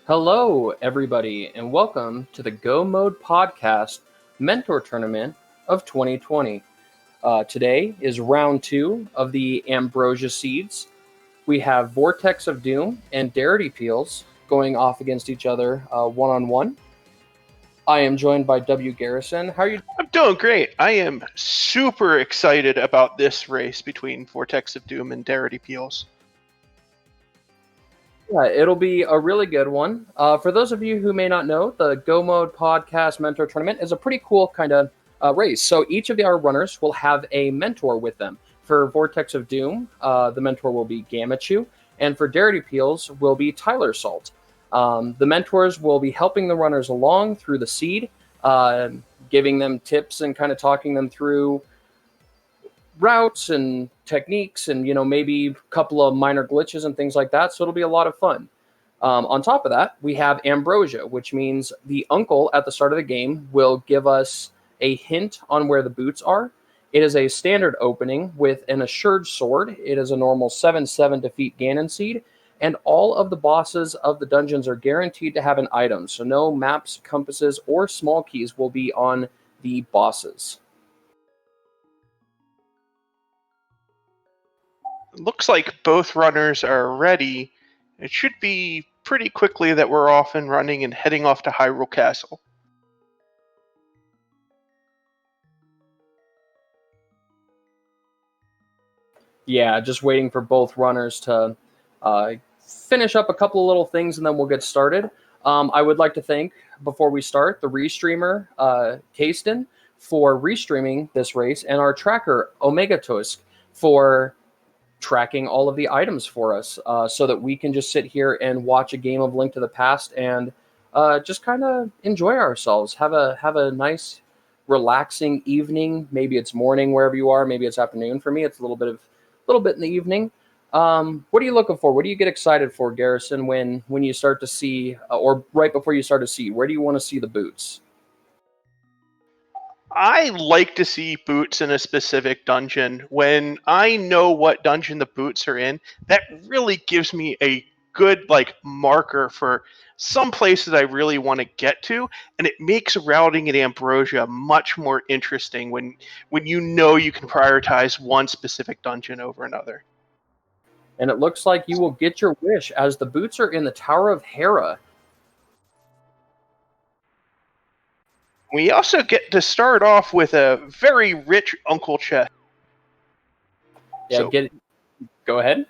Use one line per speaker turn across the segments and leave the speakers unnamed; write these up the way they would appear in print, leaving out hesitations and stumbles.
Hello, everybody, and welcome to the Go Mode Podcast Mentor Tournament of 2020. Today is round 2 of the Ambrosia Seeds. We have vortexofdoom and deritypeels going off against each other one-on-one. I am joined by WGarrison. How are you?
I'm doing great. I am super excited about this race between vortexofdoom and deritypeels.
Yeah, it'll be a really good one. For those of you who may not know, the Go Mode Podcast Mentor Tournament is a pretty cool kind of race. So each of our runners will have a mentor with them. For vortexofdoom, the mentor will be Gammachuu, and for deritypeels will be Tylersalt. The mentors will be helping the runners along through the seed, giving them tips and kind of talking them through routes and techniques and maybe a couple of minor glitches and things like that, so it'll be a lot of fun. On top of that, we have Ambrosia, which means the uncle at the start of the game will give us a hint on where the boots are. It is a standard opening with an assured sword. It is a normal 7/7 defeat Ganon seed, and all of the bosses of the dungeons are guaranteed to have an item, so no maps, compasses, or small keys will be on the bosses.
Looks like both runners are ready. It should be pretty quickly that we're off and running and heading off to Hyrule Castle.
Yeah, just waiting for both runners to finish up a couple of little things, and then we'll get started. I would like to thank, before we start, the Restreamer, Kaesden, for restreaming this race, and our tracker, OmegAtoisk, for tracking all of the items for us, so that we can just sit here and watch a game of Link to the Past and just kind of enjoy ourselves. Have a nice, relaxing evening. Maybe it's morning wherever you are. Maybe it's afternoon. For me, it's a little bit in the evening. What are you looking for? What do you get excited for, Garrison, when you start to see, or right before you start to see? Where do you want to see the boots?
I like to see boots in a specific dungeon. When I know what dungeon the boots are in, that really gives me a good marker for some places I really want to get to, and it makes routing in Ambrosia much more interesting when you know you can prioritize one specific dungeon over another.
And it looks like you will get your wish, as the boots are in the Tower of Hera.
We also get to start off with a very rich Uncle chest.
Yeah,
So,
go ahead.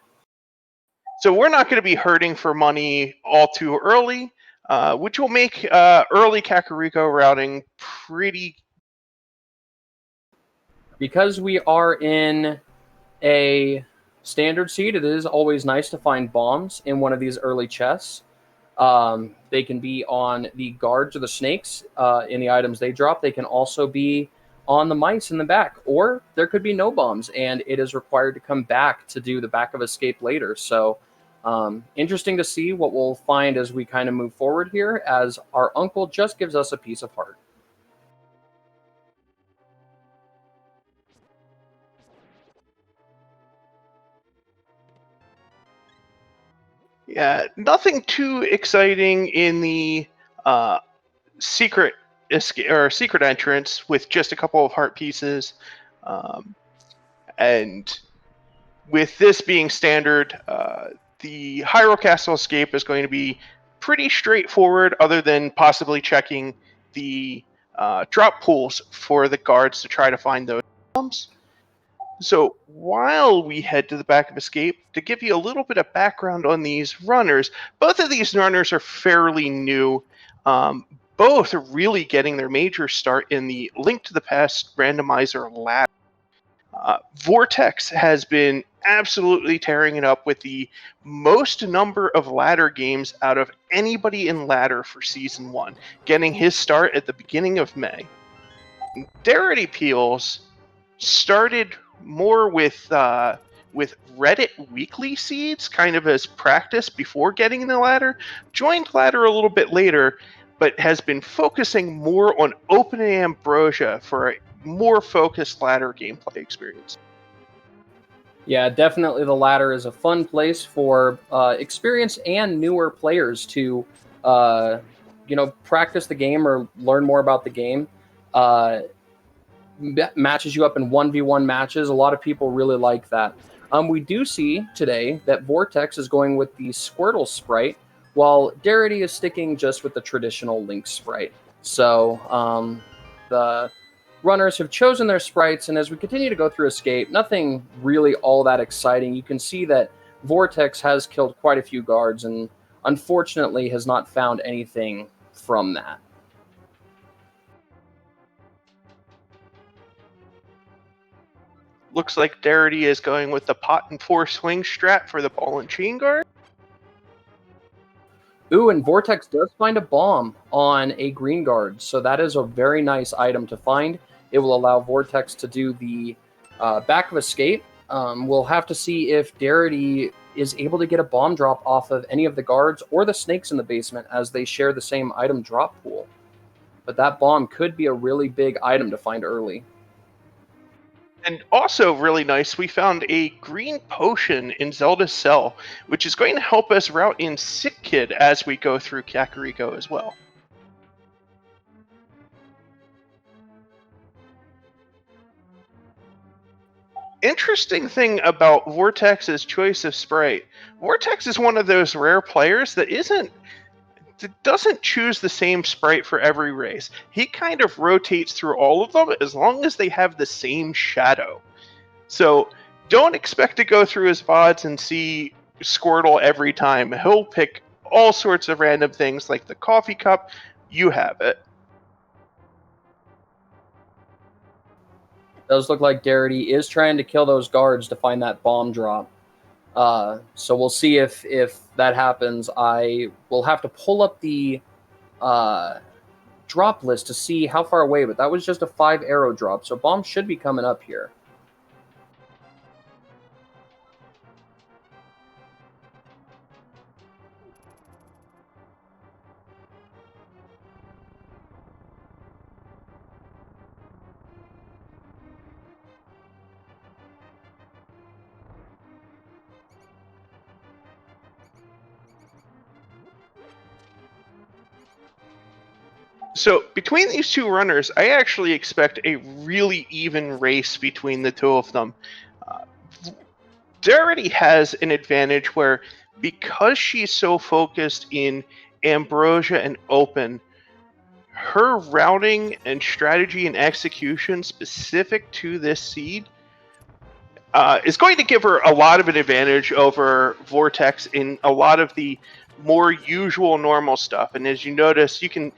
so we're not going to be hurting for money all too early, which will make early Kakariko routing pretty.
Because we are in a standard seed, it is always nice to find bombs in one of these early chests. They can be on the guards or the snakes in the items they drop. They can also be on the mice in the back, or there could be no bombs, and it is required to come back to do the back of escape later. So interesting to see what we'll find as we kind of move forward here, as our uncle just gives us a piece of heart.
Yeah, nothing too exciting in the secret secret entrance with just a couple of heart pieces, and with this being standard, the Hyrule Castle escape is going to be pretty straightforward, other than possibly checking the drop pools for the guards to try to find those bombs. So while we head to the back of escape, to give you a little bit of background on these runners, both of these runners are fairly new. Both are really getting their major start in the Link to the Past randomizer ladder. Vortex has been absolutely tearing it up with the most number of ladder games out of anybody in ladder for season 1, getting his start at the beginning of May. deritypeels started more with Reddit weekly seeds, kind of as practice before getting the ladder. Joined ladder a little bit later, but has been focusing more on opening Ambrosia for a more focused ladder gameplay experience.
Yeah, definitely the ladder is a fun place for experienced and newer players to practice the game or learn more about the game. Matches you up in 1v1 matches. A lot of people really like that. We do see today that Vortex is going with the Squirtle sprite, while Darity is sticking just with the traditional Link sprite. So the runners have chosen their sprites, and as we continue to go through Escape, nothing really all that exciting. You can see that Vortex has killed quite a few guards, and unfortunately has not found anything from that.
Looks like Darity is going with the pot and 4 swing strat for the ball and chain guard.
Ooh, and Vortex does find a bomb on a green guard, so that is a very nice item to find. It will allow Vortex to do the back of Escape. We'll have to see if Darity is able to get a bomb drop off of any of the guards or the snakes in the basement, as they share the same item drop pool. But that bomb could be a really big item to find early.
And also really nice, we found a green potion in Zelda's cell, which is going to help us route in Sick Kid as we go through Kakariko as well. Interesting thing about Vortex's choice of sprite. Vortex is one of those rare players that doesn't choose the same sprite for every race. He kind of rotates through all of them as long as they have the same shadow. So don't expect to go through his VODs and see Squirtle every time. He'll pick all sorts of random things like the coffee cup. You have it.
Does look like Darity is trying to kill those guards to find that bomb drop. So we'll see if that happens. I will have to pull up the drop list to see how far away, but that was just a 5 arrow drop, so bomb should be coming up here.
So between these two runners, I actually expect a really even race between the two of them. Darity has an advantage where, because she's so focused in Ambrosia and Open, her routing and strategy and execution specific to this seed is going to give her a lot of an advantage over Vortex in a lot of the more usual normal stuff. And as you notice, you can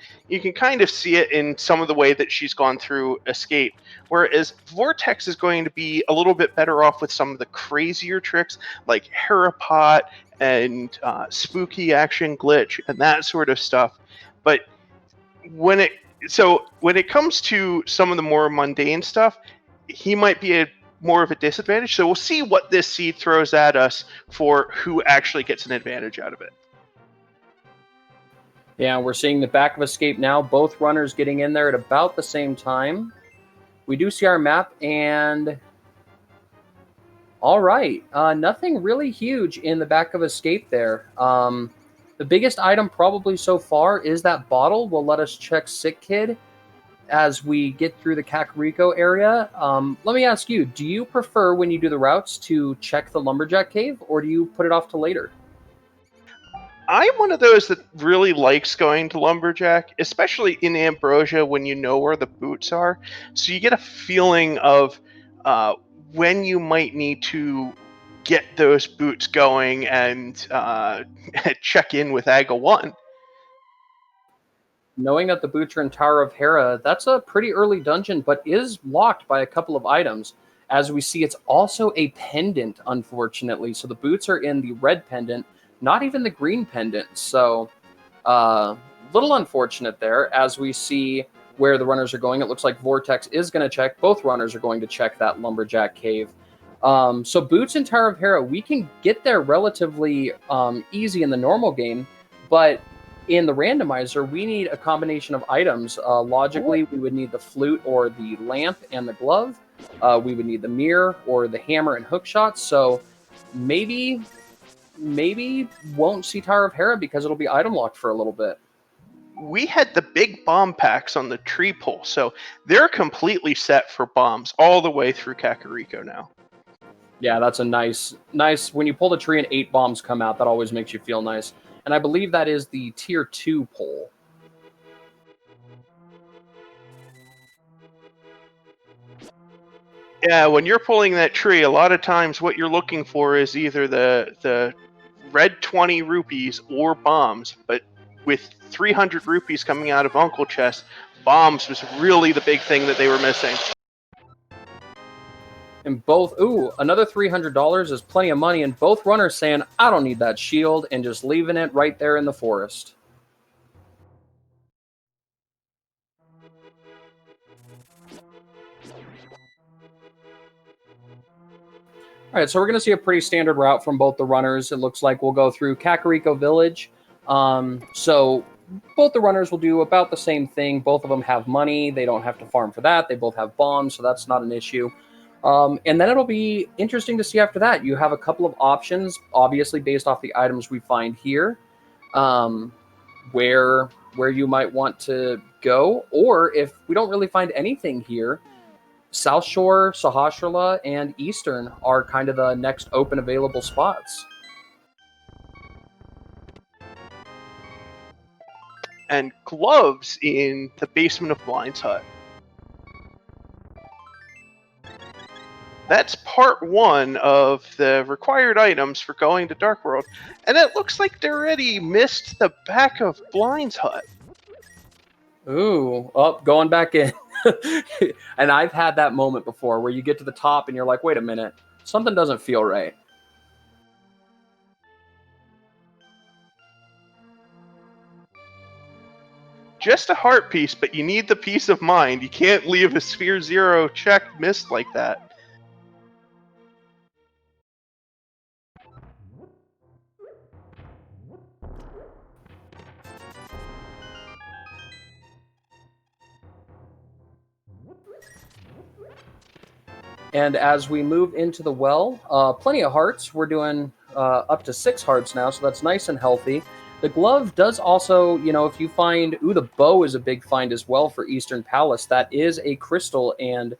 kind of see it in some of the way that she's gone through Escape, whereas Vortex is going to be a little bit better off with some of the crazier tricks like Harapot and spooky action glitch and that sort of stuff. But when it comes to some of the more mundane stuff, he might be more of a disadvantage. So we'll see what this seed throws at us for who actually gets an advantage out of it.
Yeah, we're seeing the back of Escape now. Both runners getting in there at about the same time. We do see our map, and all right, nothing really huge in the back of Escape there. The biggest item probably so far is that bottle. Will let us check Sick Kid as we get through the Kakariko area. Let me ask you, do you prefer when you do the routes to check the Lumberjack Cave, or do you put it off to later?
I'm one of those that really likes going to Lumberjack, especially in Ambrosia when you know where the boots are. So you get a feeling of when you might need to get those boots going and check in with Aga 1.
Knowing that the boots are in Tower of Hera, that's a pretty early dungeon, but is locked by a couple of items. As we see, it's also a pendant, unfortunately. So the boots are in the red pendant, not even the green pendant. So little unfortunate there. As we see where the runners are going, it looks like Vortex is going to check. Both runners are going to check that Lumberjack Cave. So boots in Tower of Hera, we can get there relatively easy in the normal game, but in the randomizer, we need a combination of items. Logically, we would need the flute or the lamp and the glove. We would need the mirror or the hammer and hook shots. So maybe maybe won't see Tower of Hera because it'll be item locked for a little bit.
We had the big bomb packs on the tree pole, so they're completely set for bombs all the way through Kakariko now.
Yeah, that's a nice. When you pull the tree and 8 bombs come out, that always makes you feel nice. And I believe that is the tier 2 pole.
Yeah, when you're pulling that tree, a lot of times what you're looking for is either the red 20 rupees or bombs, but with 300 rupees coming out of Uncle Chest, bombs was really the big thing that they were missing.
And both, another $300 is plenty of money, and both runners saying, I don't need that shield, and just leaving it right there in the forest. All right, so we're going to see a pretty standard route from both the runners. It looks like we'll go through Kakariko Village. So both the runners will do about the same thing. Both of them have money. They don't have to farm for that. They both have bombs, so that's not an issue. And then it'll be interesting to see after that. You have a couple of options, obviously based off the items we find here, where you might want to go. Or if we don't really find anything here, South Shore, Sahasrara, and Eastern are kind of the next open available spots.
And gloves in the basement of Blind's hut. That's part 1 of the required items for going to Dark World, and it looks like they already missed the back of Blind's hut.
Ooh, going back in. And I've had that moment before where you get to the top and you're like, wait a minute, something doesn't feel right.
Just a heart piece, but you need the peace of mind. You can't leave a Sphere Zero check missed like that.
And as we move into the well, plenty of hearts. We're doing up to 6 hearts now, so that's nice and healthy. The glove does also, if you find, the bow is a big find as well for Eastern Palace. That is a crystal, and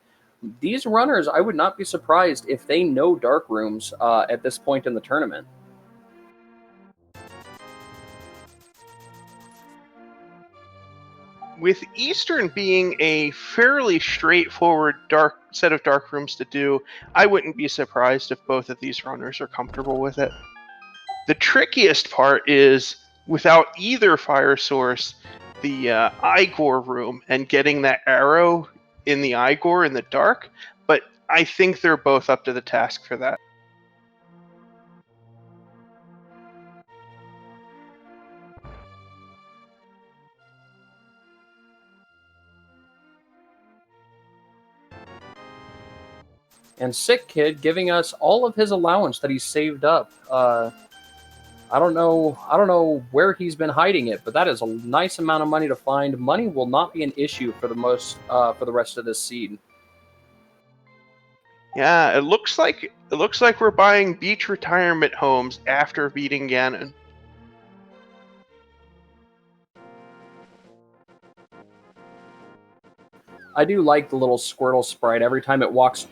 these runners, I would not be surprised if they know dark rooms at this point in the tournament.
With Eastern being a fairly straightforward set of dark rooms to do, I wouldn't be surprised if both of these runners are comfortable with it. The trickiest part is, without either fire source, the Igor room and getting that arrow in the Igor in the dark, but I think they're both up to the task for that.
And Sick Kid giving us all of his allowance that he's saved up. I don't know where he's been hiding it, but that is a nice amount of money to find. Money will not be an issue for the rest of this seed.
Yeah, it looks like we're buying beach retirement homes after beating Ganon.
I do like the little Squirtle sprite. Every time it walks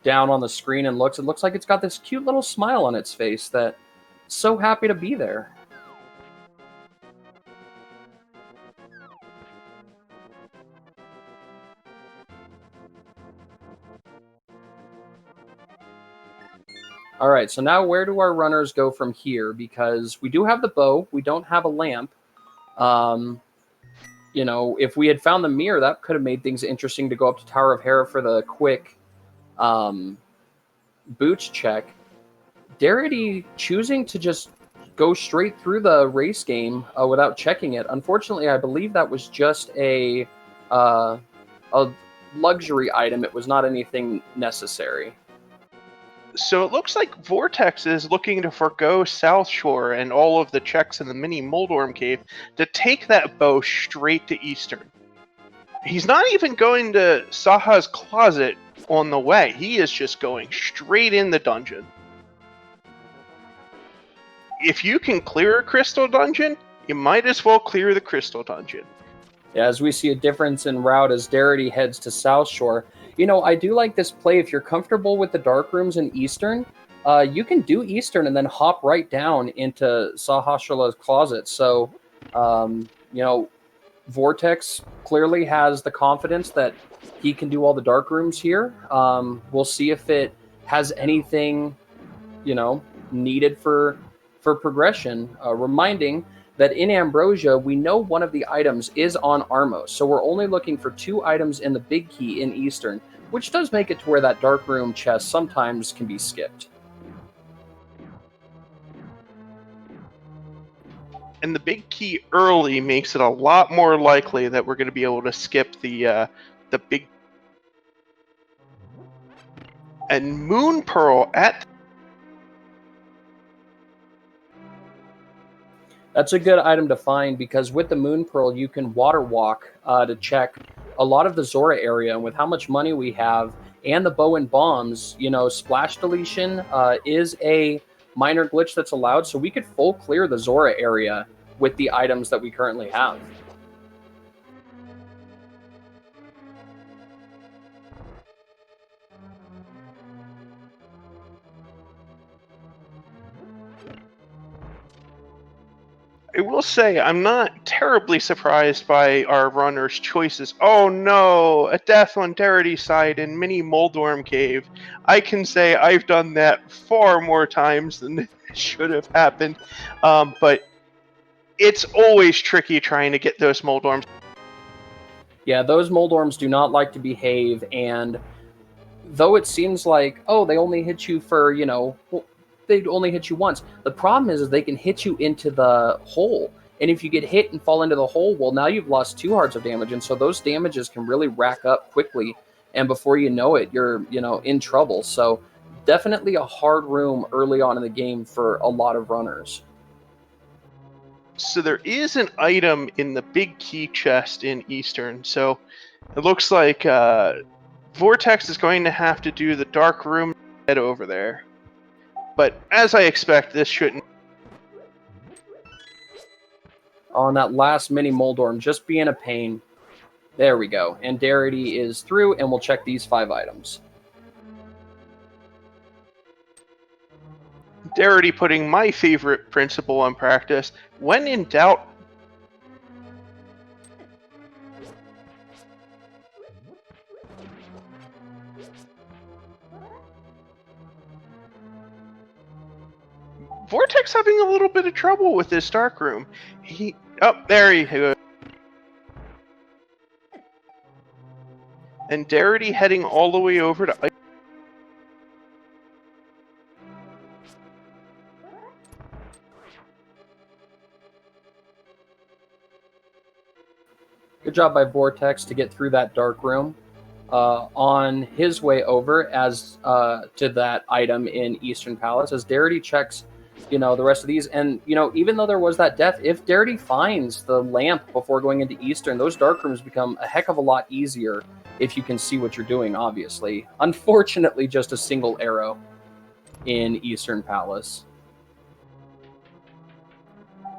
down on the screen and looks, it looks like it's got this cute little smile on its face that's so happy to be there. All right, so now where do our runners go from here? Because we do have the bow, we don't have a lamp. If we had found the mirror, that could have made things interesting to go up to Tower of Hera for the quick boots check. Darity choosing to just go straight through the race game without checking it. Unfortunately, I believe that was just a luxury item. It was not anything necessary.
So it looks like Vortex is looking to forgo South Shore and all of the checks in the mini Moldorm cave to take that bow straight to Eastern. He's not even going to Saha's closet on the way. He is just going straight in the dungeon. if you can clear a crystal dungeon, you might as well clear the crystal dungeon.
As we see a difference in route as Darity heads to South Shore. You know, I do like this play. If you're comfortable with the dark rooms in Eastern, you can do Eastern and then hop right down into Sahasrah's closet. So, you know, Vortex clearly has the confidence that he can do all the dark rooms here. We'll see if it has anything, you know, needed for progression. Reminding that in Ambrosia, we know one of the items is on Armos, so we're only looking for 2 items in the big key in Eastern, which does make it to where that dark room chest sometimes can be skipped.
And the big key early makes it a lot more likely that we're going to be able to skip the big. And Moon Pearl at.
That's a good item to find because with the Moon Pearl, you can water walk to check a lot of the Zora area. And with how much money we have and the bow and bombs, you know, splash deletion is a minor glitch that's allowed. So we could full clear the Zora area with the items that we currently have.
I will say I'm not terribly surprised by our runner's choices. Oh no, a death on Darity side in Mini Moldorm Cave. I can say I've done that far more times than it should have happened. But it's always tricky trying to get those Moldorms.
Yeah, those Moldorms do not like to behave, and though it seems like, oh, they only hit you for, you know, well, they'd only hit you once. The problem is they can hit you into the hole. And if you get hit and fall into the hole, well, now you've lost 2 hearts of damage. And so those damages can really rack up quickly. And before you know it, you're, you know, in trouble. So definitely a hard room early on in the game for a lot of runners.
So there is an item in the big key chest in Eastern. So it looks like Vortex is going to have to do the dark room head over there. But as I expect, this shouldn't.
On that last mini Moldorm, just being a pain. There we go. And Darity is through, and we'll check these 5 items.
Darity putting my favorite principle on practice. When in doubt, Vortex having a little bit of trouble with this dark room. There he goes. And Darity heading all the way over to.
Good job by Vortex to get through that dark room. On his way over as to that item in Eastern Palace, as Darity checks, you know, the rest of these. And, you know, even though there was that death, if Darity finds the lamp before going into Eastern, those dark rooms become a heck of a lot easier if you can see what you're doing, obviously. Unfortunately, just a single arrow in Eastern Palace.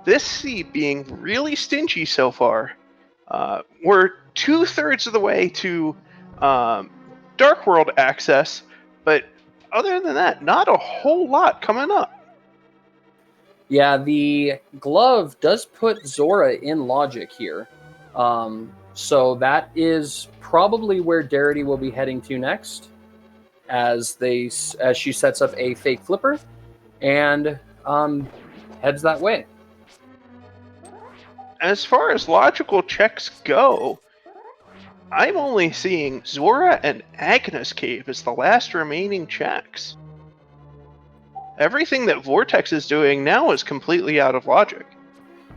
This seed being really stingy so far. We're 2/3 of the way to Dark World access, but other than that, not a whole lot coming up.
Yeah, the glove does put Zora in logic here. So that is probably where Darity will be heading to next, as she sets up a fake flipper and heads that way.
As far as logical checks go, I'm only seeing Zora and Agnes Cave as the last remaining checks. Everything that Vortex is doing now is completely out of logic.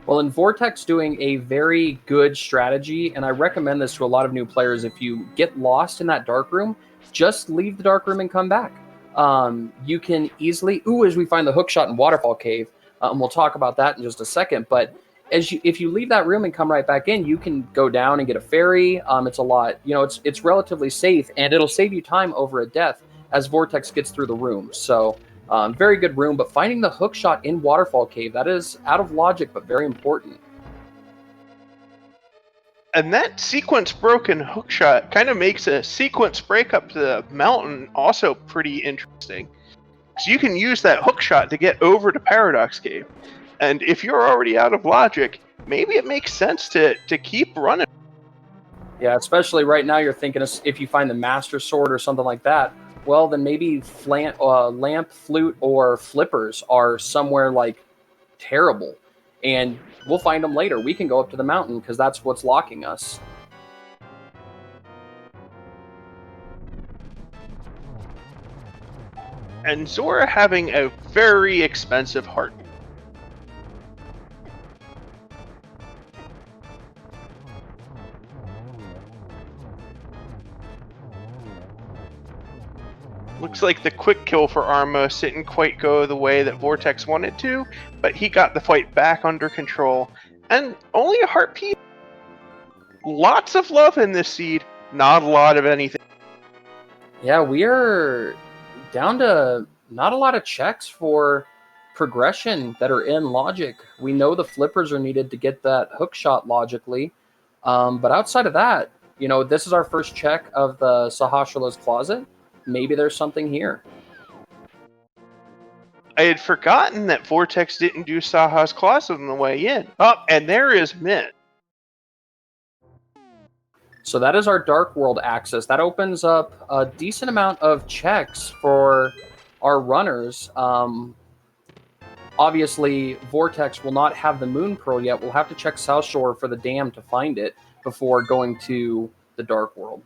Well, in Vortex doing a very good strategy, and I recommend this to a lot of new players, if you get lost in that dark room, just leave the dark room and come back. You can easily, as we find the hookshot in Waterfall Cave, and we'll talk about that in just a second, but if you leave that room and come right back in, you can go down and get a ferry. It's a lot, you know, it's relatively safe, and it'll save you time over a death as Vortex gets through the room. So Very good room, but finding the hookshot in Waterfall Cave, that is out of logic, but very important.
And that sequence broken hookshot kind of makes a sequence break up the mountain also pretty interesting. So you can use that hookshot to get over to Paradox Cave. And if you're already out of logic, maybe it makes sense to keep running.
Yeah, especially right now you're thinking if you find the Master Sword or something like that, well, then maybe lamp, flute, or flippers are somewhere like terrible. And we'll find them later. We can go up to the mountain because that's what's locking us.
And Zora having a very expensive heart. Looks like the quick kill for Armos didn't quite go the way that Vortex wanted to, but he got the fight back under control. And only a heart piece. Lots of love in this seed, not a lot of anything.
Yeah, we are down to not a lot of checks for progression that are in logic. We know the flippers are needed to get that hook shot logically. But outside of that, this is our first check of the Sahasrah's closet. Maybe there's something here.
I had forgotten that Vortex didn't do Saha's closet on the way in. Oh, and there is Mint.
So that is our Dark World access. That opens up a decent amount of checks for our runners. Obviously, Vortex will not have the Moon Pearl yet. We'll have to check South Shore for the dam to find it before going to the Dark World.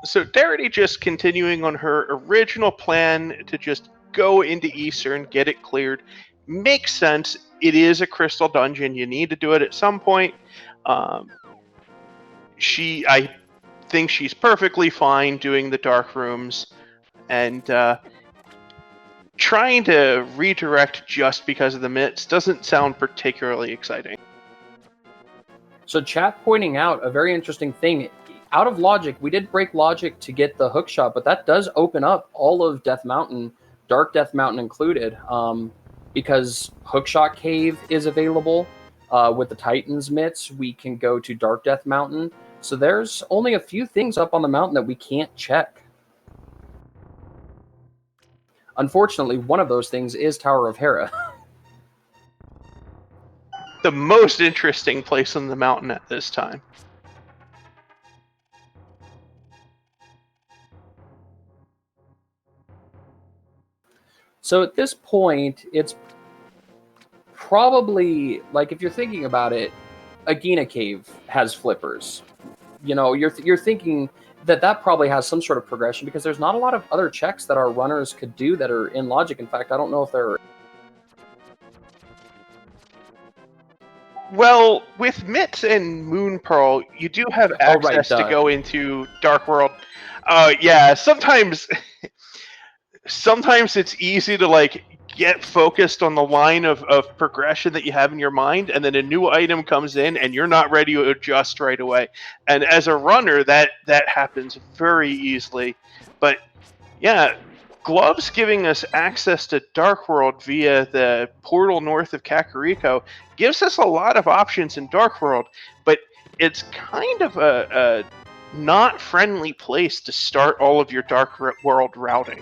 So Darity just continuing on her original plan to just go into Eastern, get it cleared. Makes sense. It is a crystal dungeon. You need to do it at some point. I think she's perfectly fine doing the dark rooms, and trying to redirect just because of the mitts doesn't sound particularly exciting.
So chat pointing out a very interesting thing. Out of logic, we did break logic to get the hookshot, but that does open up all of Death Mountain, Dark Death Mountain included, because Hookshot Cave is available. With the Titans mitts, we can go to Dark Death Mountain. So there's only a few things up on the mountain that we can't check. Unfortunately, one of those things is Tower of Hera.
The most interesting place on the mountain at this time.
So at this point, it's probably, like, if you're thinking about it, Agena Cave has flippers. You're thinking that probably has some sort of progression because there's not a lot of other checks that our runners could do that are in logic. In fact, I don't know if there are.
Well, with Mitts and Moon Pearl, you do have access to go into Dark World. Yeah, sometimes it's easy to get focused on the line of progression that you have in your mind, and then a new item comes in and you're not ready to adjust right away. And as a runner, that happens very easily. But yeah, Gloves giving us access to Dark World via the portal north of Kakariko gives us a lot of options in Dark World, but it's kind of a not friendly place to start all of your Dark World routing.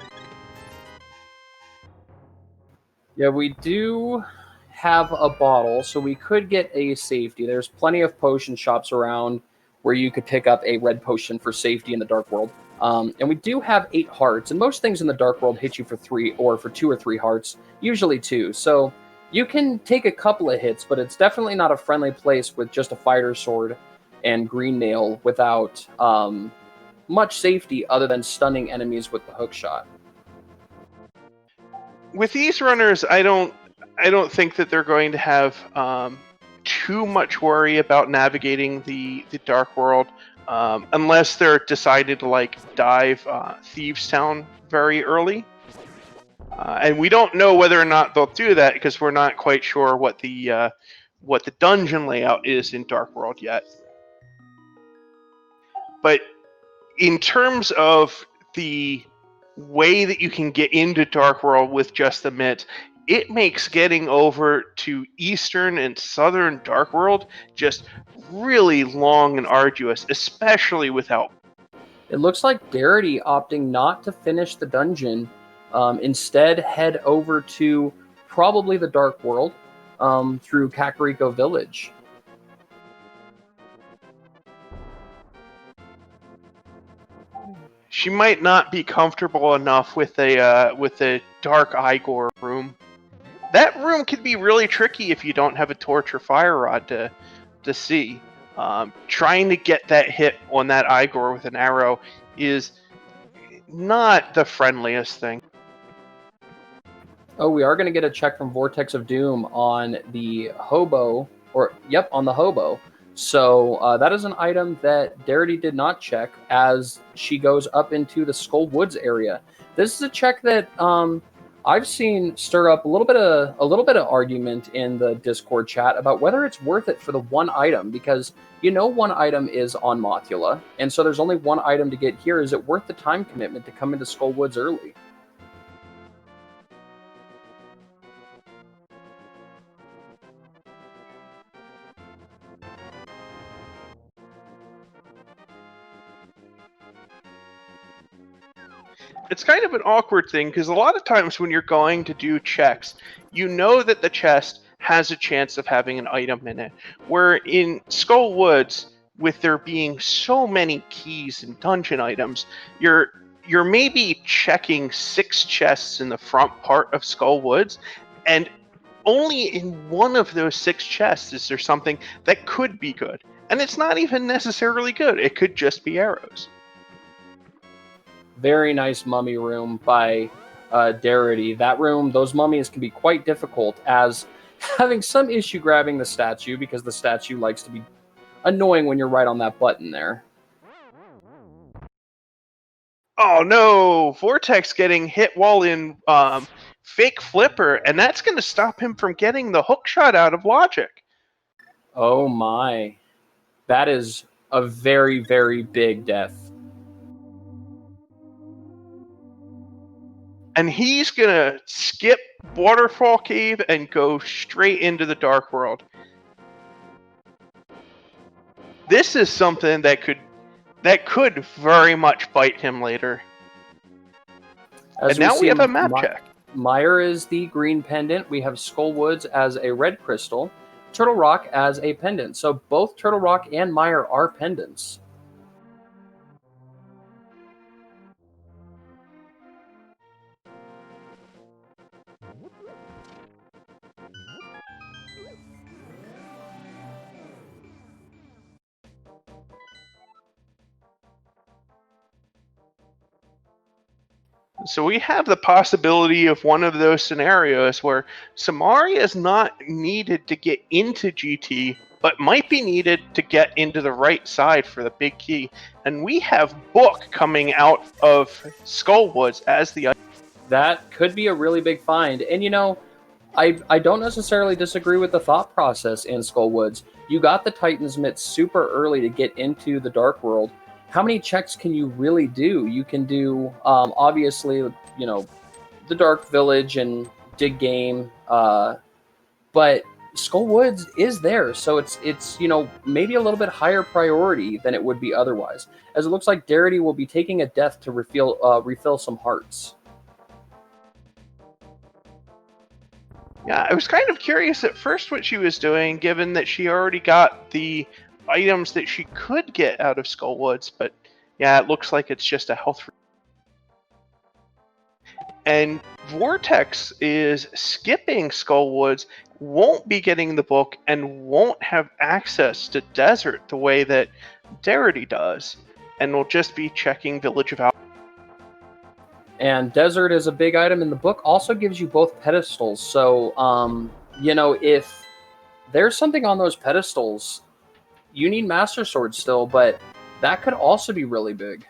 Yeah, we do have a bottle, so we could get a safety. There's plenty of potion shops around where you could pick up a red potion for safety in the Dark World. And we do have 8 hearts, and most things in the Dark World hit you for 3 or for 2 or 3 hearts, usually 2. So you can take a couple of hits, but it's definitely not a friendly place with just a fighter sword and green nail without much safety other than stunning enemies with the hook shot.
With these runners, I don't think that they're going to have too much worry about navigating the Dark World. Unless they're decided to dive Thieves Town very early, and we don't know whether or not they'll do that because we're not quite sure what the dungeon layout is in Dark World yet. But in terms of the way that you can get into Dark World with just the mitts, it makes getting over to Eastern and Southern Dark World just really long and arduous, especially without.
It looks like Darity opting not to finish the dungeon, instead head over to probably the Dark World through Kakariko Village.
She might not be comfortable enough with a dark Igor room. That room could be really tricky if you don't have a torch or fire rod to see. Trying to get that hit on that Igor with an arrow is not the friendliest thing.
Oh, we are going to get a check from Vortex of Doom on the hobo, on the hobo. So that is an item that Darity did not check as she goes up into the Skull Woods area. This is a check that I've seen stir up a little bit of argument in the Discord chat about whether it's worth it for the one item, because one item is on Mothula, and so there's only one item to get here. Is it worth the time commitment to come into Skull Woods early?
It's kind of an awkward thing because a lot of times when you're going to do checks, you know that the chest has a chance of having an item in it. Where in Skull Woods, with there being so many keys and dungeon items, you're maybe checking 6 chests in the front part of Skull Woods, and only in one of those 6 chests is there something that could be good. And it's not even necessarily good. It could just be arrows.
Very nice mummy room by Darity. That room, those mummies can be quite difficult, as having some issue grabbing the statue because the statue likes to be annoying when you're right on that button there.
Oh no! Vortex getting hit while in fake flipper, and that's going to stop him from getting the hook shot out of Logic.
Oh my. That is a very, very big death.
And he's going to skip Waterfall Cave and go straight into the Dark World. This is something that could very much bite him later.
As
and now we have a map check.
Mire is the green pendant. We have Skull Woods as a red crystal. Turtle Rock as a pendant. So both Turtle Rock and Mire are pendants.
So we have the possibility of one of those scenarios where Samari is not needed to get into GT, but might be needed to get into the right side for the big key. And we have Book coming out of Skullwoods as the...
That could be a really big find. And I don't necessarily disagree with the thought process in Skullwoods. You got the Titan's Mitt super early to get into the Dark World. How many checks can you really do? You can do, obviously, the Dark Village and Dig Game, but Skull Woods is there, so it's maybe a little bit higher priority than it would be otherwise, as it looks like Darity will be taking a death to refill some hearts.
Yeah, I was kind of curious at first what she was doing, given that she already got the items that she could get out of Skullwoods, but yeah, it looks like it's just a health. And Vortex is skipping Skullwoods, won't be getting the book, and won't have access to Desert the way that Darity does, and will just be checking Village of Al.
And Desert is a big item in the book, also gives you both pedestals, so if there's something on those pedestals, you need Master Sword still, but that could also be really big.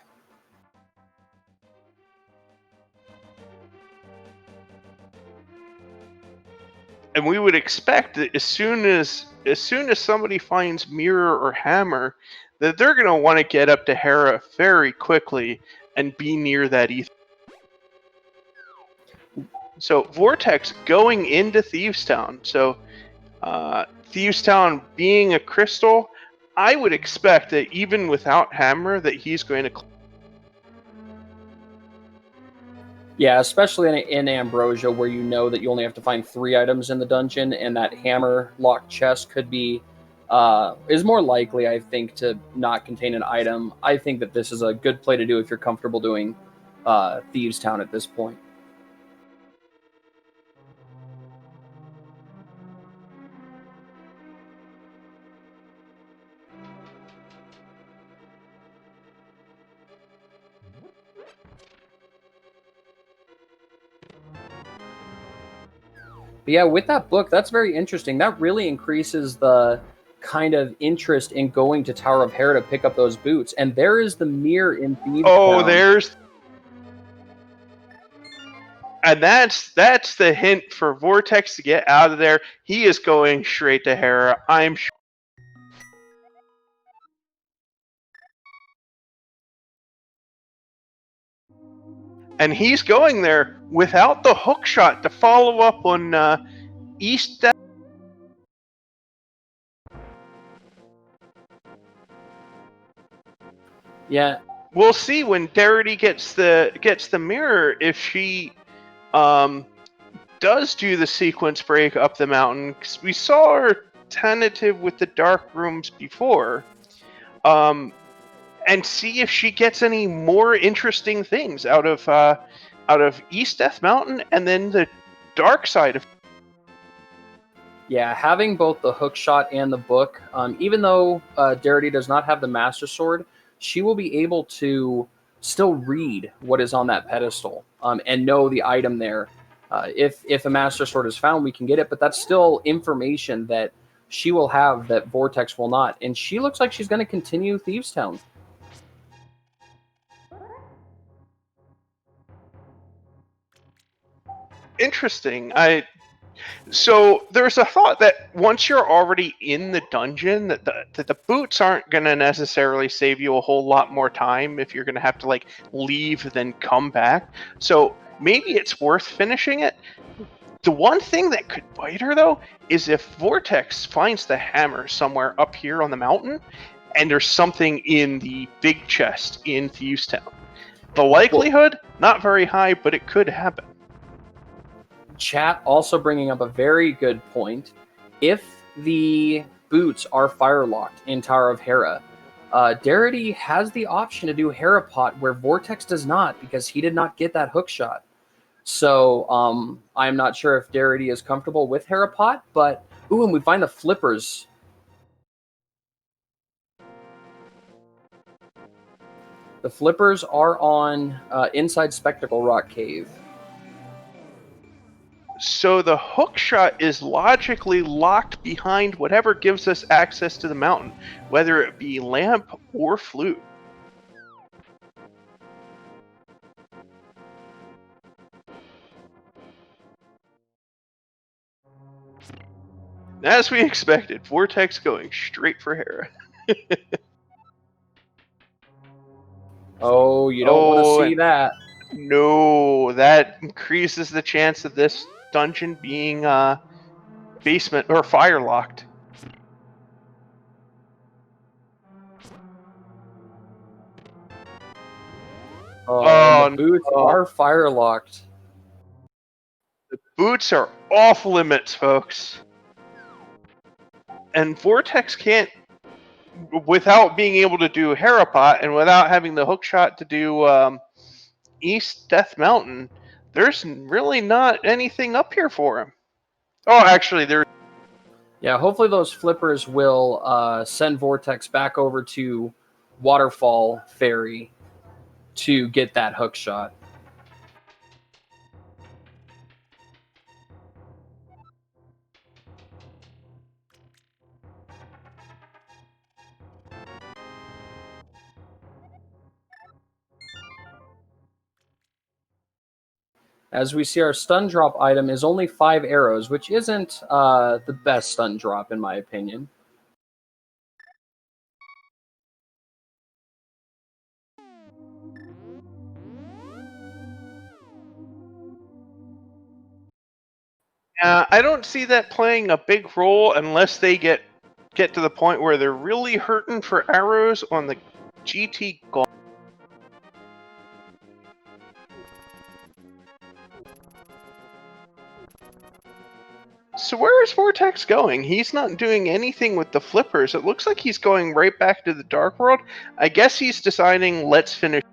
And we would expect that as soon as as soon as somebody finds mirror or hammer, that they're going to want to get up to Hera very quickly and be near that ether. So Vortex going into Thieves Town. So Thieves Town being a crystal, I would expect that even without hammer, that he's going to.
Yeah, especially in Ambrosia, where you know that you only have to find 3 items in the dungeon, and that hammer locked chest could be is more likely, I think, to not contain an item. I think that this is a good play to do if you're comfortable doing Thieves Town at this point. But yeah, with that book, that's very interesting. That really increases the kind of interest in going to Tower of Hera to pick up those boots. And there is the mirror in Thieves
Oh,
Town.
there's. And that's the hint for Vortex to get out of there. He is going straight to Hera. I'm sure. And he's going there without the hook shot to follow up on East.
Yeah.
We'll see when Darity gets the mirror if she does do the sequence break up the mountain. 'Cause we saw her tentative with the dark rooms before. And see if she gets any more interesting things out of East Death Mountain and then the dark side of.
Yeah, having both the hook shot and the book, even though Darity does not have the Master Sword, she will be able to still read what is on that pedestal and know the item there. If a Master Sword is found, we can get it, but that's still information that she will have that Vortex will not. And she looks like she's going to continue Thieves Town.
Interesting. So there's a thought that once you're already in the dungeon, that the boots aren't going to necessarily save you a whole lot more time if you're going to have to like leave then come back. So maybe it's worth finishing it. The one thing that could bite her though is if Vortex finds the hammer somewhere up here on the mountain, and there's something in the big chest in Thieves Town. The likelihood, not very high, but it could happen.
Chat also bringing up a very good point. If the boots are fire locked in Tower of Hera, Darity has the option to do Hera Pot where Vortex does not because he did not get that hook shot. So I'm not sure if Darity is comfortable with Hera Pot, but ooh, and we find the flippers. The flippers are on inside Spectacle Rock Cave.
So the hook shot is logically locked behind whatever gives us access to the mountain, whether it be lamp or flute. As we expected, Vortex going straight for Hera.
Oh, you don't want to see that.
No, that increases the chance of this dungeon being basement or fire locked.
Oh, and the boots are fire locked.
The boots are off limits, folks. And Vortex can't, without being able to do Harapot and without having the hook shot to do East Death Mountain, there's really not anything up here for him. Oh, actually, there.
Yeah, hopefully those flippers will send Vortex back over to Waterfall Ferry to get that hook shot. As we see, our stun drop item is only 5 arrows, which isn't the best stun drop, in my opinion.
I don't see that playing a big role unless they get to the point where they're really hurting for arrows on the GT Gauntlet. So where is Vortex going? He's not doing anything with the flippers. It looks like he's going right back to the Dark World. I guess he's deciding, let's finish.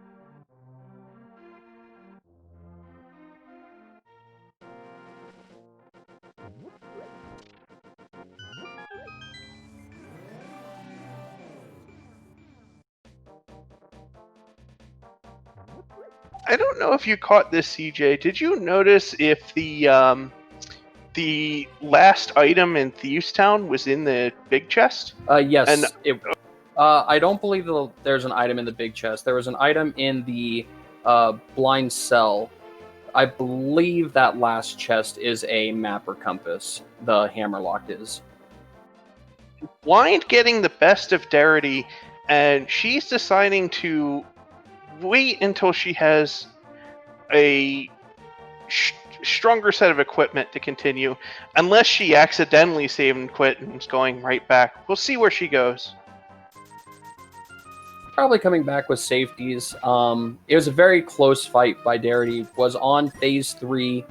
I don't know if you caught this, CJ. Did you notice if the last item in Thieves Town was in the big chest?
Yes.
And
I don't believe there's an item in the big chest. There was an item in the blind cell. I believe that last chest is a map or compass. The hammerlock is.
Blind getting the best of Darity, and she's deciding to wait until she has a stronger set of equipment to continue, unless she accidentally saved and quit and is going right back. We'll see where she goes.
Probably coming back with safeties. It was a very close fight by Darity. Was on phase 3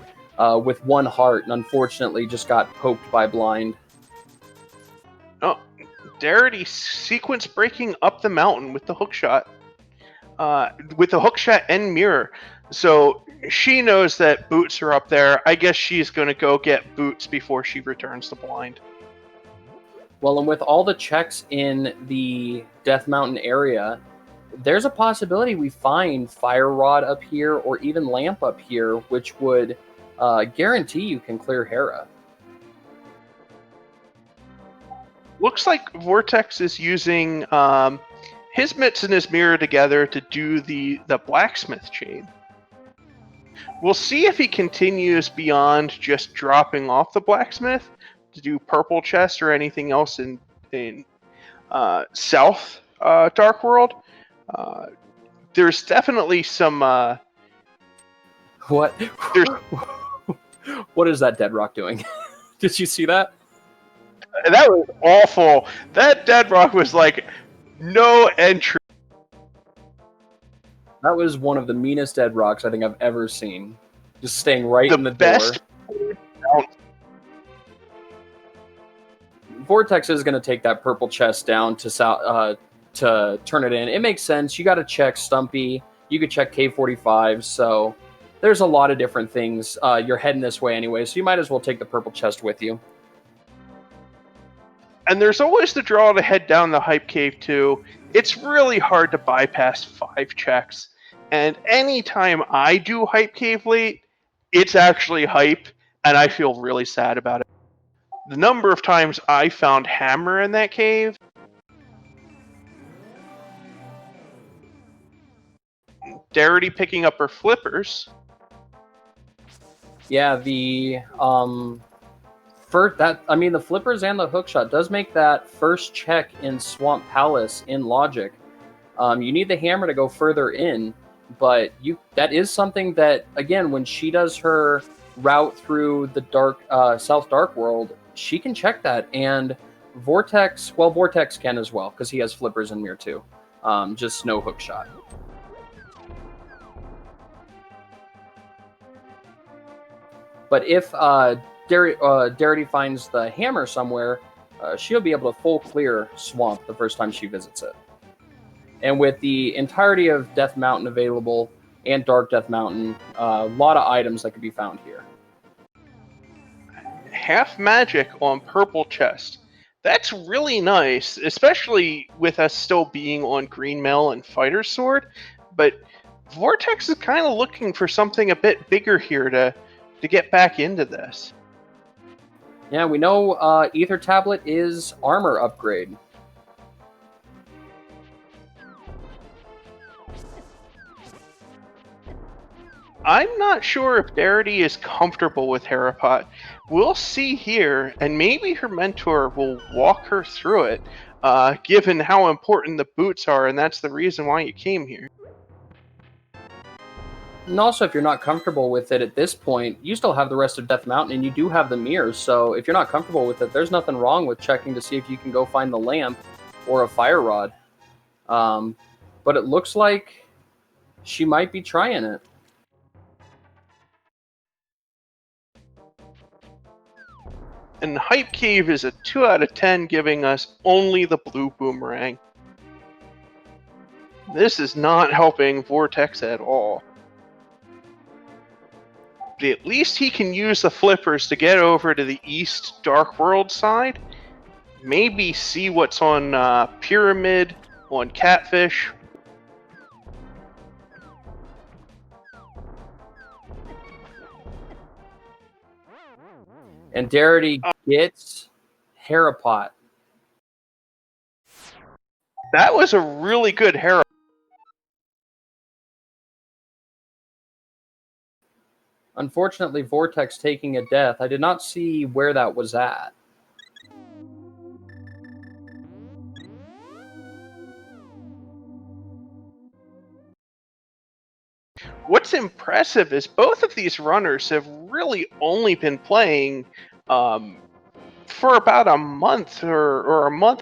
with 1 heart, and unfortunately just got poked by blind.
Oh, Darity sequence breaking up the mountain with the hookshot. With the hookshot and mirror. So she knows that boots are up there. I guess she's going to go get boots before she returns to blind.
Well, and with all the checks in the Death Mountain area, there's a possibility we find Fire Rod up here or even Lamp up here, which would guarantee you can clear Hera.
Looks like Vortex is using his mitts and his mirror together to do the blacksmith chain. We'll see if he continues beyond just dropping off the blacksmith to do purple chest or anything else in South Dark World. There's definitely some.
What? What is that dead rock doing? Did you see that?
That was awful. That dead rock was like no entry.
That was one of the meanest dead rocks I think I've ever seen. Just staying right in the
best
door. Vortex is going to take that purple chest down to turn it in. It makes sense. You got to check Stumpy. You could check K45. So there's a lot of different things. You're heading this way anyway, so you might as well take the purple chest with you.
And there's always the draw to head down the Hype Cave too. It's really hard to bypass 5 checks. And anytime I do Hype Cave late, it's actually hype, and I feel really sad about it. The number of times I found Hammer in that cave. Darity picking up her flippers.
Yeah, the the flippers and the hookshot does make that first check in Swamp Palace in logic. You need the hammer to go further in, but that is something that, again, when she does her route through the South Dark World, she can check that. And Vortex can as well, because he has flippers and mirror too. Just no hookshot. But if Darity finds the hammer somewhere, she'll be able to full clear Swamp the first time she visits it. And with the entirety of Death Mountain available and Dark Death Mountain, a lot of items that could be found here.
Half magic on purple chest. That's really nice, especially with us still being on Green Mail and Fighter Sword. But Vortex is kind of looking for something a bit bigger here to get back into this.
Yeah, we know Ether Tablet is armor upgrade.
I'm not sure if Darity is comfortable with Harapot. We'll see here, and maybe her mentor will walk her through it, given how important the boots are, and that's the reason why you came here.
And also, if you're not comfortable with it at this point, you still have the rest of Death Mountain, and you do have the mirrors. So if you're not comfortable with it, there's nothing wrong with checking to see if you can go find the lamp or a fire rod. But it looks like she might be trying it.
And Hype Cave is a 2 out of 10, giving us only the blue boomerang. This is not helping Vortex at all. But at least he can use the flippers to get over to the East Dark World side. Maybe see what's on Pyramid, on Catfish.
And Darity gets Harapot.
That was a really good Harapot.
Unfortunately, Vortex taking a death. I did not see where that was at.
What's impressive is both of these runners have really only been playing for about a month or a month.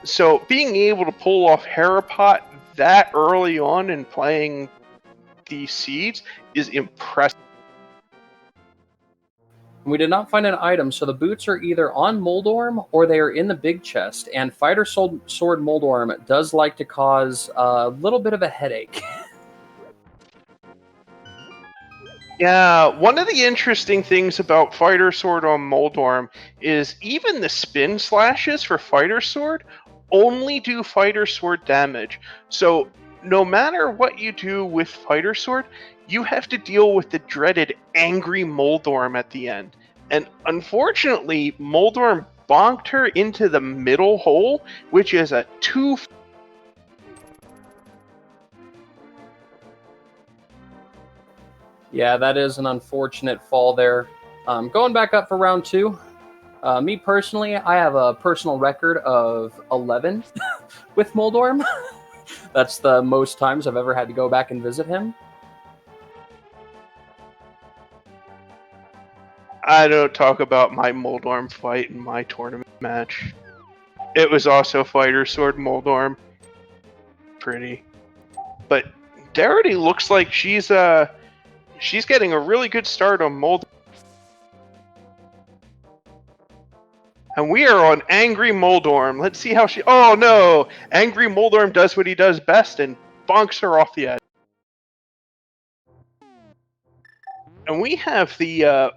So being able to pull off Harapot that early on and playing these seeds is impressive.
We did not find an item, so the boots are either on Moldorm or they are in the big chest. And Fighter Sword Moldorm does like to cause a little bit of a headache.
Yeah, one of the interesting things about Fighter Sword on Moldorm is even the spin slashes for Fighter Sword only do Fighter Sword damage. So no matter what you do with Fighter Sword, you have to deal with the dreaded angry Moldorm at the end. And unfortunately, Moldorm bonked her into the middle hole, which is a 2.
Yeah, that is an unfortunate fall there. Going back up for round 2. Me personally, I have a personal record of 11 with Moldorm. That's the most times I've ever had to go back and visit him.
I don't talk about my Moldorm fight in my tournament match. It was also Fighter Sword Moldorm. Pretty. But Darity looks like she's getting a really good start on Moldorm. And we are on Angry Moldorm. Let's see how she... Oh no! Angry Moldorm does what he does best and bonks her off the edge. And we have the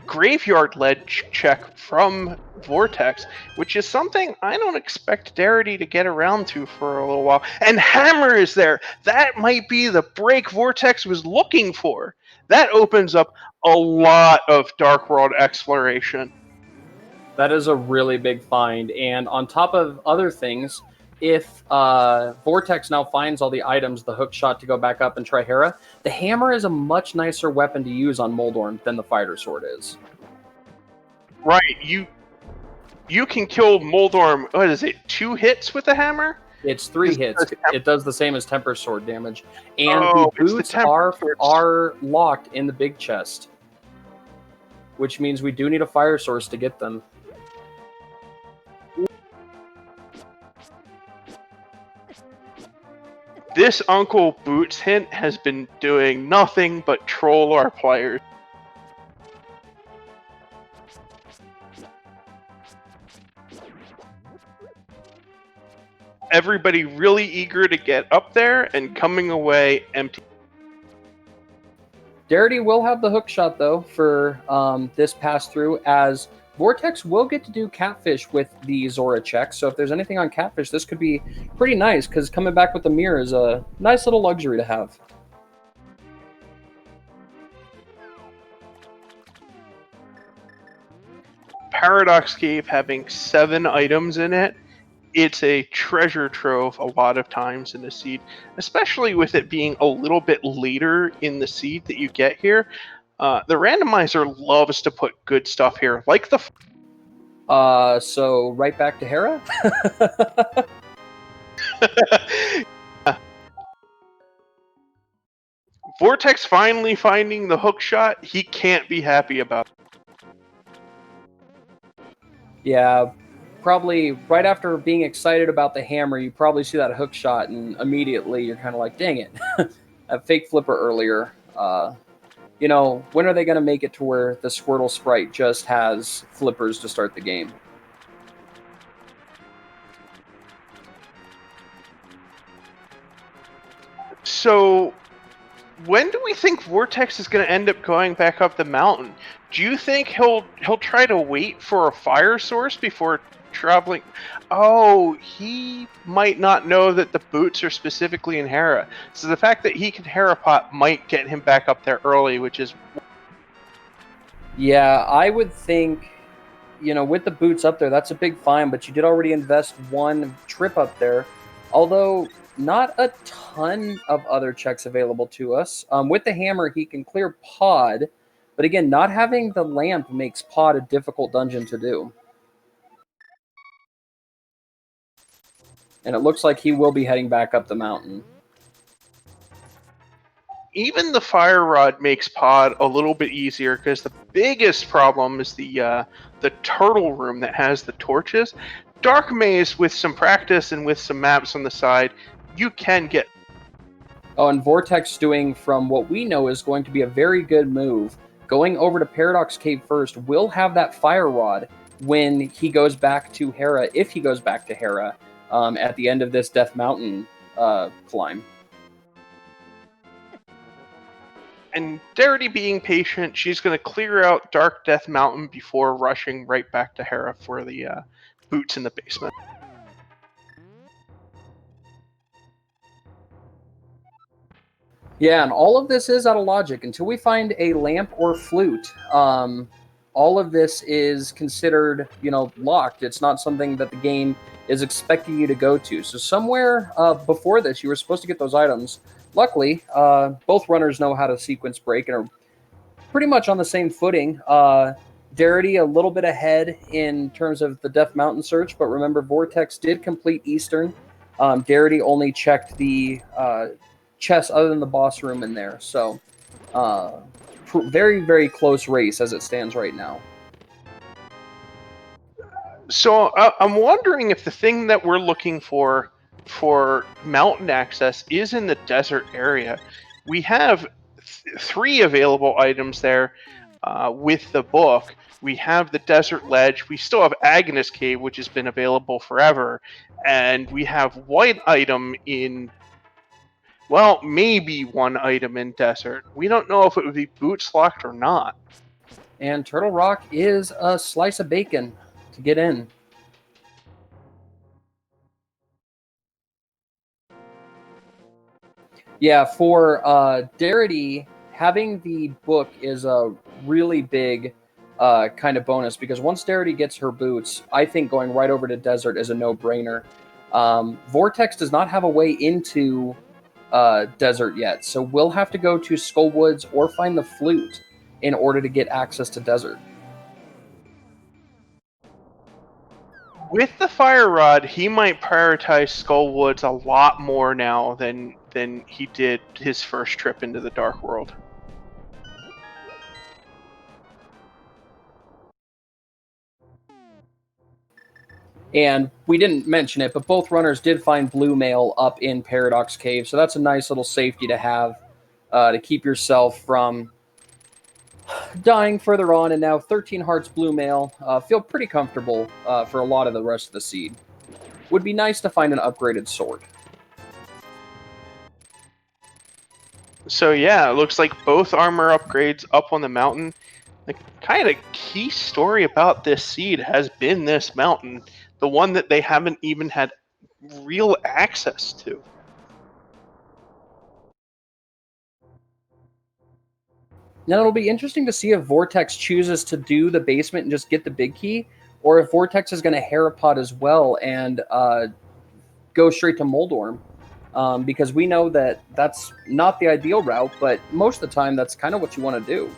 graveyard ledge check from Vortex, which is something I don't expect Darity to get around to for a little while. And Hammer is there! That might be the break Vortex was looking for! That opens up a lot of Dark World exploration.
That is a really big find, and on top of other things, if Vortex now finds all the items, the hook shot to go back up and try Hera, the hammer is a much nicer weapon to use on Moldorm than the fighter sword is.
Right, you can kill Moldorm, what is it, 2 hits with the hammer?
It's 3 hits. It does the same as Temper Sword damage. And
Oh,
the boots are locked in the big chest, which means we do need a fire source to get them.
This Uncle Boots hint has been doing nothing but troll our players. Everybody really eager to get up there and coming away empty.
Darity will have the hook shot, though, for this pass-through, as Vortex will get to do Catfish with the Zora check. So if there's anything on Catfish, this could be pretty nice, because coming back with the mirror is a nice little luxury to have.
Paradox Cave having 7 items in it it's a treasure trove a lot of times in the seed, especially with it being a little bit later in the seed that you get here. The randomizer loves to put good stuff here, like the.
So right back to Hera.
Vortex finally finding the hook shot. He can't be happy about it.
Yeah, probably right after being excited about the hammer, you probably see that hook shot, and immediately you're kind of like, dang it, a fake flipper earlier. You know, when are they going to make it to where the Squirtle sprite just has flippers to start the game?
So, when do we think Vortex is going to end up going back up the mountain? Do you think he'll try to wait for a fire source before traveling? Oh, he might not know that the boots are specifically in Hera. So the fact that he can Hera pot might get him back up there early, which is.
Yeah, I would think, you know, with the boots up there, that's a big find, but you did already invest one trip up there. Although not a ton of other checks available to us. With the hammer, he can clear pod, but again, not having the lamp makes pod a difficult dungeon to do. And it looks like he will be heading back up the mountain.
Even the fire rod makes pod a little bit easier because the biggest problem is the turtle room that has the torches. Dark maze with some practice and with some maps on the side, you can get.
Oh, and Vortex doing, from what we know, is going to be a very good move. Going over to Paradox Cave first will have that fire rod when he goes back to Hera, if he goes back to Hera, at the end of this Death Mountain climb.
And Darity being patient, she's going to clear out Dark Death Mountain before rushing right back to Hera for the boots in the basement.
Yeah, and all of this is out of logic. Until we find a lamp or flute, all of this is considered, you know, locked. It's not something that the game is expecting you to go to. So somewhere before this, you were supposed to get those items. Luckily, both runners know how to sequence break and are pretty much on the same footing. Darity a little bit ahead in terms of the Death Mountain search, but remember, Vortex did complete Eastern. Darity only checked the chest other than the boss room in there. So very, very close race as it stands right now.
So I'm wondering if the thing that we're looking for mountain access is in the desert area. We have three available items there with the book. We have the desert ledge. We still have Agnes Cave, which has been available forever, and we have one item in. Well, maybe one item in desert. We don't know if it would be boots locked or not.
And Turtle Rock is a slice of bacon to get in. Yeah, for Darity, having the book is a really big kind of bonus because once Darity gets her boots, I think going right over to Desert is a no-brainer. Vortex does not have a way into Desert yet, so we'll have to go to Skullwoods or find the flute in order to get access to Desert.
With the fire rod, he might prioritize Skullwoods a lot more now than he did his first trip into the Dark World.
And we didn't mention it, but both runners did find blue mail up in Paradox Cave, so that's a nice little safety to have to keep yourself from dying further on. And now 13 hearts blue mail. Feel pretty comfortable for a lot of the rest of the seed. Would be nice to find an upgraded sword.
So yeah, it looks like both armor upgrades up on the mountain. The kind of key story about this seed has been this mountain, the one that they haven't even had real access to.
Now it'll be interesting to see if Vortex chooses to do the basement and just get the big key, or if Vortex is going to Herapod as well and go straight to Moldorm. Because we know that that's not the ideal route, but most of the time that's kind of what you want to do.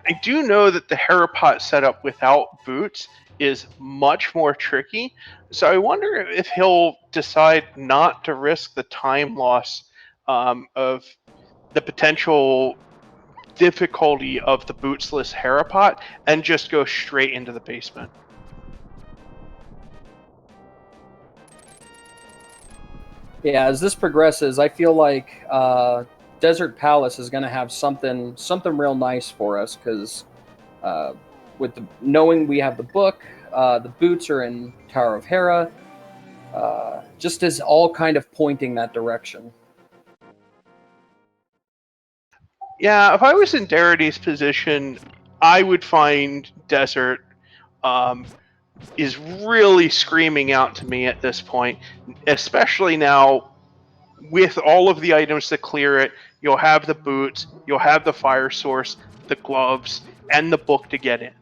I do know that the Herapot setup without boots is much more tricky, so I wonder if he'll decide not to risk the time loss of the potential difficulty of the bootsless Herapot and just go straight into the basement.
Yeah, as this progresses, I feel like Desert Palace is going to have something real nice for us because with knowing we have the book, the boots are in Tower of Hera, just is all kind of pointing that direction.
Yeah, if I was in Derity's position, I would find Desert is really screaming out to me at this point, especially now with all of the items to clear it. You'll have the boots, you'll have the fire source, the gloves, and the book to get in.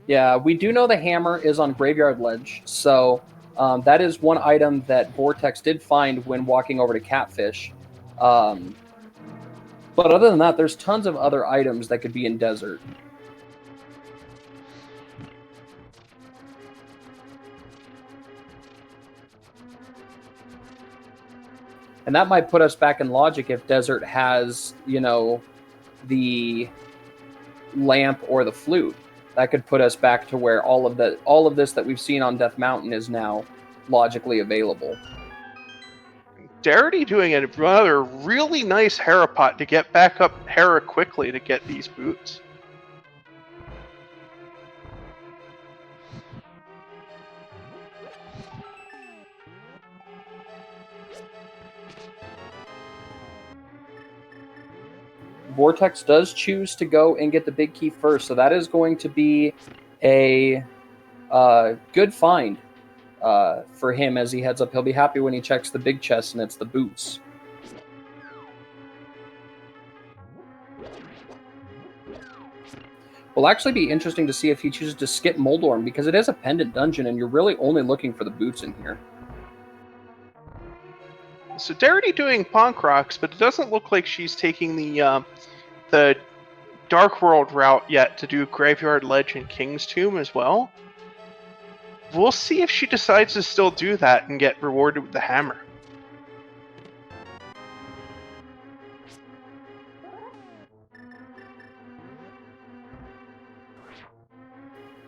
Yeah, we do know the hammer is on Graveyard Ledge, so that is one item that Vortex did find when walking over to Catfish. But other than that, there's tons of other items that could be in Desert. And that might put us back in logic if Desert has, the lamp or the flute. That could put us back to where all of this that we've seen on Death Mountain is now logically available.
Darity doing a rather really nice Herapot to get back up Hera quickly to get these boots.
Vortex does choose to go and get the big key first, so that is going to be a good find for him as he heads up. He'll be happy when he checks the big chest and it's the boots. Will actually be interesting to see if he chooses to skip Moldorm because it is a pendant dungeon and you're really only looking for the boots in here.
So Darity doing Ponk Rocks, but it doesn't look like she's taking the Dark World route yet to do Graveyard Ledge and King's Tomb as well. We'll see if she decides to still do that and get rewarded with the hammer.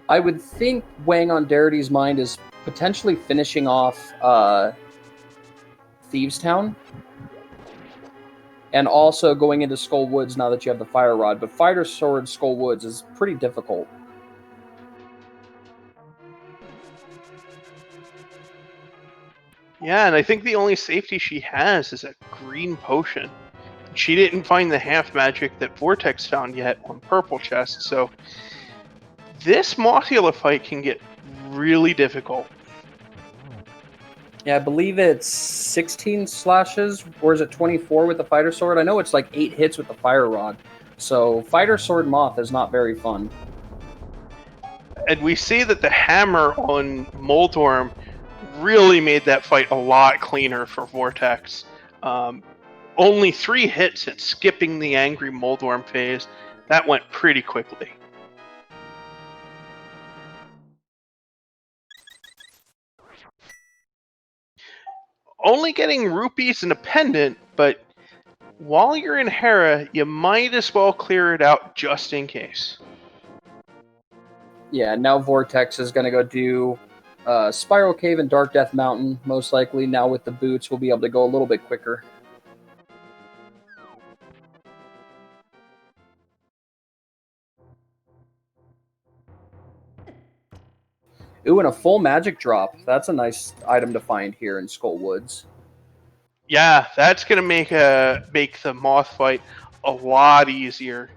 I would think weighing on Darity's mind is potentially finishing off Thieves Town and also going into Skull Woods now that you have the Fire Rod. But Fighter Sword Skull Woods is pretty difficult.
Yeah, and I think the only safety she has is a green potion. She didn't find the half magic that Vortex found yet on purple chest, so this Mothula fight can get really difficult.
Yeah, I believe it's 16 slashes, or is it 24 with the Fighter Sword? I know it's like 8 hits with the Fire Rod. So Fighter Sword Moth is not very fun.
And we see that the hammer on Moldorm really made that fight a lot cleaner for Vortex. Only 3 hits at skipping the angry Moldorm phase. That went pretty quickly. Only getting rupees and a pendant, but while you're in Hera, you might as well clear it out just in case.
Yeah, now Vortex is going to go do Spiral Cave and Dark Death Mountain, most likely. Now with the boots, we'll be able to go a little bit quicker. Ooh, and a full magic drop. That's a nice item to find here in Skull Woods.
Yeah, that's gonna make the moth fight a lot easier.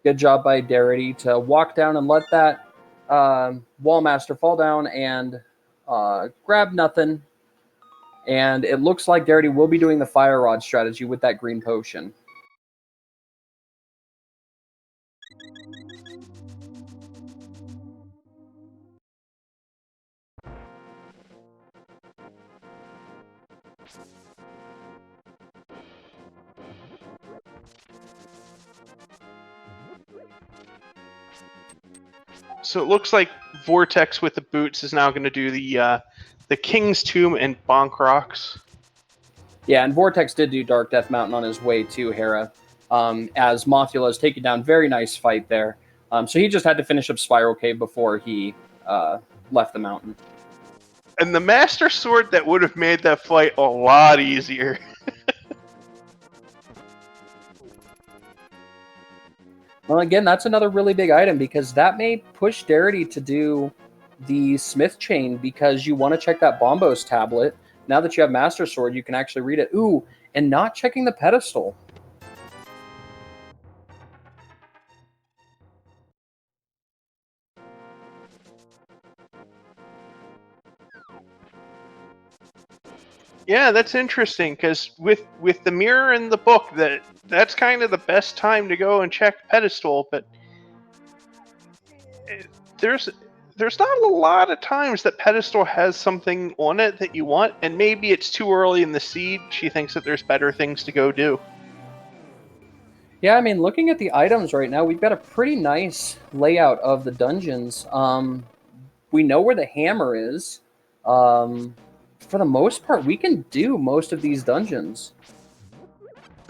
Good job by Darity to walk down and let that Wallmaster fall down and grab nothing. And it looks like Darity will be doing the Fire Rod strategy with that green potion.
So it looks like Vortex with the boots is now going to do the King's Tomb and Bonk Rocks.
Yeah, and Vortex did do Dark Death Mountain on his way to Hera, as Mothula is taking down. Very nice fight there. So he just had to finish up Spiral Cave before he left the mountain.
And the Master Sword that would have made that fight a lot easier.
Well, again, that's another really big item because that may push Darity to do the Smith Chain because you want to check that Bombos tablet. Now that you have Master Sword, you can actually read it. Ooh, and not checking the pedestal.
Yeah, that's interesting because with the mirror in the book, that's kind of the best time to go and check pedestal. But there's not a lot of times that pedestal has something on it that you want, and maybe it's too early in the seed. She thinks that there's better things to go do.
Yeah, I mean, looking at the items right now, we've got a pretty nice layout of the dungeons. We know where the hammer is. For the most part, we can do most of these dungeons.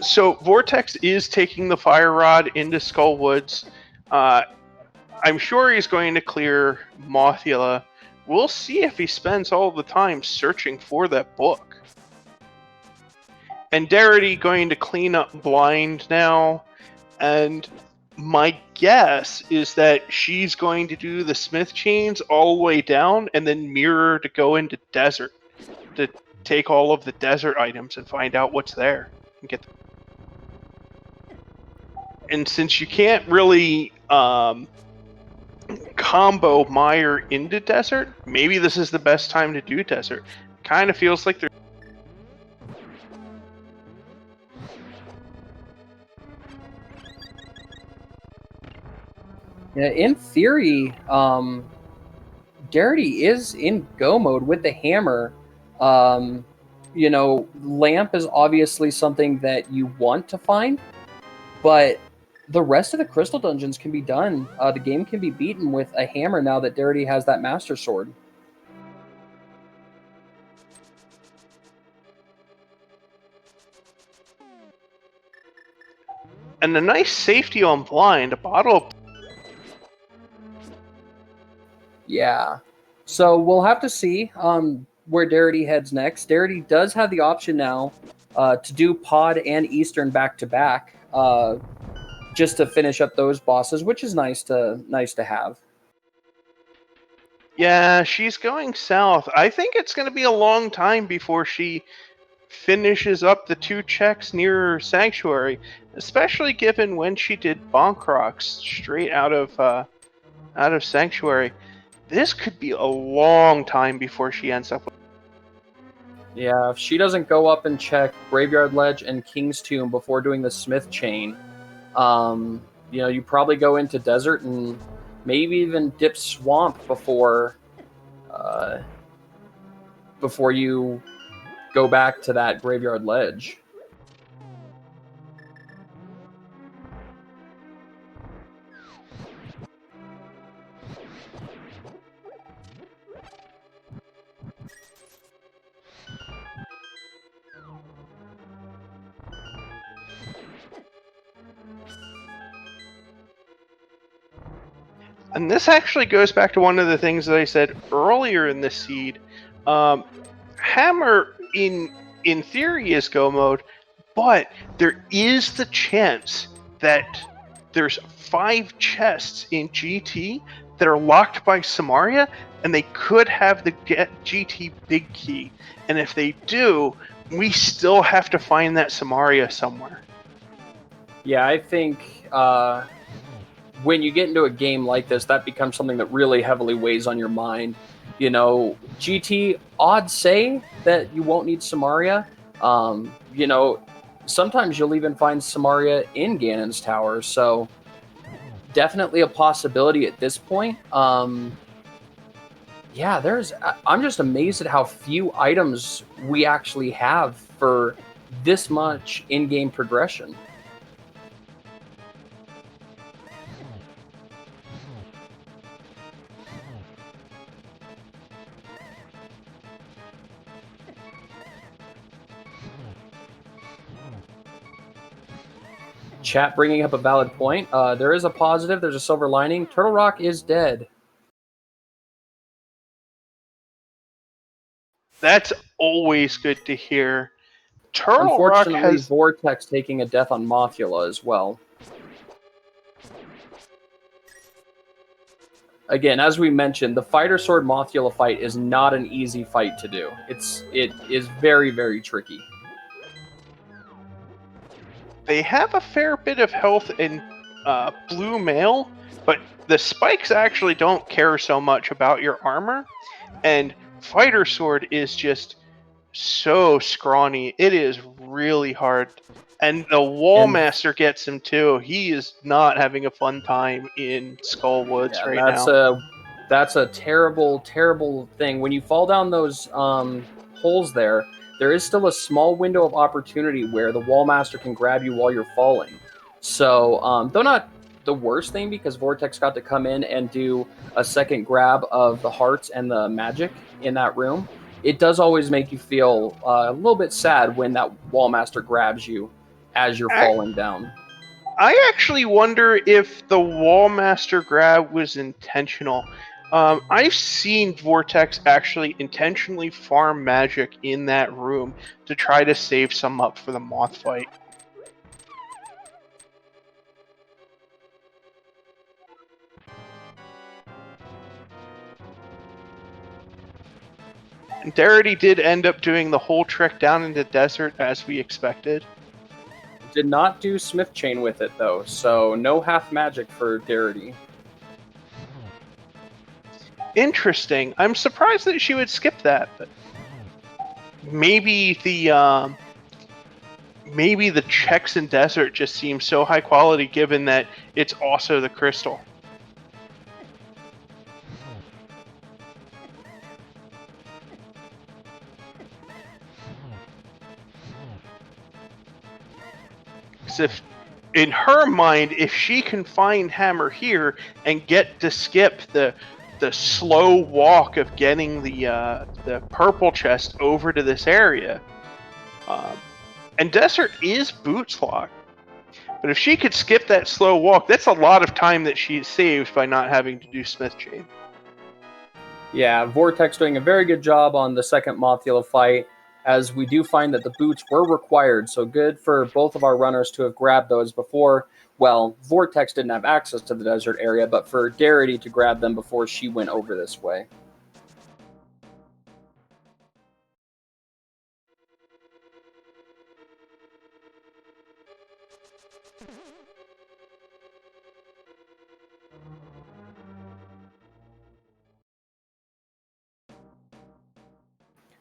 So Vortex is taking the Fire Rod into Skull Woods. I'm sure he's going to clear Mothula. We'll see if he spends all the time searching for that book. And Darity going to clean up Blind now. And my guess is that she's going to do the Smith Chains all the way down and then Mirror to go into Desert to take all of the desert items and find out what's there and get them. And since you can't really combo Mire into Desert, maybe this is the best time to do Desert. Kind of feels like there's
Yeah, in theory, Darity is in go mode with the hammer. You know, Lamp is obviously something that you want to find, but the rest of the crystal dungeons can be done. The game can be beaten with a hammer now that Darity has that Master Sword.
and a nice safety on Blind, a bottle of...
Yeah. So we'll have to see where Darity heads next. Darity does have the option now to do Pod and Eastern back-to-back just to finish up those bosses, which is nice to have.
Yeah, she's going south. I think it's going to be a long time before she finishes up the 2 checks near Sanctuary, especially given when she did Bonk Rocks straight out of Sanctuary. This could be a long time before she ends up with...
Yeah, if she doesn't go up and check Graveyard Ledge and King's Tomb before doing the Smith Chain, you know, you probably go into Desert and maybe even dip Swamp before you go back to that Graveyard Ledge.
And this actually goes back to one of the things that I said earlier in the seed. Hammer, in theory, is go mode, but there is the chance that there's 5 chests in GT that are locked by Samaria, and they could have the GT big key. And if they do, we still have to find that Samaria somewhere.
Yeah, I think when you get into a game like this, that becomes something that really heavily weighs on your mind. You know, GT, odds say that you won't need Samaria. You know, sometimes you'll even find Samaria in Ganon's tower, so definitely a possibility at this point. Yeah, I'm just amazed at how few items we actually have for this much in-game progression. Chat bringing up a valid point. There is a positive. There's a silver lining. Turtle Rock is dead.
That's always good to hear. Turtle Rock
Unfortunately,
has...
Vortex taking a death on Mothula as well. Again, as we mentioned, the Fighter Sword Mothula fight is not an easy fight to do. It is very, very tricky.
They have a fair bit of health in blue mail, but the spikes actually don't care so much about your armor, and Fighter Sword is just so scrawny. It is really hard. And the Wallmaster gets him too. He is not having a fun time in Skull Woods right now.
That's a terrible, terrible thing. When you fall down those holes there is still a small window of opportunity where the Wallmaster can grab you while you're falling. So, though not the worst thing, because Vortex got to come in and do a second grab of the hearts and the magic in that room, it does always make you feel a little bit sad when that Wallmaster grabs you as you're falling down.
I actually wonder if the Wallmaster grab was intentional. I've seen Vortex actually intentionally farm magic in that room to try to save some up for the moth fight. And Darity did end up doing the whole trick down in the desert as we expected.
Did not do Smith Chain with it though, so no half magic for Darity.
Interesting. I'm surprised that she would skip that, but maybe the checks in desert just seem so high quality given that it's also the crystal. If in her mind, if she can find Hammer here and get to skip the slow walk of getting the purple chest over to this area, and desert is boots locked, but if she could skip that slow walk, that's a lot of time that she saved by not having to do Smith Chain.
Yeah, Vortex doing a very good job on the second Mothula fight, as we do find that the boots were required, so good for both of our runners to have grabbed those before. Well, Vortex didn't have access to the desert area, but for Darity to grab them before she went over this way.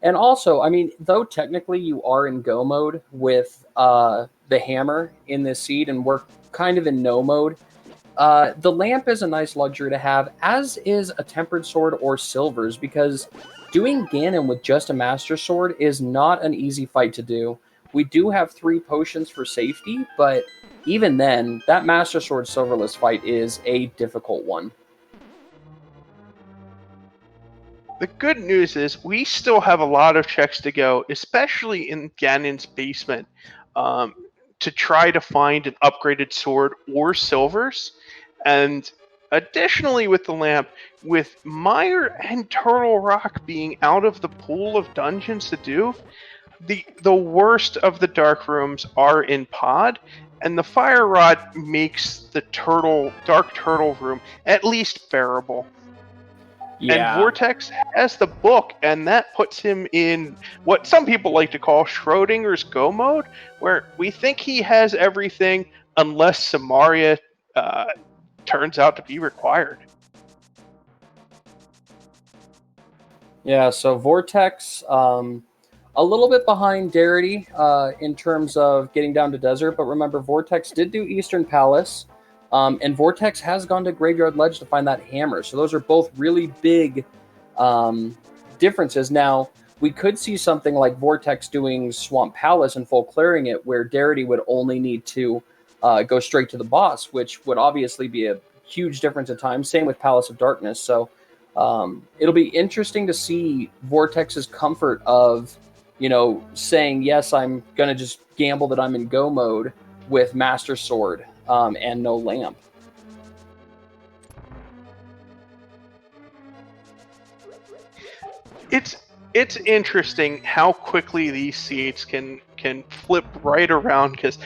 And also, I mean, though technically you are in go mode with the hammer in this seed, and we're kind of in no mode, the lamp is a nice luxury to have, as is a tempered sword or silvers, because doing Ganon with just a master sword is not an easy fight to do. We do have 3 potions for safety, but even then, that master sword silverless fight is a difficult one.
The good news is we still have a lot of checks to go, especially in Ganon's basement, to try to find an upgraded sword or silvers. And additionally, with the lamp, with Mire and Turtle Rock being out of the pool of dungeons to do, the worst of the dark rooms are in Pod, and the Fire Rod makes the dark turtle room at least bearable.
Yeah.
And Vortex has the book, and that puts him in what some people like to call Schrodinger's go mode, where we think he has everything unless Samaria turns out to be required.
Yeah, so Vortex, a little bit behind Darity in terms of getting down to desert, but remember, Vortex did do Eastern Palace, and Vortex has gone to Graveyard Ledge to find that hammer. So those are both really big differences. Now, we could see something like Vortex doing Swamp Palace and full clearing it, where Darity would only need to go straight to the boss, which would obviously be a huge difference in time. Same with Palace of Darkness. So it'll be interesting to see Vortex's comfort of, saying, yes, I'm going to just gamble that I'm in go mode with Master Sword and no lamp.
It's interesting how quickly these seeds can flip right around, because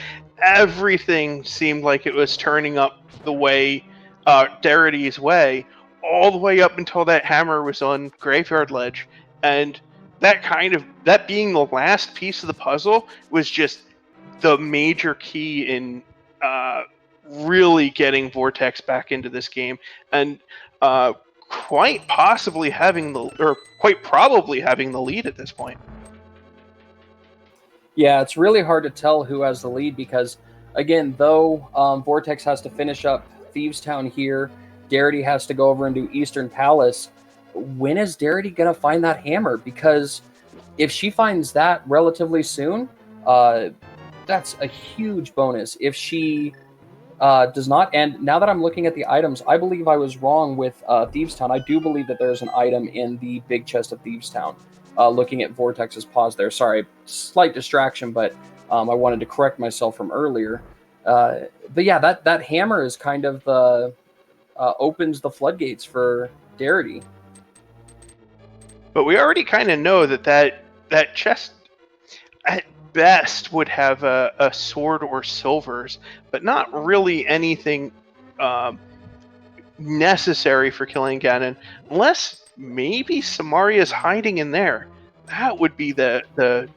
everything seemed like it was turning up the way, Darity's way, all the way up until that hammer was on Graveyard Ledge, and that being the last piece of the puzzle was just the major key in really getting Vortex back into this game, and quite probably having the lead at this point.
Yeah, it's really hard to tell who has the lead because, again, though Vortex has to finish up Thieves Town here, Darity has to go over and do Eastern Palace. When is Darity going to find that hammer? Because if she finds that relatively soon, that's a huge bonus. If she does not, and now that I'm looking at the items, I believe I was wrong with Thieves Town. I do believe that there's an item in the big chest of Thieves Town. Looking at Vortex's pause there. Sorry, slight distraction, but I wanted to correct myself from earlier. But yeah, that hammer is kind of the opens the floodgates for Darity.
But we already kind of know that chest at best would have a sword or silvers, but not really anything necessary for killing Ganon, unless maybe Samaria's hiding in there. That would be the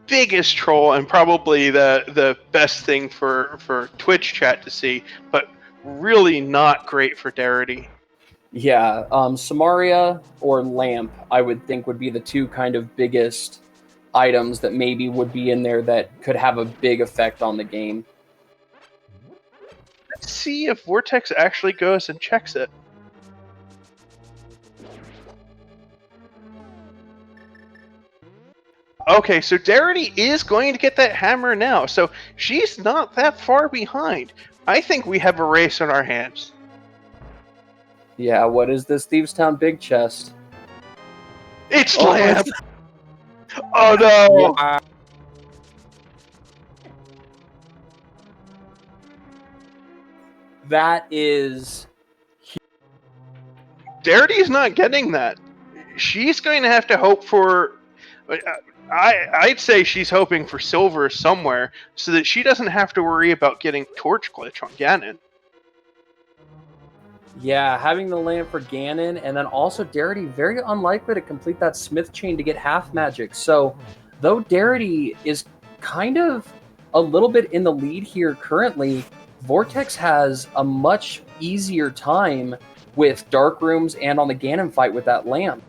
biggest troll, and probably the best thing for Twitch chat to see, but really not great for Darity.
Yeah, Samaria or Lamp, I would think, would be the two kind of biggest items that maybe would be in there that could have a big effect on the game.
Let's see if Vortex actually goes and checks it. Okay, so Darity is going to get that hammer now, so she's not that far behind. I think we have a race on our hands.
Yeah, what is this Thieves Town big chest?
It's Lamp! Oh no!
Wow.
That is...
Darity's not getting that. She's going to have to hope for... I'd say she's hoping for silver somewhere, so that she doesn't have to worry about getting Torch Glitch on Ganon.
Yeah, having the lamp for Ganon, and then also Darity very unlikely to complete that Smith chain to get half magic. So, though Darity is kind of a little bit in the lead here currently, Vortex has a much easier time with Dark Rooms and on the Ganon fight with that lamp.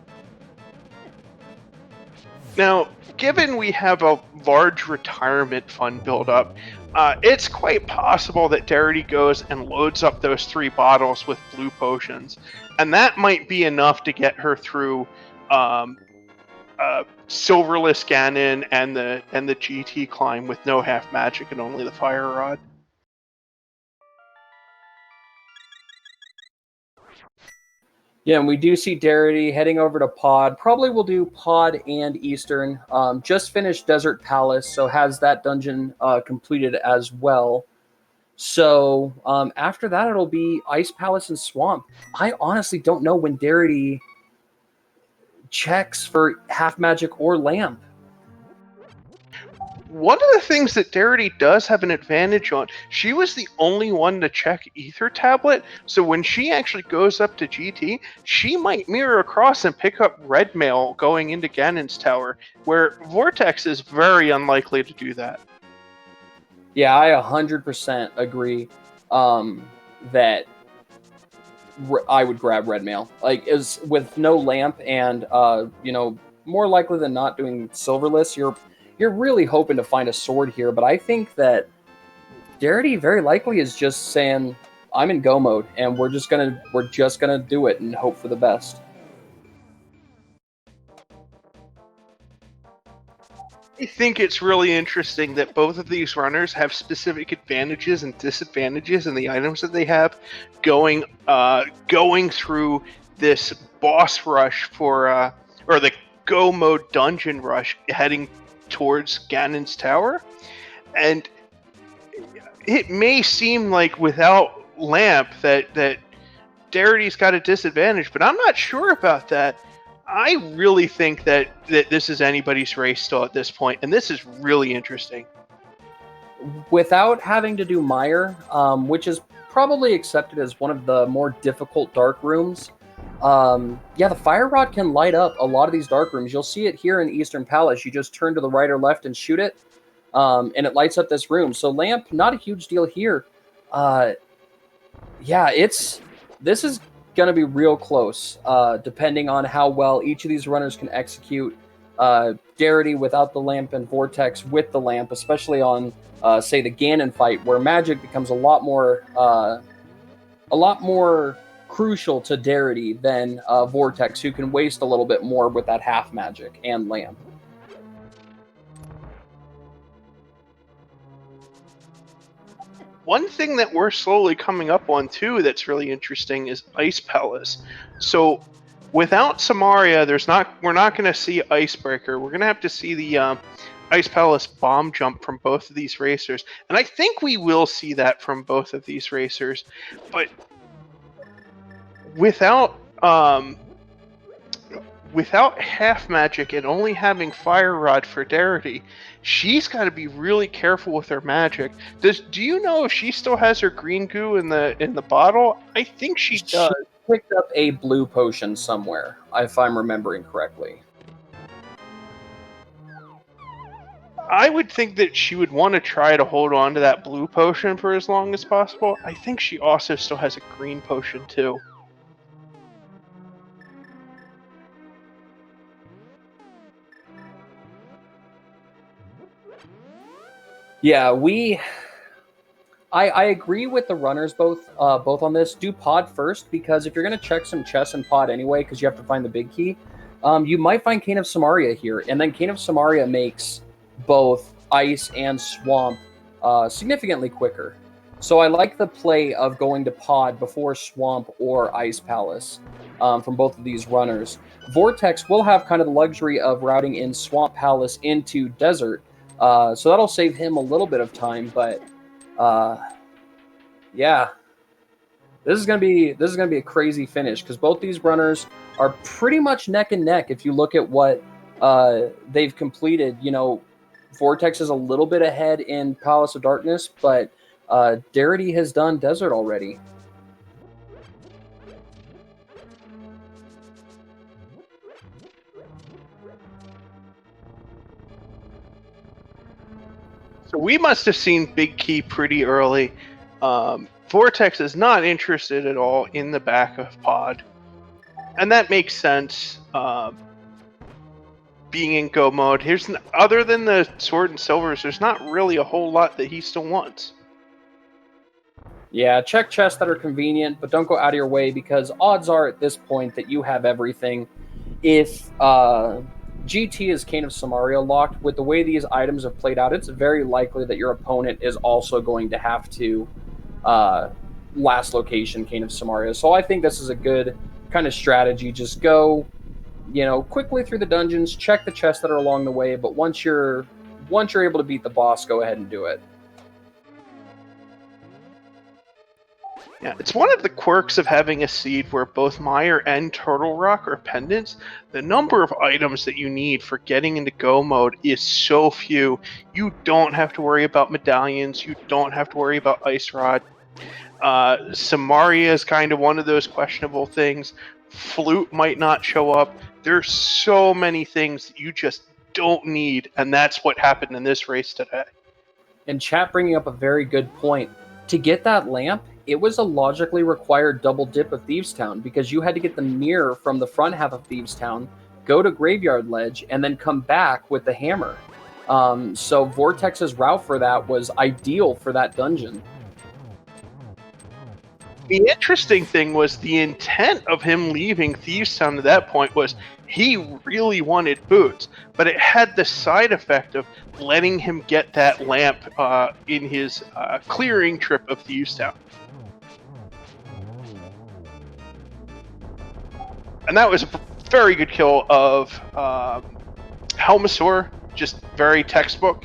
Now, given we have a large retirement fund build up, it's quite possible that Darity goes and loads up those 3 bottles with blue potions, and that might be enough to get her through Silverless Ganon and the GT climb with no half magic and only the Fire Rod.
Yeah, and we do see Darity heading over to Pod. Probably will do Pod and Eastern. Just finished Desert Palace, so has that dungeon completed as well. So after that, it'll be Ice Palace and Swamp. I honestly don't know when Darity checks for half magic or lamp.
One of the things that Darity does have an advantage on, she was the only one to check Ether Tablet, so when she actually goes up to GT, she might mirror across and pick up red mail going into Ganon's tower, where Vortex is very unlikely to do that.
Yeah, I 100% agree that I would grab red mail. Like, is with no lamp and more likely than not doing silverless, you're really hoping to find a sword here. But I think that Darity very likely is just saying, "I'm in go mode, and we're just gonna do it and hope for the best."
I think it's really interesting that both of these runners have specific advantages and disadvantages in the items that they have going through this boss rush or the go mode dungeon rush heading towards Ganon's Tower. And it may seem like without Lamp that Darity's got a disadvantage, but I'm not sure about that. I really think that this is anybody's race still at this point, and this is really interesting.
Without having to do Mire, which is probably accepted as one of the more difficult dark rooms, the fire rod can light up a lot of these dark rooms. You'll see it here in Eastern Palace. You just turn to the right or left and shoot it, and it lights up this room. So Lamp, not a huge deal here. This is going to be real close, depending on how well each of these runners can execute. Darity without the lamp and Vortex with the lamp, especially on, say, the Ganon fight, where magic becomes a lot more crucial to Darity than Vortex, who can waste a little bit more with that half magic and lamp.
One thing that we're slowly coming up on too that's really interesting is Ice Palace. So without Samaria, we're not going to see Icebreaker. We're going to have to see the Ice Palace bomb jump from both of these racers, and I think we will see that from both of these racers. But without half magic and only having Fire Rod for Darity, she's got to be really careful with her magic. Do you know if she still has her green goo in the bottle? I think she does.
She picked up a blue potion somewhere, if I'm remembering correctly.
I would think that she would want to try to hold on to that blue potion for as long as possible. I think she also still has a green potion too.
Yeah, I agree with the runners both on this. Do pod first, because if you're going to check some chests and pod anyway, because you have to find the big key, you might find Cane of Samaria here, and then Cane of Samaria makes both ice and swamp significantly quicker. So I like the play of going to pod before swamp or ice palace from both of these runners. Vortex will have kind of the luxury of routing in swamp palace into desert, so that'll save him a little bit of time, but this is gonna be a crazy finish, because both these runners are pretty much neck and neck. If you look at what they've completed, Vortex is a little bit ahead in Palace of Darkness, but Darity has done Desert already.
So we must have seen Big Key pretty early. Vortex is not interested at all in the back of Pod. And that makes sense. Being in go mode, other than the sword and silvers, there's not really a whole lot that he still wants.
Yeah, check chests that are convenient, but don't go out of your way, because odds are at this point that you have everything. If GT is Cane of Samaria locked, with the way these items have played out, it's very likely that your opponent is also going to have to last location Cane of Samaria. So I think this is a good kind of strategy. Just go, quickly through the dungeons, check the chests that are along the way, but once you're able to beat the boss, go ahead and do it.
Yeah, it's one of the quirks of having a seed where both Mire and Turtle Rock are pendants. The number of items that you need for getting into go mode is so few. You don't have to worry about medallions. You don't have to worry about Ice Rod. Samaria is kind of one of those questionable things. Flute might not show up. There's so many things that you just don't need, and that's what happened in this race today.
And chat bringing up a very good point. To get that lamp, it was a logically required double dip of Thieves Town, because you had to get the mirror from the front half of Thieves Town, go to Graveyard Ledge, and then come back with the hammer. So Vortex's route for that was ideal for that dungeon.
The interesting thing was the intent of him leaving Thieves Town at that point was he really wanted boots, but it had the side effect of letting him get that lamp in his clearing trip of Thieves Town. And that was a very good kill of Helmasaur, just very textbook.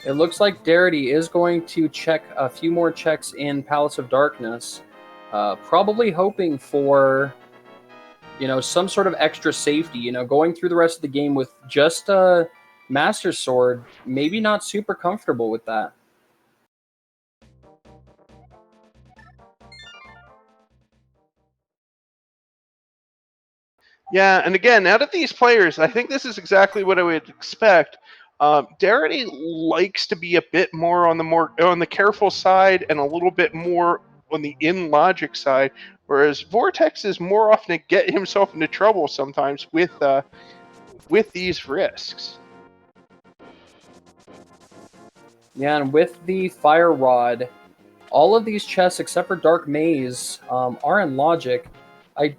It looks like Darity is going to check a few more checks in Palace of Darkness, probably hoping for, some sort of extra safety. Going through the rest of the game with just a Master Sword, maybe not super comfortable with that.
Yeah, and again, out of these players, I think this is exactly what I would expect. Darity likes to be a bit more on the careful side and a little bit more on the in logic side, whereas Vortex is more often to get himself into trouble sometimes with these risks.
Yeah, and with the Fire Rod, all of these chests except for Dark Maze are in logic. I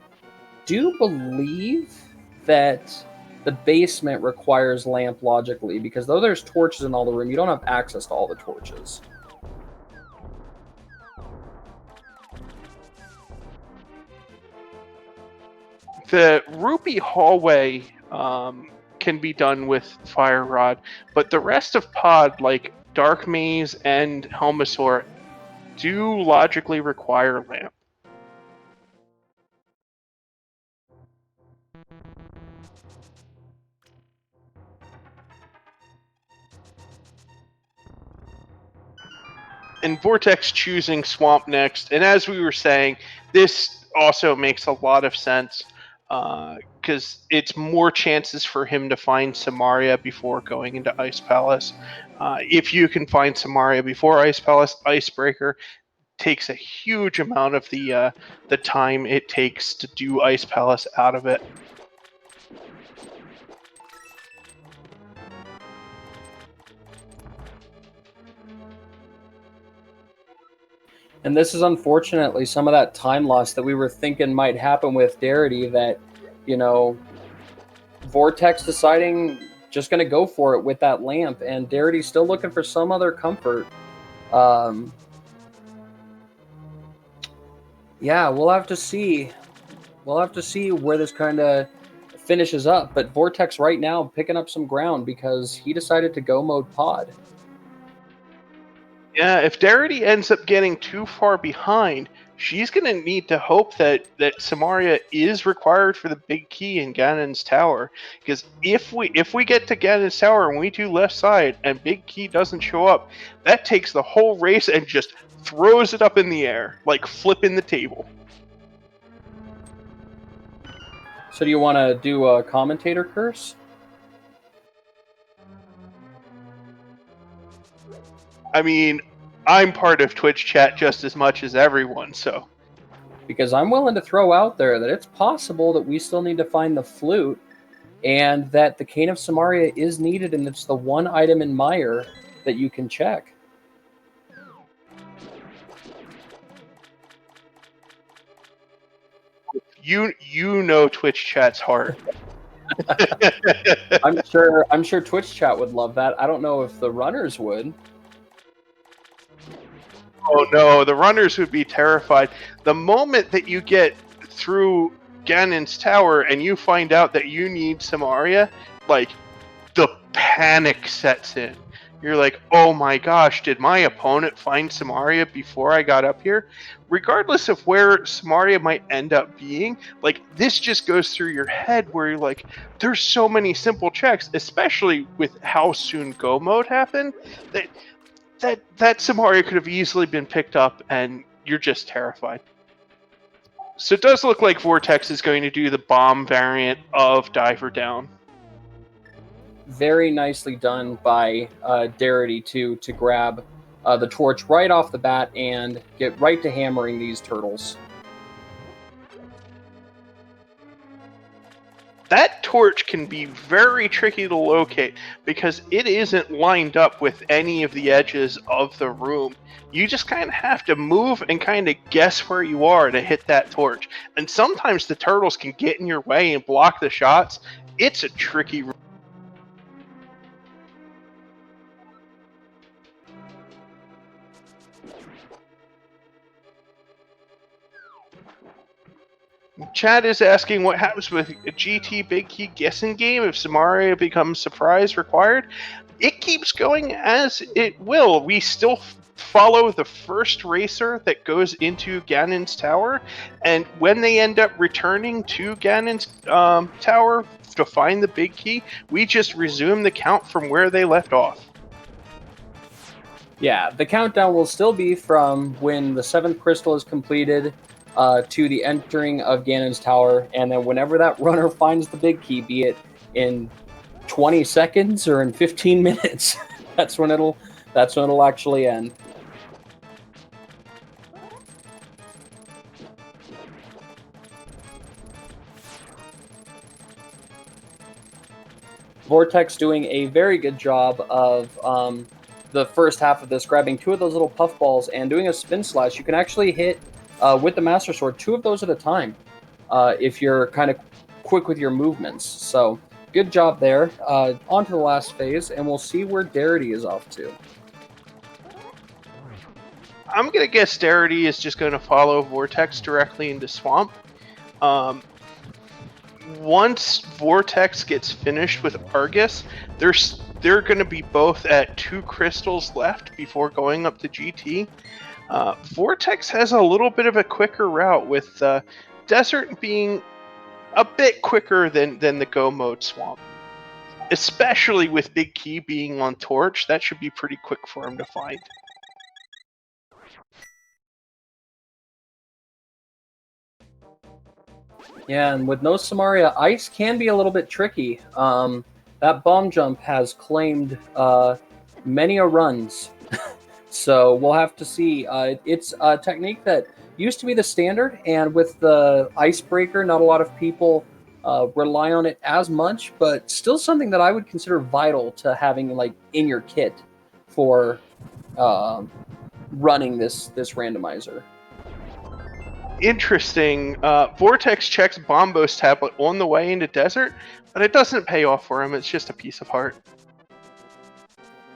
do believe that the basement requires lamp logically, because though there's torches in all the room, you don't have access to all the torches.
The Rupee hallway can be done with Fire Rod, but the rest of Pod, like Dark Maze and Helmasaur, do logically require lamp. And Vortex choosing Swamp next, and as we were saying, this also makes a lot of sense because it's more chances for him to find Samaria before going into Ice Palace. If you can find Samaria before Ice Palace, Icebreaker takes a huge amount of the time it takes to do Ice Palace out of it.
And this is unfortunately some of that time loss that we were thinking might happen with Darity, that, Vortex deciding just going to go for it with that lamp, and Darity's still looking for some other comfort. Yeah, we'll have to see. We'll have to see where this kind of finishes up. But Vortex right now picking up some ground because he decided to go mode pod.
Yeah, if Darity ends up getting too far behind, she's going to need to hope that Samaria is required for the big key in Ganon's tower. Because if we get to Ganon's tower and we do left side and big key doesn't show up, that takes the whole race and just throws it up in the air, like flipping the table.
So do you want to do a commentator curse?
I mean, I'm part of Twitch chat just as much as everyone, so.
Because I'm willing to throw out there that it's possible that we still need to find the flute, and that the Cane of Samaria is needed, and it's the one item in Mire that you can check.
You know Twitch chat's hard.
I'm sure Twitch chat would love that. I don't know if the runners would.
Oh no, the runners would be terrified. The moment that you get through Ganon's tower and you find out that you need Samaria, like, the panic sets in. You're like, oh my gosh, did my opponent find Samaria before I got up here? Regardless of where Samaria might end up being, like, this just goes through your head where you're like, there's so many simple checks, especially with how soon Go mode happened, that Samaria could have easily been picked up, and you're just terrified. So it does look like Vortex is going to do the bomb variant of Diver Down.
Very nicely done by Darity to grab the torch right off the bat and get right to hammering these turtles.
That torch can be very tricky to locate because it isn't lined up with any of the edges of the room. You just kind of have to move and kind of guess where you are to hit that torch. And sometimes the turtles can get in your way and block the shots. It's a tricky room. Chad is asking what happens with a GT Big Key guessing game if Samaria becomes surprise required. It keeps going as it will. We still follow the first racer that goes into Ganon's tower, and when they end up returning to Ganon's tower to find the big key, we just resume the count from where they left off.
Yeah, the countdown will still be from when the 7th crystal is completed to the entering of Ganon's tower, and then whenever that runner finds the big key, be it in 20 seconds or in 15 minutes, that's when it'll actually end. Vortex doing a very good job of the first half of this, grabbing 2 of those little puff balls and doing a spin slash. You can actually hit with the Master Sword 2 of those at a time if you're kind of quick with your movements. So good job there. On to the last phase, and we'll see where Darity is off to.
I'm going to guess Darity is just going to follow Vortex directly into Swamp. Once Vortex gets finished with Argus, they're going to be both at 2 crystals left before going up to GT. Vortex has a little bit of a quicker route, with Desert being a bit quicker than the Go Mode Swamp. Especially with Big Key being on Torch, that should be pretty quick for him to find.
Yeah, and with no Samaria, ice can be a little bit tricky. That bomb jump has claimed many a runs. So we'll have to see. It's a technique that used to be the standard, and with the icebreaker, not a lot of people rely on it as much, but still something that I would consider vital to having like in your kit for running this randomizer.
Interesting. Vortex checks Bombo's tablet on the way into Desert, but it doesn't pay off for him. It's just a piece of heart.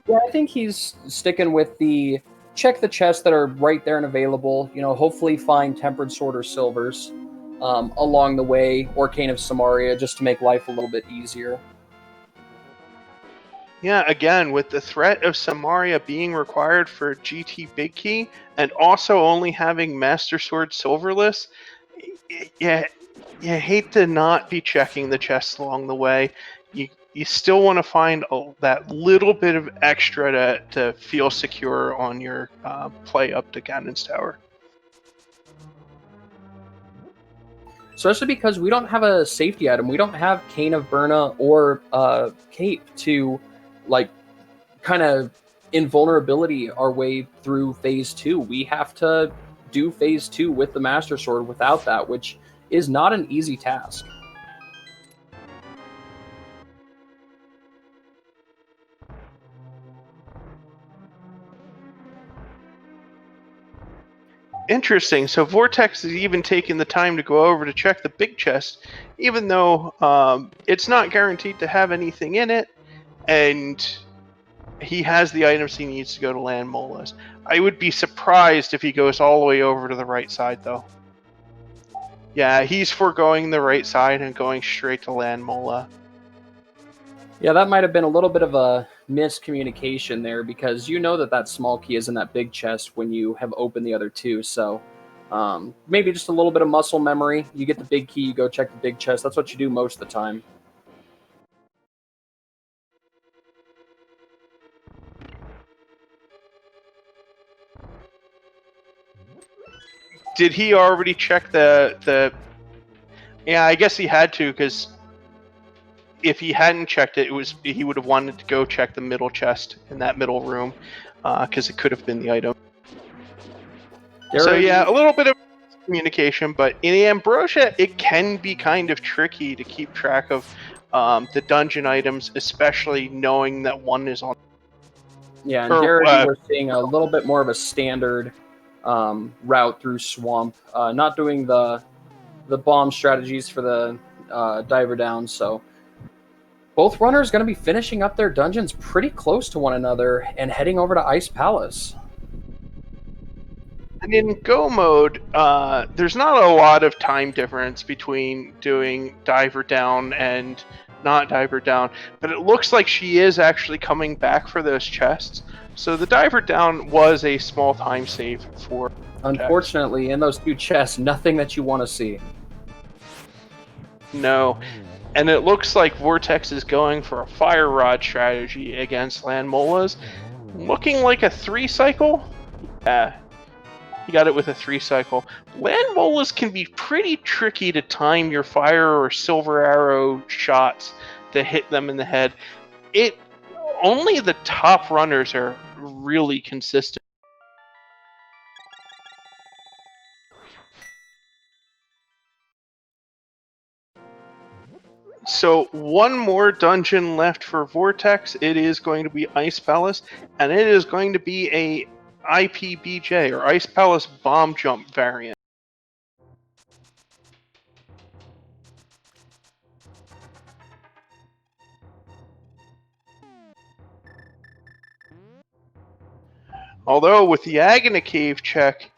Yeah, I think he's sticking with the check the chests that are right there and available. You know, hopefully find Tempered Sword or Silvers along the way, or Cane of Samaria, just to make life a little bit easier.
Yeah, again, with the threat of Samaria being required for GT Big Key, and also only having Master Sword Silverless, you hate to not be checking the chests along the way. You still want to find that little bit of extra to feel secure on your play up to Ganon's Tower.
Especially because we don't have a safety item. We don't have Cane of Berna or Cape to, like, kind of invulnerability our way through Phase 2. We have to do Phase 2 with the Master Sword without that, which is not an easy task.
Interesting. So Vortex is even taking the time to go over to check the big chest, even though it's not guaranteed to have anything in it, and he has the items he needs to go to land Molas. I would be surprised if he goes all the way over to the right side, though. Yeah, he's foregoing the right side and going straight to land Mola.
Yeah, that might have been a little bit of a miscommunication there, because you know that small key is in that big chest when you have opened the other 2. So maybe just a little bit of muscle memory. You get the big key, you go check the big chest. That's what you do most of the time.
Did he already check the... Yeah, I guess he had to, because if he hadn't checked it, he would have wanted to go check the middle chest in that middle room, because it could have been the item. So yeah, a little bit of communication, but in Ambrosia, it can be kind of tricky to keep track of the dungeon items, especially knowing that one is on.
Yeah, and Darity, we're seeing a little bit more of a standard route through Swamp, not doing the bomb strategies for the diver down, so both runners going to be finishing up their dungeons pretty close to one another and heading over to Ice Palace.
And in Go mode, there's not a lot of time difference between doing diver down and not diver down, but it looks like she is actually coming back for those chests. So the diver down was a small time save for.
Unfortunately, in those two chests, nothing that you want to see.
No. And it looks like Vortex is going for a fire rod strategy against Land Molas. Looking like a 3-cycle? Yeah. He got it with a 3-cycle. Land Molas can be pretty tricky to time your fire or silver arrow shots to hit them in the head. Only the top runners are really consistent. So one more dungeon left for Vortex. It is going to be Ice Palace, and it is going to be a IPBJ, or Ice Palace Bomb Jump variant. Although with the Agony Cave check,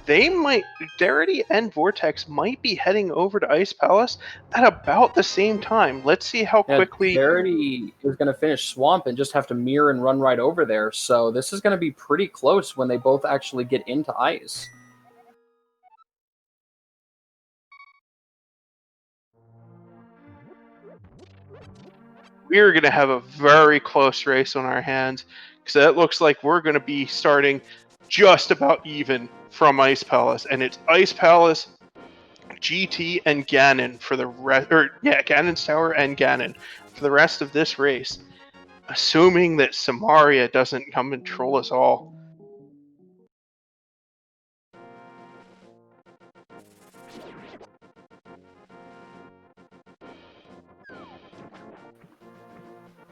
Darity and Vortex might be heading over to Ice Palace at about the same time. Let's see how quickly.
Darity is going to finish Swamp and just have to mirror and run right over there. So this is going to be pretty close when they both actually get into Ice.
We're going to have a very close race on our hands, because it looks like we're going to be starting just about even from Ice Palace, and it's Ice Palace, GT, and Ganon for the rest. Ganon's Tower and Ganon for the rest of this race, assuming that Samaria doesn't come and troll us all.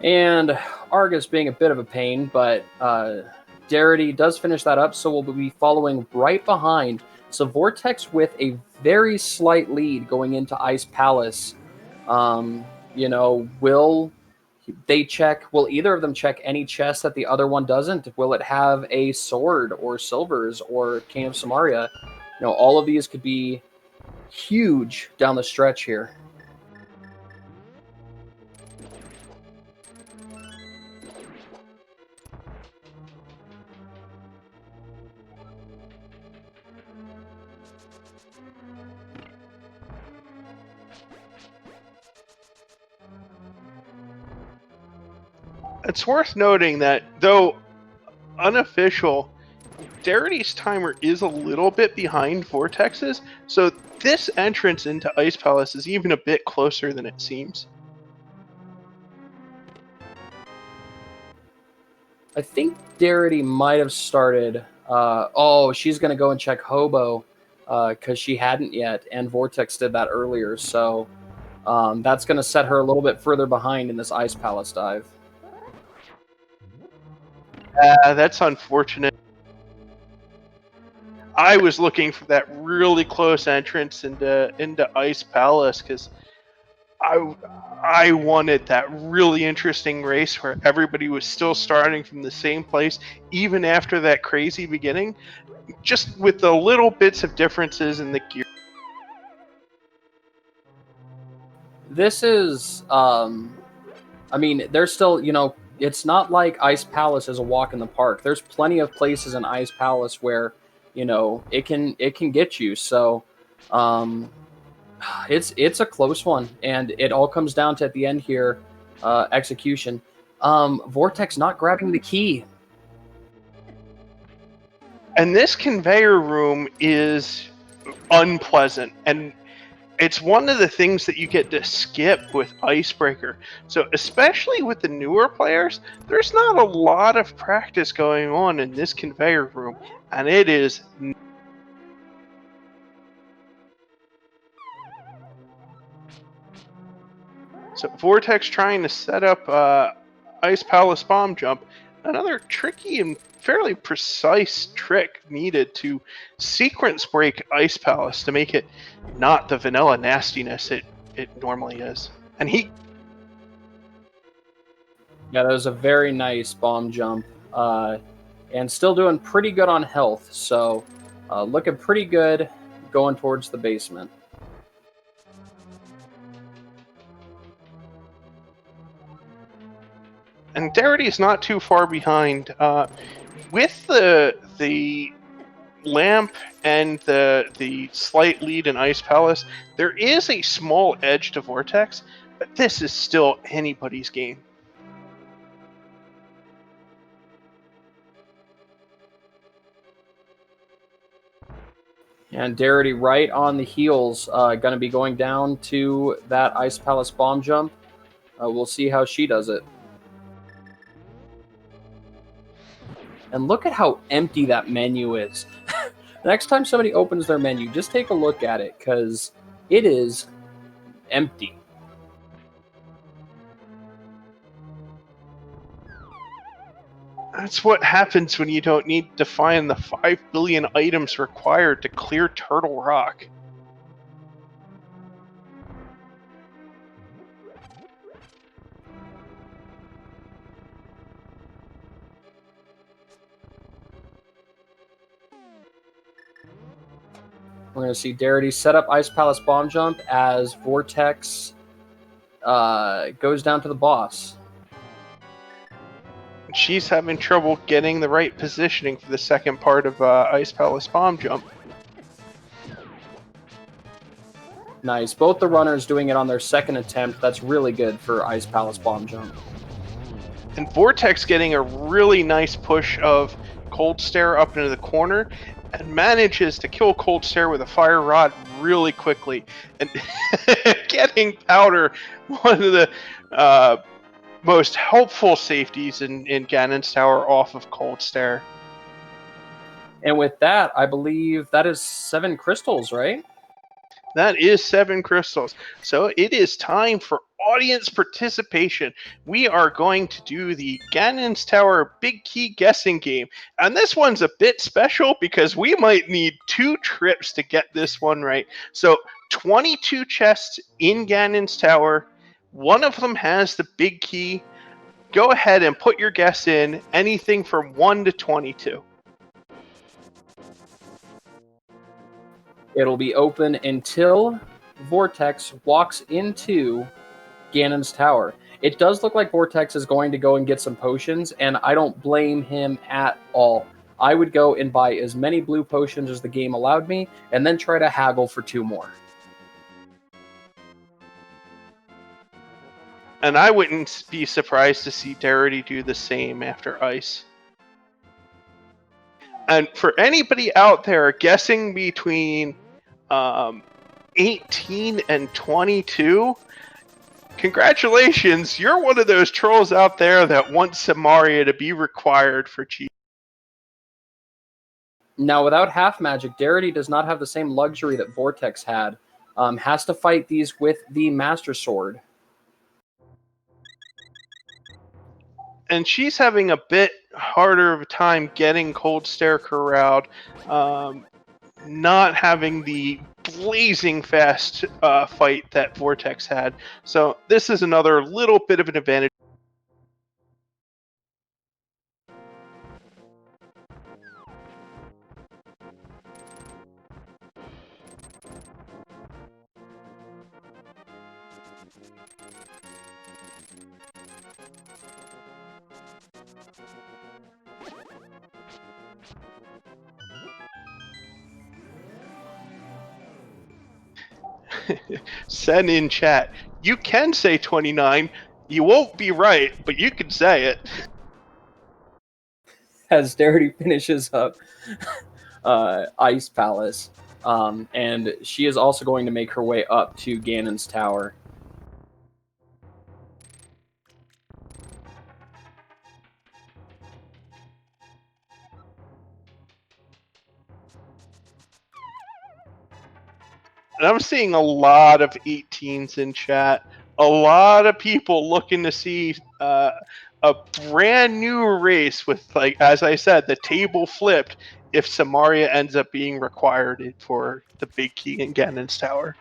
And Argus being a bit of a pain, but Darity does finish that up, so we'll be following right behind. So Vortex with a very slight lead going into Ice Palace. Will either of them check any chest that the other one doesn't? Will it have a sword or silvers or King of Samaria? All of these could be huge down the stretch here.
It's worth noting that, though unofficial, Darity's timer is a little bit behind Vortex's, so this entrance into Ice Palace is even a bit closer than it seems.
I think Darity might have started. She's going to go and check Hobo because she hadn't yet, and Vortex did that earlier, so that's going to set her a little bit further behind in this Ice Palace dive.
That's unfortunate. I was looking for that really close entrance into Ice Palace because I wanted that really interesting race where everybody was still starting from the same place, even after that crazy beginning, just with the little bits of differences in the gear.
This is, there's still, it's not like Ice Palace is a walk in the park. There's plenty of places in Ice Palace where, it can get you. So, it's a close one, and it all comes down to, at the end here, execution. Vortex not grabbing the key.
And this conveyor room is unpleasant, and It's one of the things that you get to skip with Icebreaker. So especially with the newer players, there's not a lot of practice going on in this conveyor room, and it is. So Vortex trying to set up Ice Palace Bomb Jump. Another tricky and fairly precise trick needed to sequence break Ice Palace to make it not the vanilla nastiness it normally is. And he...
Yeah, that was a very nice bomb jump. And still doing pretty good on health. So looking pretty good going towards the basement.
And Darity is not too far behind. With the lamp and the slight lead in Ice Palace, there is a small edge to Vortex, but this is still anybody's game.
And Darity right on the heels, going to be going down to that Ice Palace bomb jump. We'll see how she does it. And look at how empty that menu is. Next time somebody opens their menu, just take a look at it, because it is empty.
That's what happens when you don't need to find the 5 billion items required to clear Turtle Rock.
We're going to see Darity set up Ice Palace bomb jump as Vortex goes down to the boss.
She's having trouble getting the right positioning for the second part of Ice Palace bomb jump.
Nice. Both the runners doing it on their second attempt. That's really good for Ice Palace bomb jump.
And Vortex getting a really nice push of Cold Stare up into the corner, and manages to kill Cold Stare with a fire rod really quickly. And getting Powder, one of the most helpful safeties in Ganon's Tower, off of Cold Stare.
And with that, I believe that is 7 crystals, right?
That is 7 crystals. So it is time for audience participation. We are going to do the Ganon's Tower Big Key guessing game. And this one's a bit special because we might need 2 trips to get this one right. So 22 chests in Ganon's Tower. One of them has the big key. Go ahead and put your guess in, anything from 1 to 22.
It'll be open until Vortex walks into Ganon's Tower. It does look like Vortex is going to go and get some potions, and I don't blame him at all. I would go and buy as many blue potions as the game allowed me, and then try to haggle for 2 more.
And I wouldn't be surprised to see Darity do the same after Ice. And for anybody out there guessing between 18 and 22, congratulations, you're one of those trolls out there that wants Samaria to be required for cheat.
Now, without half magic, Darity does not have the same luxury that Vortex had. Has to fight these with the Master Sword.
And she's having a bit harder of a time getting Cold Stare corralled, not having the blazing fast fight that Vortex had. So this is another little bit of an advantage. Send in chat. You can say 29. You won't be right, but you can say it.
As Darity finishes up Ice Palace. And she is also going to make her way up to Ganon's tower.
And I'm seeing a lot of 18s in chat. A lot of people looking to see a brand new race with, like, as I said, the table flipped if Samaria ends up being required for the big key in Ganon's tower.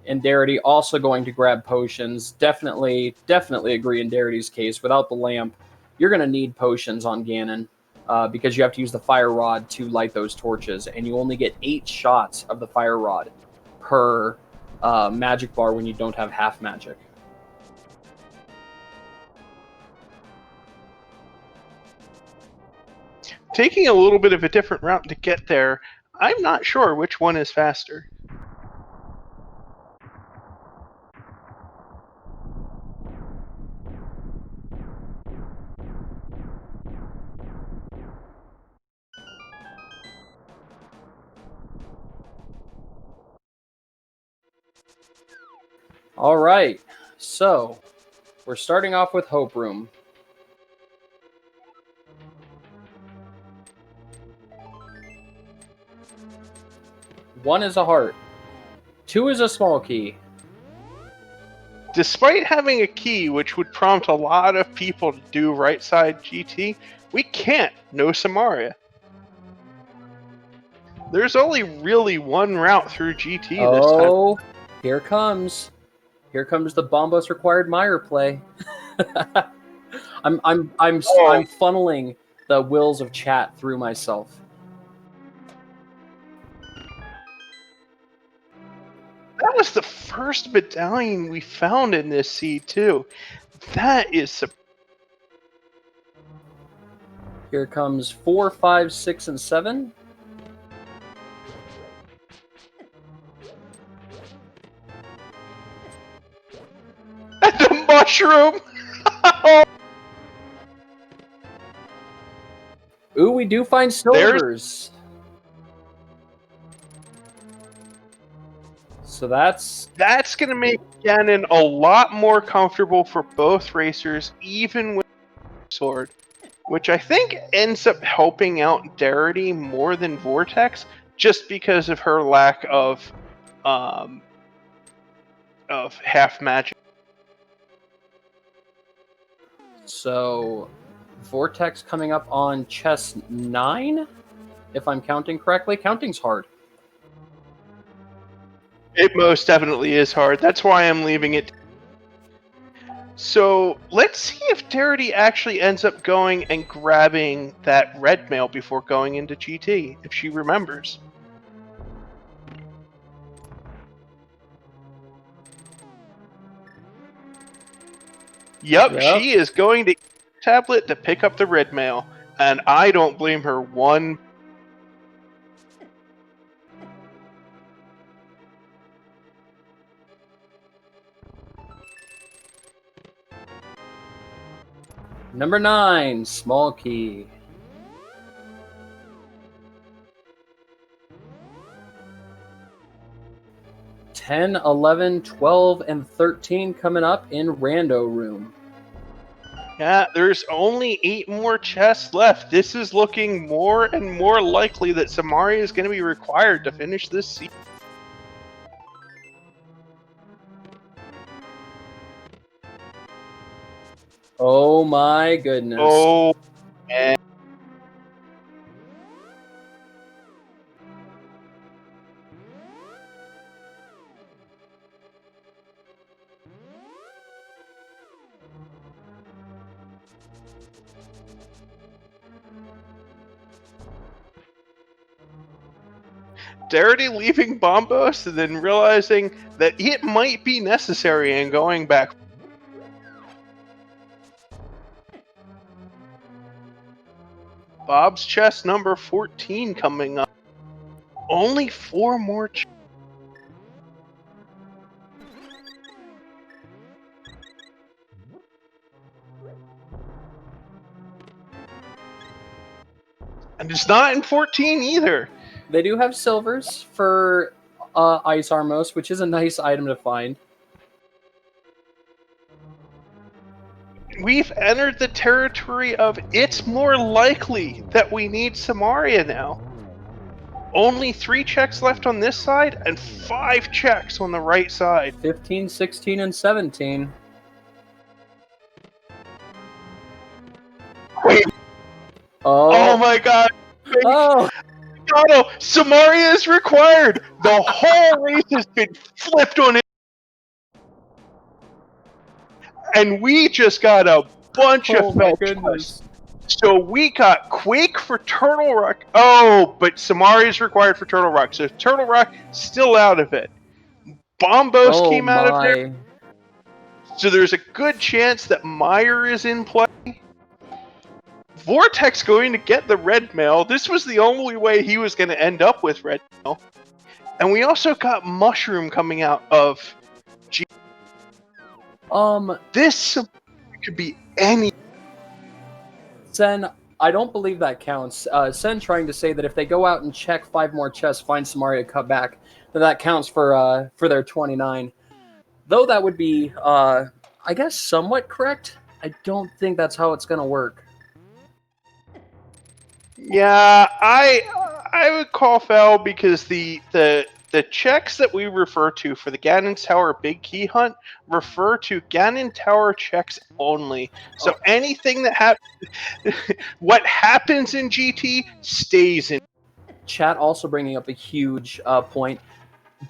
And Darity also going to grab potions. Definitely agree in Darity's case. Without the lamp, you're going to need potions on Ganon. Because you have to use the fire rod to light those torches, and you only get 8 shots of the fire rod per magic bar when you don't have half magic.
Taking a little bit of a different route to get there, I'm not sure which one is faster.
All right, so we're starting off with Hope Room. One is a heart. 2 is a small key.
Despite having a key which would prompt a lot of people to do right side GT, we can't no Samaria. There's only really one route through GT this time.
Oh, here comes the Bombos required Mire play. I'm funneling the wills of chat through myself.
That was the first battalion we found in this seed too. That is
Here comes 4, 5, 6, and 7.
the mushroom.
Ooh, we do find silvers. So that's
going to make Ganon a lot more comfortable for both racers, even with sword, which I think ends up helping out Darity more than Vortex, just because of her lack of half magic.
So Vortex coming up on chest 9, if I'm counting correctly. Counting's hard.
It most definitely is hard. That's why I'm leaving it. So let's see if Darity actually ends up going and grabbing that red mail before going into GT, if she remembers. Yep, she is going to tablet to pick up the red mail, and I don't blame her one.
Number 9, small key. Ten, 11, 12, and 13 coming up in Rando room.
Yeah, there's only 8 more chests left. This is looking more and more likely that Samaria is going to be required to finish this season.
Oh my goodness.
Oh, man. Darity leaving Bombos and then realizing that it might be necessary and going back. Bob's chest number 14 coming up. Only 4 more chests. And it's not in 14 either.
They do have silvers for Ice Armos, which is a nice item to find.
We've entered the territory of it's more likely that we need Samaria now. Only 3 checks left on this side and 5 checks on the right side.
15, 16, and 17.
Wait.
Oh
my god.
Oh!
No, Samaria is required. The whole race has been flipped on it. And we just got a bunch of fetch quests. So we got Quake for Turtle Rock. Oh, but Samaria is required for Turtle Rock. So Turtle Rock still out of it. Bombos came out of there. So there's a good chance that Meyer is in play. Vortex going to get the red mail. This was the only way he was going to end up with red mail. And we also got Mushroom coming out of G. This could be any.
Sen, I don't believe that counts. Sen trying to say that if they go out and check 5 more chests, find Samaria, cut back, that counts for their 29. Though that would be, I guess, somewhat correct. I don't think that's how it's going to work.
Yeah, I would call foul because the checks that we refer to for the Ganon Tower Big Key Hunt refer to Ganon Tower checks only. So anything that what happens in GT stays in.
Chat also bringing up a huge point.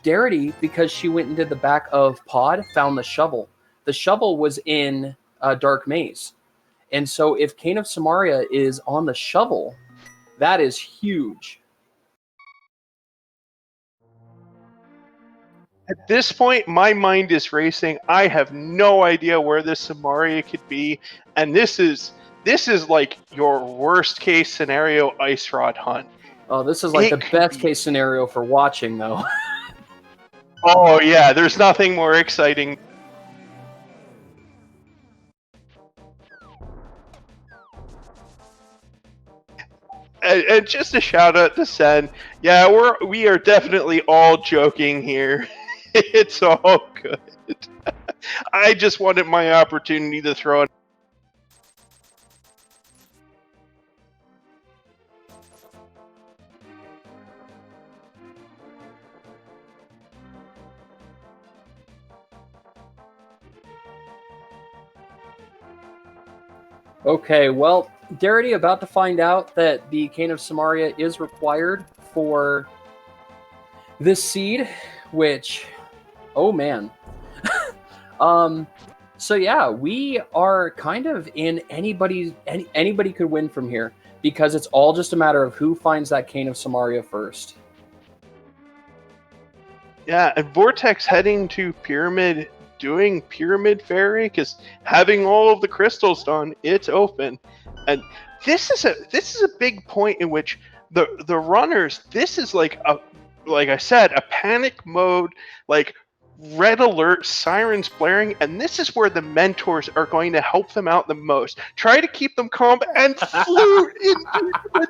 Darity, because she went and did the back of Pod, found the shovel. The shovel was in Dark Maze. And so if Cane of Samaria is on the shovel, that is huge.
At this point, my mind is racing. I have no idea where this Samaria could be, and this is like your worst case scenario ice rod hunt.
Oh, this is like the best case scenario for watching, though.
Oh yeah, there's nothing more exciting. And just a shout out to Sen. Yeah, we are definitely all joking here. It's all good. I just wanted my opportunity to throw it.
Okay, well, Darity about to find out that the Cane of Samaria is required for this seed, which, oh man. So yeah, we are kind of in anybody could win from here because it's all just a matter of who finds that Cane of Samaria first.
Yeah, and Vortex heading to Pyramid, doing Pyramid Fairy, because having all of the crystals done, it's open. And this is a big point in which the runners, this is like I said, a panic mode, like red alert, sirens blaring, and this is where the mentors are going to help them out the most. Try to keep them calm and flute into.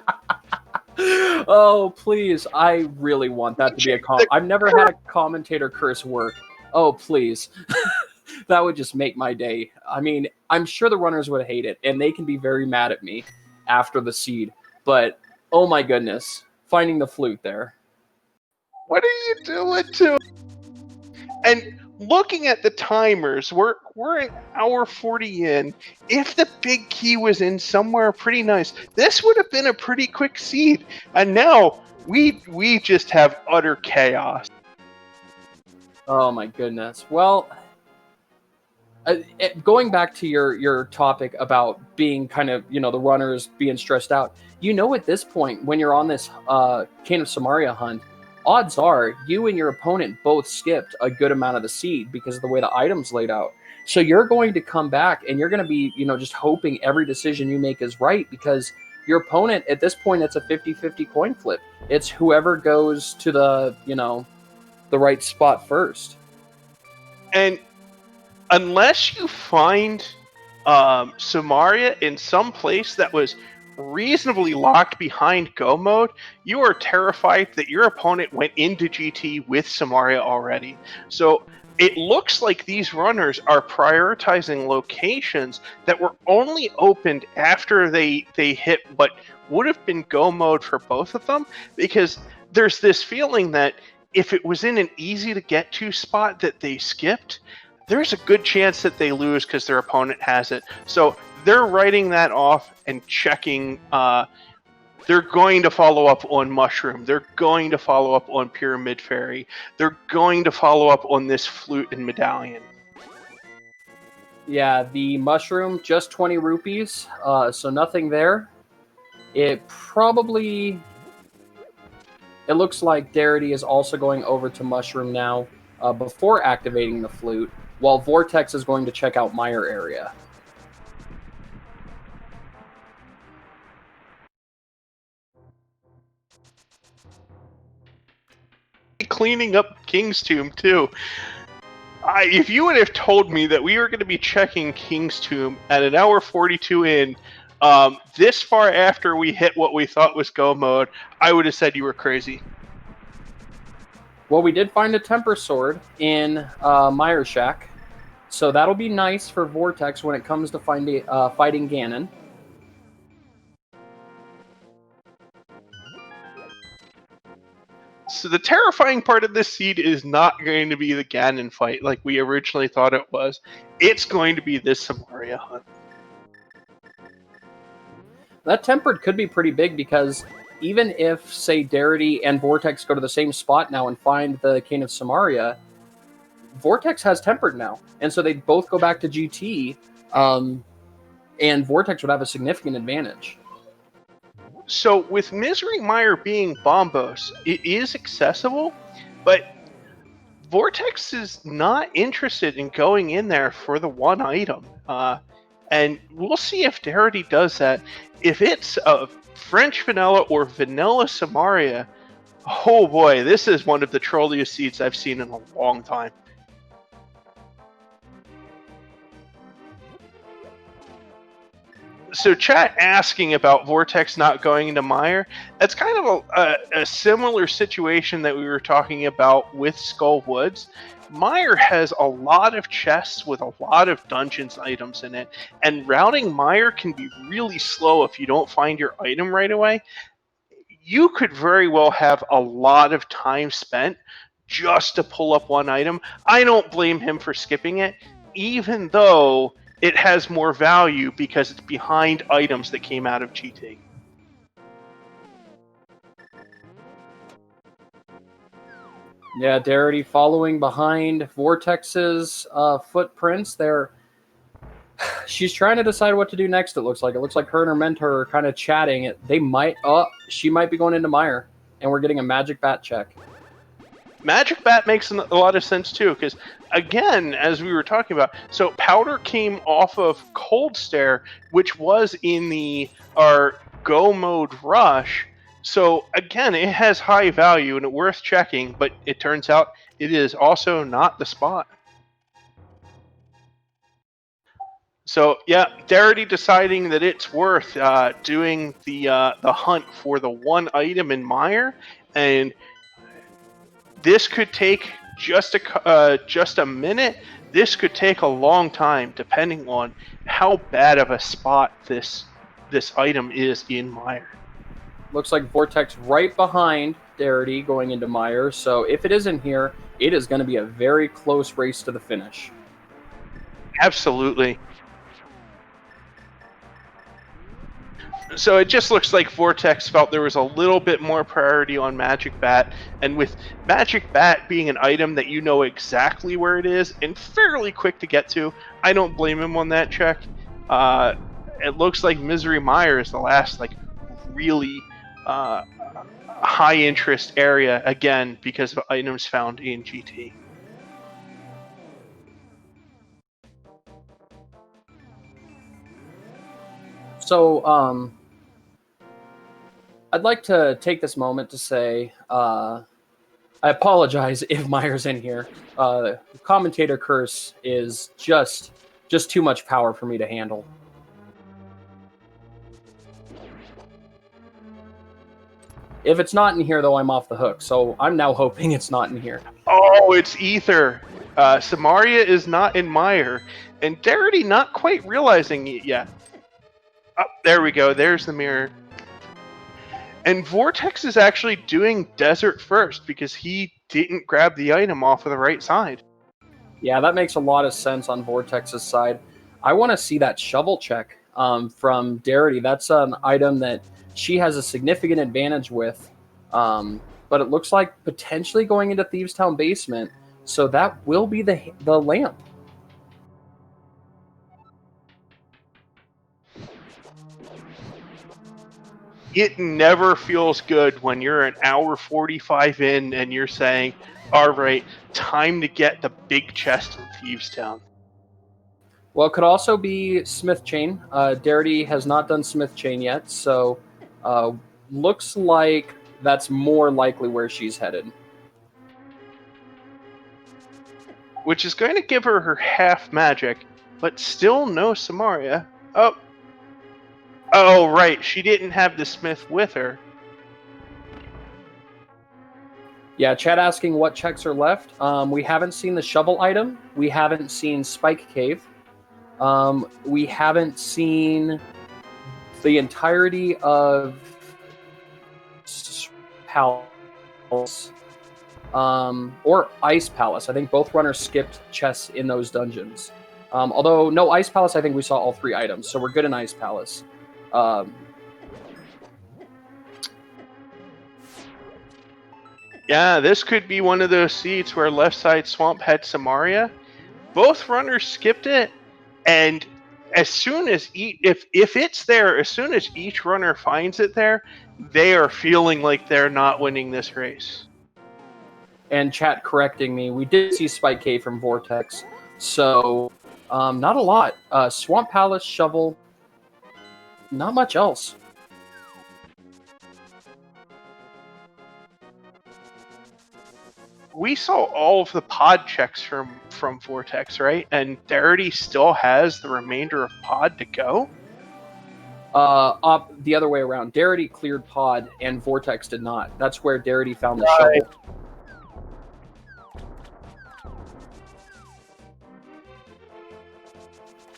Oh, please. I really want that to be a I've never had a commentator curse work. Oh, please. That would just make my day. I mean, I'm sure the runners would hate it, and they can be very mad at me after the seed. But, oh my goodness. Finding the flute there.
What are you doing to it? And looking at the timers, we're an hour 40 in. If the big key was in somewhere pretty nice, this would have been a pretty quick seed. And now we just have utter chaos.
Oh my goodness. Well, going back to your topic about being kind of, the runners being stressed out, at this point, when you're on this Cane of Samaria hunt, odds are you and your opponent both skipped a good amount of the seed because of the way the item's laid out. So you're going to come back and you're going to be, just hoping every decision you make is right because your opponent, at this point, it's a 50-50 coin flip. It's whoever goes to the, the right spot first.
And unless you find Samaria in some place that was reasonably locked behind go mode, you are terrified that your opponent went into GT with Samaria already. So it looks like these runners are prioritizing locations that were only opened after they hit what would have been go mode for both of them, because there's this feeling that if it was in an easy to get to spot that they skipped, there's a good chance that they lose because their opponent has it. So they're writing that off and checking. They're going to follow up on Mushroom. They're going to follow up on Pyramid Fairy. They're going to follow up on this Flute and Medallion.
Yeah, the Mushroom, just 20 rupees, so nothing there. It looks like Darity is also going over to Mushroom now before activating the Flute, while Vortex is going to check out Mire area.
Cleaning up King's Tomb, too. If you would have told me that we were going to be checking King's Tomb at an hour 42 in, this far after we hit what we thought was go mode, I would have said you were crazy.
Well, we did find a Temper Sword in Mire Shack, so that'll be nice for Vortex when it comes to fighting Ganon.
So the terrifying part of this seed is not going to be the Ganon fight like we originally thought it was. It's going to be this Samaria hunt.
That Tempered could be pretty big because even if, say, Darity and Vortex go to the same spot now and find the Cane of Samaria, Vortex has Tempered now. And so they both go back to GT, and Vortex would have a significant advantage.
So with Misery Mire being Bombos, it is accessible, but Vortex is not interested in going in there for the one item. And we'll see if Darity does that. If it's a French Vanilla or Vanilla Samaria, oh boy, this is one of the trolliest seeds I've seen in a long time. So chat asking about Vortex not going into Mire, that's kind of a similar situation that we were talking about with Skull Woods. Mire has a lot of chests with a lot of dungeons items in it, and routing Mire can be really slow if you don't find your item right away. You could very well have a lot of time spent just to pull up one item. I don't blame him for skipping it, even though it has more value because it's behind items that came out of GT.
Yeah, Darity following behind Vortex's footprints. She's trying to decide what to do next, it looks like. It looks like her and her mentor are kind of chatting. She might be going into Mire, and we're getting a Magic Bat check.
Magic Bat makes a lot of sense too, because again, as we were talking about, so Powder came off of Cold Stare, which was in our go mode rush. So again, it has high value and worth checking, but it turns out it is also not the spot. So yeah, Darity deciding that it's worth doing the hunt for the one item in Mire, and this could take just a minute. This could take a long time, depending on how bad of a spot this item is in Mire.
Looks like Vortex right behind Darity going into Mire. So if it isn't here, it is going to be a very close race to the finish.
Absolutely. So it just looks like Vortex felt there was a little bit more priority on Magic Bat, and with Magic Bat being an item that you know exactly where it is and fairly quick to get to, I don't blame him on that check. It looks like Misery Mire is the last really high interest area, again because of items found in GT.
So, I'd like to take this moment to say, I apologize if Mire's in here. Commentator curse is just too much power for me to handle. If it's not in here, though, I'm off the hook. So I'm now hoping it's not in here.
Oh, it's Ether. Samaria is not in Mire, and Darity not quite realizing it yet. Oh, there we go. There's the mirror. And Vortex is actually doing Desert first because he didn't grab the item off of the right side.
Yeah, that makes a lot of sense on Vortex's side. I want to see that shovel check from Darity. That's an item that she has a significant advantage with. But it looks like potentially going into Thieves Town basement. So that will be the lamp.
It never feels good when you're an hour 45 in and you're saying, all right, time to get the big chest in Thieves Town.
Well, it could also be Smith Chain. Darity has not done Smith Chain yet, so looks like that's more likely where she's headed.
Which is going to give her half magic, but still no Samaria. Oh, right. She didn't have the Smith with her.
Yeah, chat asking what checks are left. We haven't seen the shovel item. We haven't seen Spike Cave. We haven't seen the entirety of Palace or Ice Palace. I think both runners skipped chests in those dungeons. Although no Ice Palace, I think we saw all 3 items, so we're good in Ice Palace.
Yeah, this could be one of those seats where left side swamp had Samaria. Both runners skipped it, and as soon as if it's there, as soon as each runner finds it there, they are feeling like they're not winning this race.
And chat correcting me, we did see Spike Cave from Vortex, so not a lot. Swamp Palace, shovel, not much else.
We saw all of the pod checks from Vortex, right? And Darity still has the remainder of pod to go?
Up the other way around. Darity cleared pod and Vortex did not. That's where Darity found the shovel.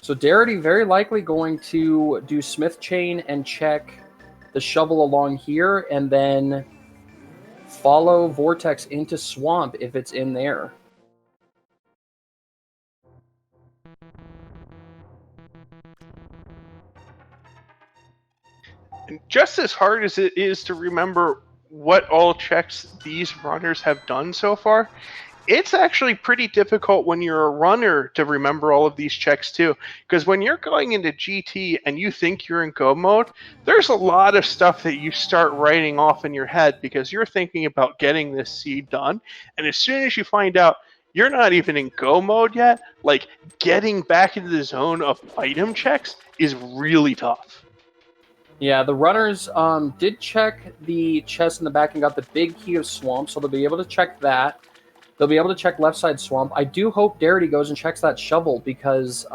So Darity very likely going to do Smith Chain and check the shovel along here and then follow Vortex into Swamp if it's in there.
And just as hard as it is to remember what all checks these runners have done so far, it's actually pretty difficult when you're a runner to remember all of these checks too. Because when you're going into GT and you think you're in go mode, there's a lot of stuff that you start writing off in your head because you're thinking about getting this seed done. And as soon as you find out you're not even in go mode yet, like getting back into the zone of item checks is really tough.
Yeah, the runners did check the chest in the back and got the big key of Swamp, so they'll be able to check that. They'll be able to check left side Swamp. I do hope Darity goes and checks that shovel because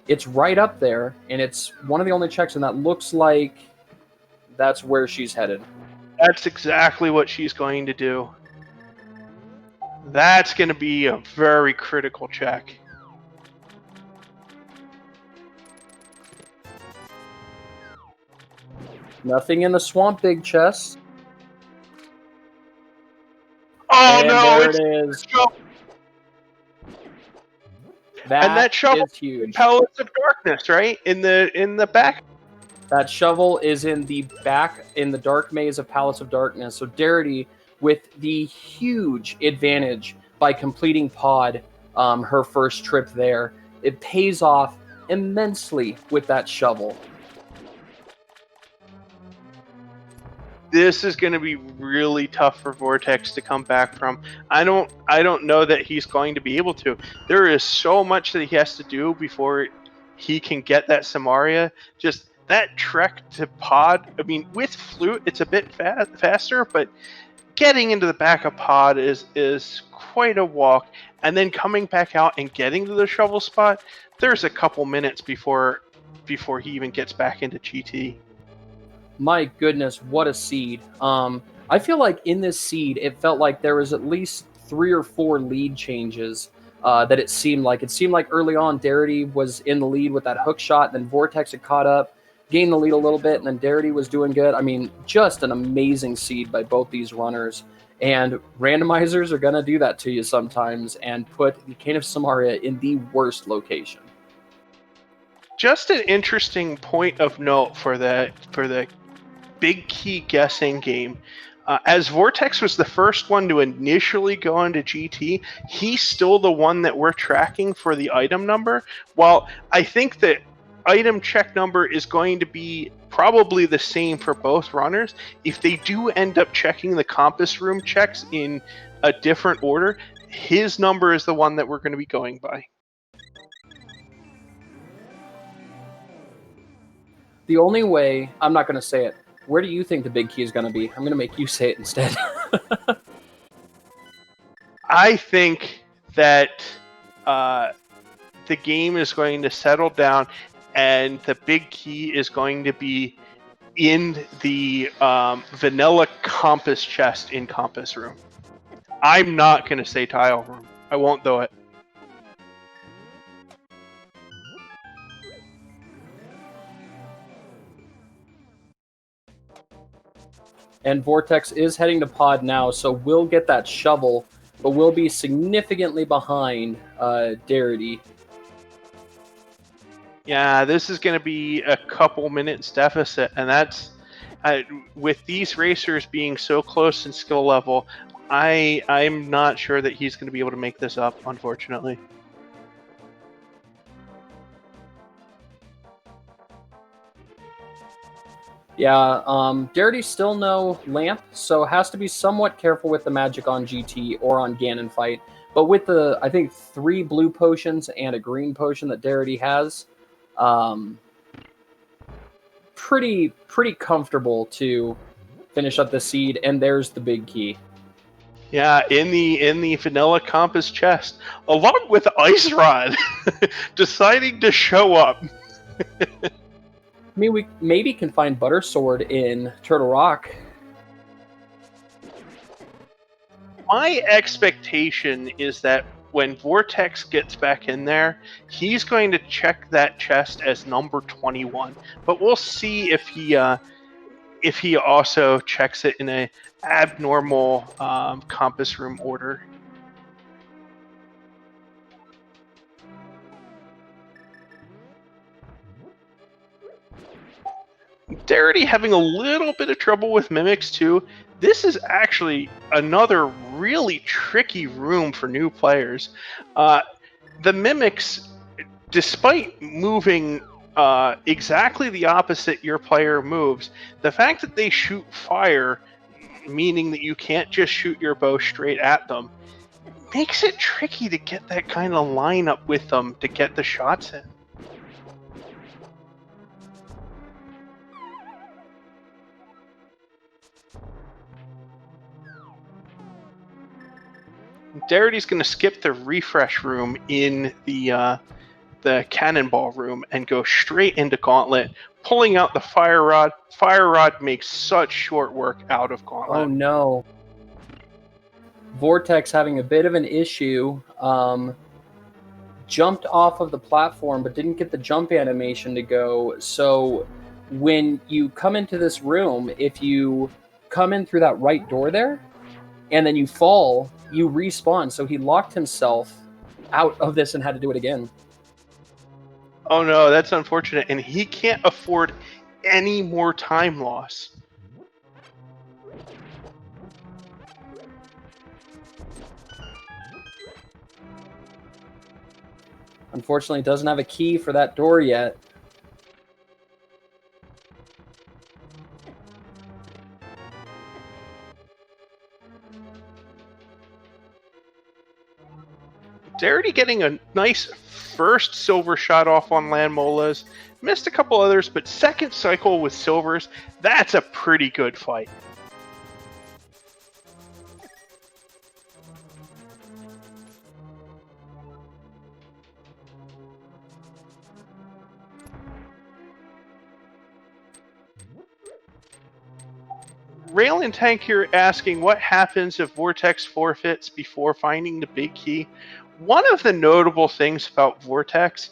it's right up there, and it's one of the only checks, and that looks like that's where she's headed.
That's exactly what she's going to do. That's going to be a very critical check.
Nothing in the Swamp big chest.
Oh
and
no!
There it is. That
shovel
is huge.
Palace of Darkness, right? In the back.
That shovel is in the back in the dark maze of Palace of Darkness. So Darity, with the huge advantage by completing pod, her first trip there, it pays off immensely with that shovel.
This is going to be really tough for Vortex to come back from. I don't know that he's going to be able to. There is so much that he has to do before he can get that Samaria. Just that trek to pod. I mean, with Flute, it's a bit faster, but getting into the back of pod is quite a walk. And then coming back out and getting to the shovel spot, there's a couple minutes before he even gets back into GT.
My goodness, what a seed. I feel like in this seed, it felt like there was at least 3 or 4 lead changes that it seemed like. It seemed like early on, Darity was in the lead with that hook shot, then Vortex had caught up, gained the lead a little bit, and then Darity was doing good. I mean, just an amazing seed by both these runners. And randomizers are going to do that to you sometimes and put the Cane of Samaria in the worst location.
Just an interesting point of note for the big key guessing game. As Vortex was the first one to initially go into GT, he's still the one that we're tracking for the item number. While I think that item check number is going to be probably the same for both runners, if they do end up checking the compass room checks in a different order, his number is the one that we're going to be going by.
The only way, I'm not going to say it. Where do you think the big key is going to be? I'm going to make you say it instead.
I think that the game is going to settle down and the big key is going to be in the vanilla compass chest in compass room. I'm not going to say tile room. I won't do it.
And Vortex is heading to pod now, so we'll get that shovel, but we'll be significantly behind Darity.
Yeah, this is going to be a couple minutes deficit, and that's with these racers being so close in skill level, I'm not sure that he's going to be able to make this up, unfortunately.
Yeah, Darity's still no lamp, so has to be somewhat careful with the magic on GT or on Ganon fight. But with the, I think, 3 blue potions and a green potion that Darity has, pretty comfortable to finish up the seed, and there's the big key.
Yeah, in the vanilla compass chest, along with Ice Rod deciding to show up.
I mean, we maybe can find Butter Sword in Turtle Rock.
My expectation is that when Vortex gets back in there, he's going to check that chest as number 21. But we'll see if he also checks it in a abnormal compass room order. Darity having a little bit of trouble with mimics too. This is actually another really tricky room for new players. The mimics, despite moving exactly the opposite your player moves, the fact that they shoot fire, meaning that you can't just shoot your bow straight at them, makes it tricky to get that kind of lineup with them to get the shots in. Darity's going to skip the refresh room in the cannonball room and go straight into Gauntlet, pulling out the Fire Rod. Fire Rod makes such short work out of Gauntlet.
Oh no. Vortex having a bit of an issue. Jumped off of the platform but didn't get the jump animation to go. So when you come into this room, if you come in through that right door there and then you fall, you respawn. So he locked himself out of this and had to do it again.
Oh no, that's unfortunate, and he can't afford any more time loss.
Unfortunately, doesn't have a key for that door yet.
Darity getting a nice first silver shot off on Land Molas. Missed a couple others, but second cycle with silvers, that's a pretty good fight. Rail and Tank here asking what happens if Vortex forfeits before finding the big key. One of the notable things about Vortex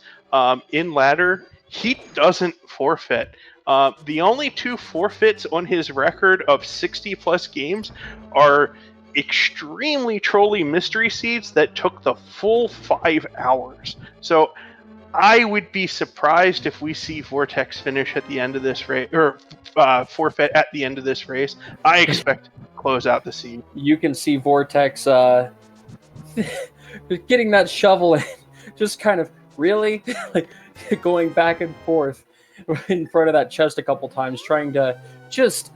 in ladder, he doesn't forfeit. The only 2 forfeits on his record of 60 plus games are extremely trolly mystery seeds that took the full 5 hours. So I would be surprised if we see Vortex finish at the end of this race, or forfeit at the end of this race. I expect to close out the seed.
You can see Vortex getting that shovel in, just kind of really like going back and forth in front of that chest a couple times, trying to just.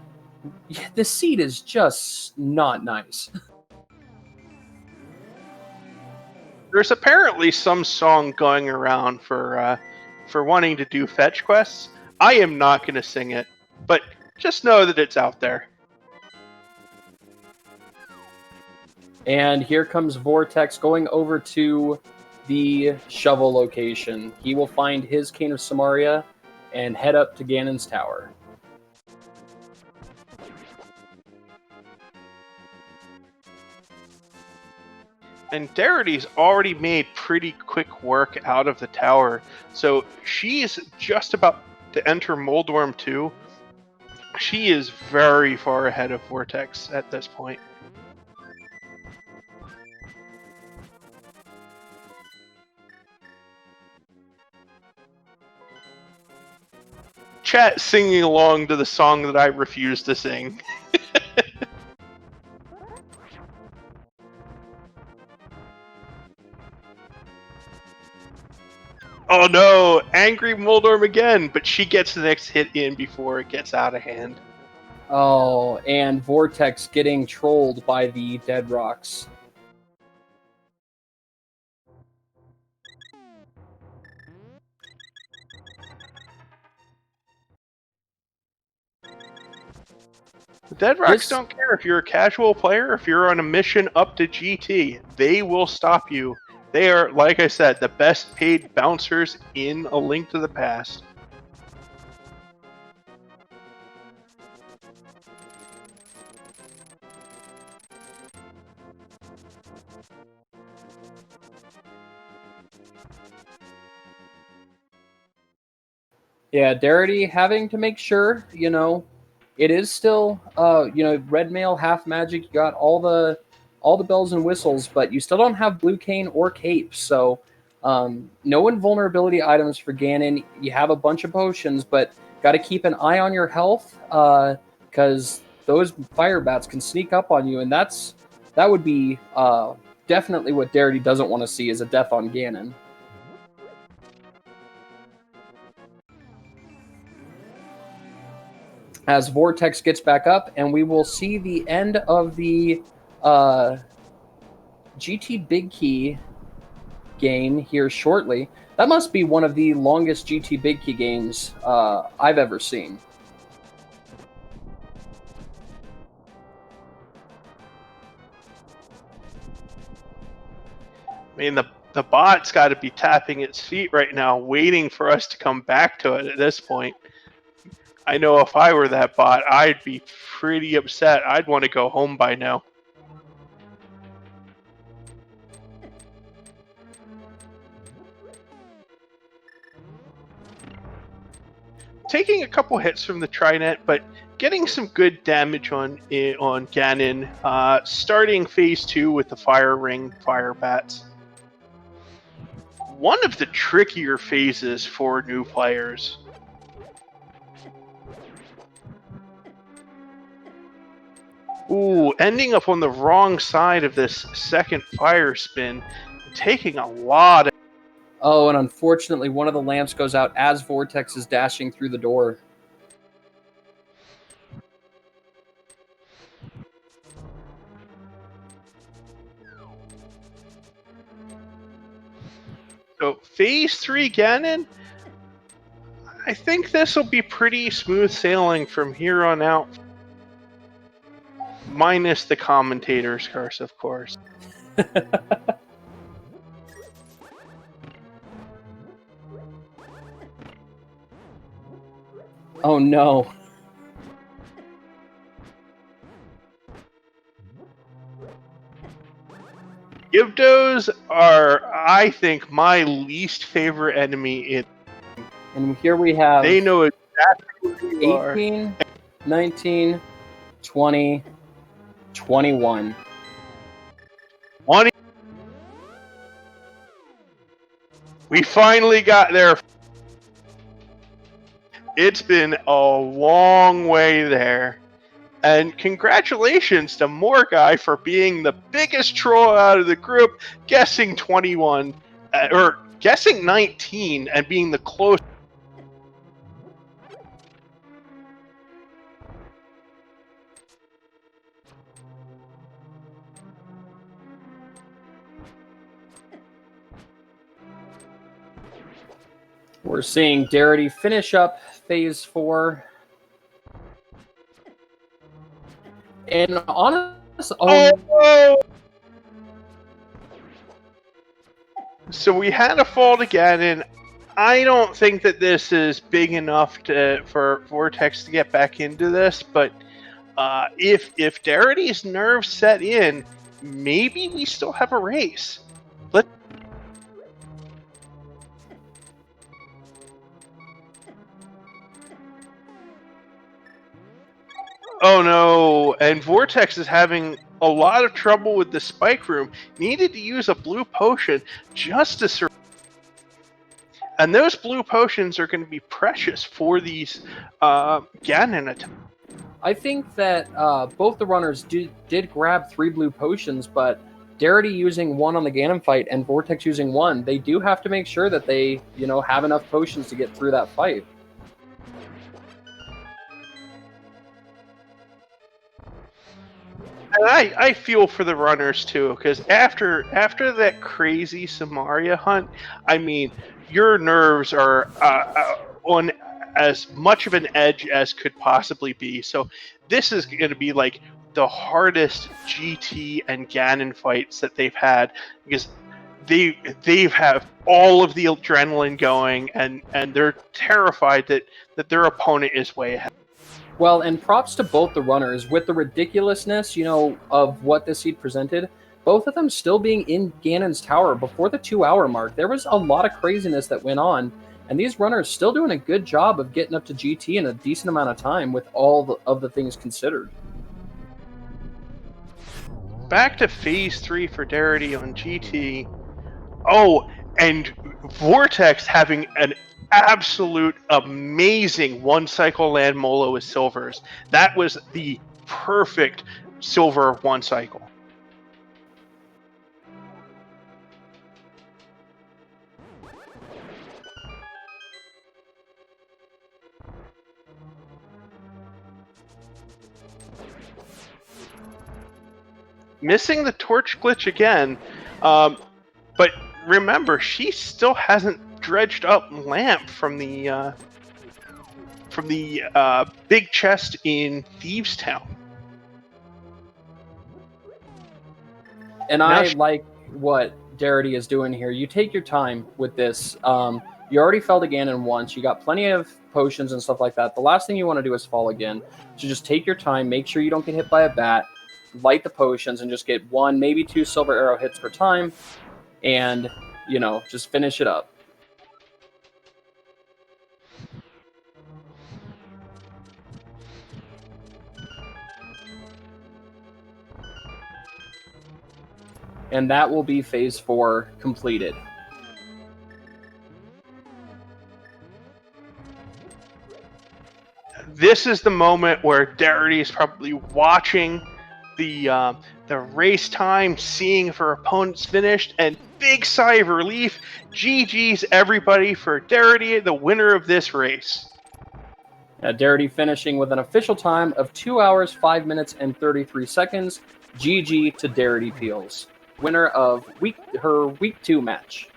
The seed is just not nice.
There's apparently some song going around for wanting to do fetch quests. I am not going to sing it, but just know that it's out there.
And here comes Vortex going over to the shovel location. He will find his Cane of Samaria and head up to Ganon's tower.
And Derity's already made pretty quick work out of the tower, so she's just about to enter Moldorm 2. She is very far ahead of Vortex at this point. Chat singing along to the song that I refuse to sing. Oh no, angry Moldorm again, but she gets the next hit in before it gets out of hand.
Oh, and Vortex getting trolled by the Dead Rocks.
The Dead Rocks don't care if you're a casual player, if you're on a mission up to GT, they will stop you. They are, like I said, the best paid bouncers in A Link to the Past.
Yeah, Darity having to make sure, it is still, red mail, half magic. You got all the bells and whistles, but you still don't have blue cane or cape. So, no invulnerability items for Ganon. You have a bunch of potions, but got to keep an eye on your health because those fire bats can sneak up on you, and that would be definitely what Darity doesn't want to see is a death on Ganon. As Vortex gets back up, and we will see the end of the GT Big Key game here shortly. That must be one of the longest GT Big Key games I've ever seen.
I mean, the bot's got to be tapping its feet right now, waiting for us to come back to it at this point. I know if I were that bot, I'd be pretty upset. I'd want to go home by now. Taking a couple hits from the Trinet, but getting some good damage on Ganon. Starting phase 2 with the Fire Ring Fire Bats. One of the trickier phases for new players. Ooh, ending up on the wrong side of this second fire spin, taking a lot of...
Oh, and unfortunately, one of the lamps goes out as Vortex is dashing through the door.
So, phase 3 Ganon, I think this will be pretty smooth sailing from here on out. Minus the commentator's curse, of course.
Oh no.
Gyvdos are, I think, my least favorite enemy.
And here we have
They know exactly who you are.
18, 19, 20, 21.
20. We finally got there. It's been a long way there. And congratulations to Morguy for being the biggest troll out of the group, guessing 21, or guessing 19 and being the closest.
We're seeing Darity finish up phase 4. And honest,
So we had a fall to Ganon. I don't think that this is big enough for Vortex to get back into this, but if Darity's nerves set in, maybe we still have a race. Oh no, and Vortex is having a lot of trouble with the spike room. Needed to use a blue potion just to survive. And those blue potions are going to be precious for these Ganon attacks.
I think that both the runners did grab 3 blue potions, but Darity using 1 on the Ganon fight and Vortex using 1, they do have to make sure that they, have enough potions to get through that fight.
And I feel for the runners too, because after that crazy Samaria hunt, I mean, your nerves are on as much of an edge as could possibly be. So this is going to be like the hardest GT and Ganon fights that they've had, because they have all of the adrenaline going, and they're terrified that their opponent is way ahead.
Well, and props to both the runners. With the ridiculousness, of what this seed presented, both of them still being in Ganon's tower before the 2-hour mark. There was a lot of craziness that went on, and these runners still doing a good job of getting up to GT in a decent amount of time with all of the things considered.
Back to phase 3 for Darity on GT. Oh, and Vortex having an absolute amazing 1-cycle land Molo with silvers. That was the perfect silver 1-cycle. Missing the torch glitch again, but remember, she still hasn't dredged up Lamp from the big chest in Thieves Town.
And I like what Darity is doing here. You take your time with this. You already fell again once. You got plenty of potions and stuff like that. The last thing you want to do is fall again. So just take your time. Make sure you don't get hit by a bat. Light the potions and just get 1, maybe 2 silver arrow hits per time. And, just finish it up. And that will be phase 4 completed.
This is the moment where Darity is probably watching the race time, seeing if her opponent's finished, and big sigh of relief. GG's everybody for Darity, the winner of this race.
Darity finishing with an official time of 2 hours, 5 minutes, and 33 seconds. GG to deritypeels, winner of her week 2 match.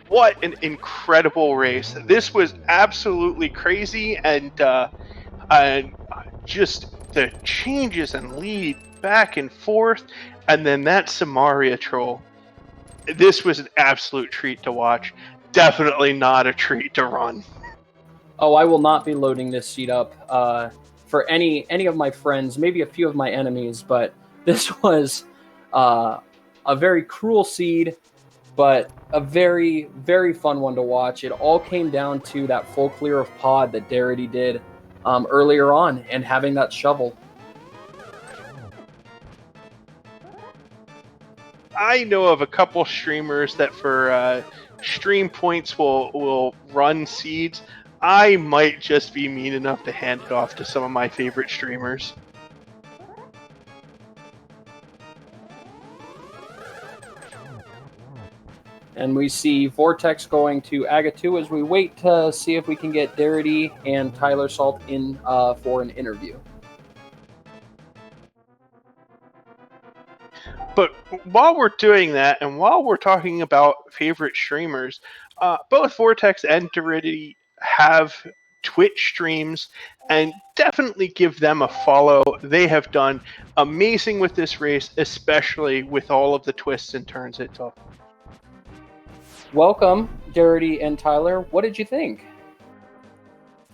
What an incredible race. This was absolutely crazy, and just the changes and lead back and forth, and then that Samaria troll. This was an absolute treat to watch. Definitely not a treat to run.
Oh, I will not be loading this seed up for any of my friends, maybe a few of my enemies, but this was a very cruel seed, but a very, very fun one to watch. It all came down to that full clear of pod that Darity did earlier on, and having that shovel.
I know of a couple streamers that for stream points will run seeds. I might just be mean enough to hand it off to some of my favorite streamers.
And we see Vortex going to ALTTPR as we wait to see if we can get Darity and Tylersalt in for an interview.
But while we're doing that, and while we're talking about favorite streamers, both Vortex and Darity have Twitch streams, and definitely give them a follow. They have done amazing with this race, especially with all of the twists and turns it took.
Welcome, Darity and Tyler. What did you think?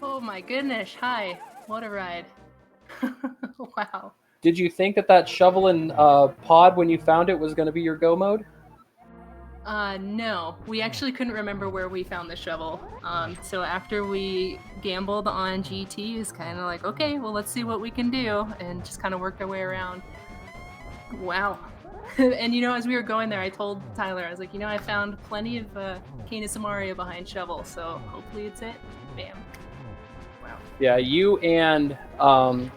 Oh my goodness, hi. What a ride. Wow.
Did you think that shovel and pod, when you found it, was going to be your go mode?
No. We actually couldn't remember where we found the shovel. So after we gambled on GT, it was kind of like, okay, well, let's see what we can do, and just kind of worked our way around. Wow. And, as we were going there, I told Tyler, I was like, I found plenty of Canis Amaria behind shovel, so hopefully it's it. Bam. Wow.
Yeah, you and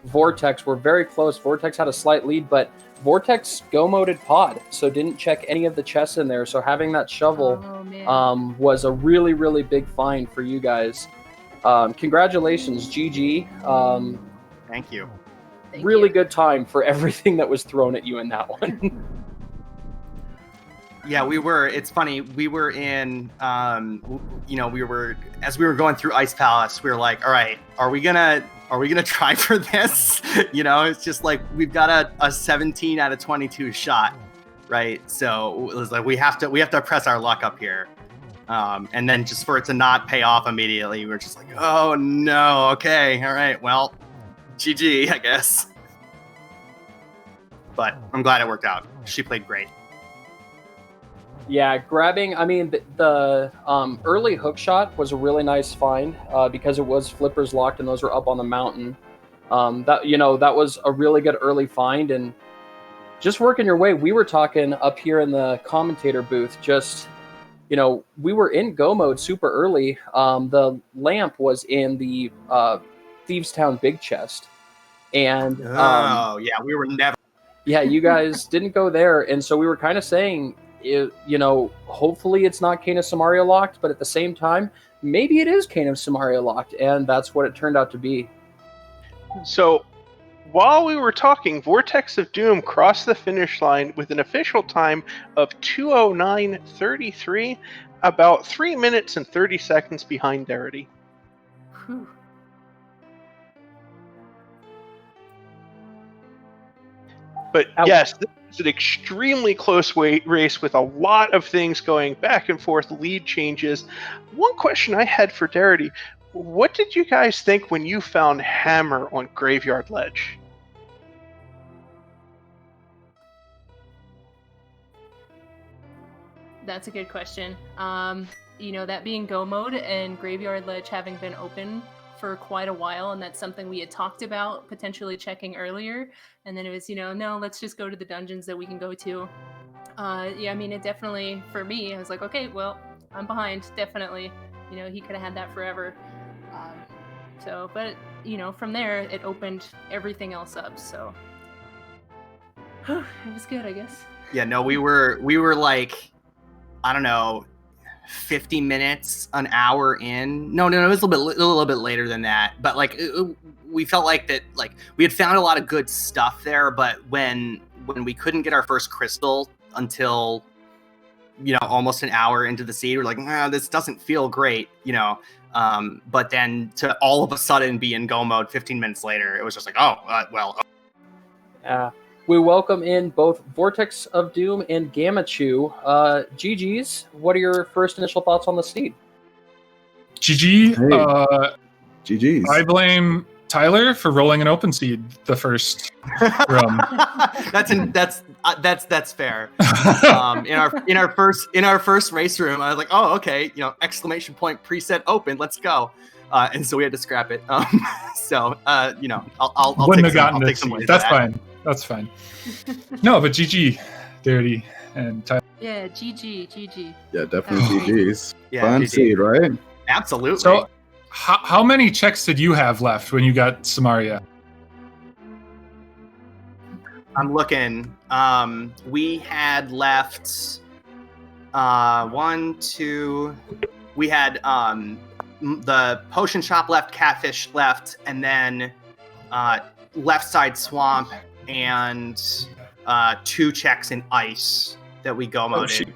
Vortex were very close. Vortex had a slight lead, but Vortex go-moded pod, so didn't check any of the chests in there. So having that shovel was a really, really big find for you guys. Congratulations, GG.
Thank you.
Really good time for everything that was thrown at you in that one.
Yeah, it's funny, we were in, as we were going through Ice Palace, we were like, all right, are we gonna try for this? It's just like, we've got a 17 out of 22 shot, right? So it was like, we have to press our luck up here. And then just for it to not pay off immediately, we're just like, oh no, okay, all right, well, GG, I guess. But I'm glad it worked out. She played great.
Yeah, grabbing, the early hook shot was a really nice find because it was flippers locked and those were up on the mountain. That was a really good early find, and just working your way. We were talking up here in the commentator booth, just, we were in go mode super early. The lamp was in the Thieves Town big chest. And
yeah, we were never.
Yeah, you guys didn't go there, and so we were kind of saying, hopefully it's not Canis Amaria locked, but at the same time, maybe it is Canis Amaria locked, and that's what it turned out to be.
So, while we were talking, Vortex of Doom crossed the finish line with an official time of 2:09:33, about 3 minutes and 30 seconds behind Darity.
Whew.
But yes, this is an extremely close race with a lot of things going back and forth, lead changes. One question I had for Darity, what did you guys think when you found Hammer on Graveyard Ledge?
That's a good question. That being go mode and Graveyard Ledge having been open for quite a while, and that's something we had talked about potentially checking earlier, and then it was no, let's just go to the dungeons that we can go to. It definitely, for me, I was like, okay, well, I'm behind, definitely. He could have had that forever. But from there it opened everything else up, so it was good, I guess.
Yeah, no, we were like, I don't know, 50 minutes, an hour in. No, it was a little bit later than that. But like, we felt like that, like we had found a lot of good stuff there. But when we couldn't get our first crystal until, almost an hour into the seed, we're like, this doesn't feel great, But then to all of a sudden be in go mode 15 minutes later, it was just like,
We welcome in both Vortex of Doom and Gammachuu. GG's, what are your first initial thoughts on the seed?
GG.
Hey. GG's.
I blame Tyler for rolling an open seed the first room.
That's fair. In our first race room, I was like, oh, okay, exclamation point preset open, let's go. And so we had to scrap it. I'll
Wouldn't
take
have gotten
some. I'll take
this
some
seed.
money for
That's
that.
fine. That's fine. No, but GG, Dirty and Tyler.
Yeah, GG.
Yeah, definitely GG's.
Yeah,
Fun
GG.
seed, right?
Absolutely.
So, how many checks did you have left when you got Samaria?
I'm looking. We had left 1, 2. We had the potion shop left, catfish left, and then left side swamp and 2 checks in ice that we go moded.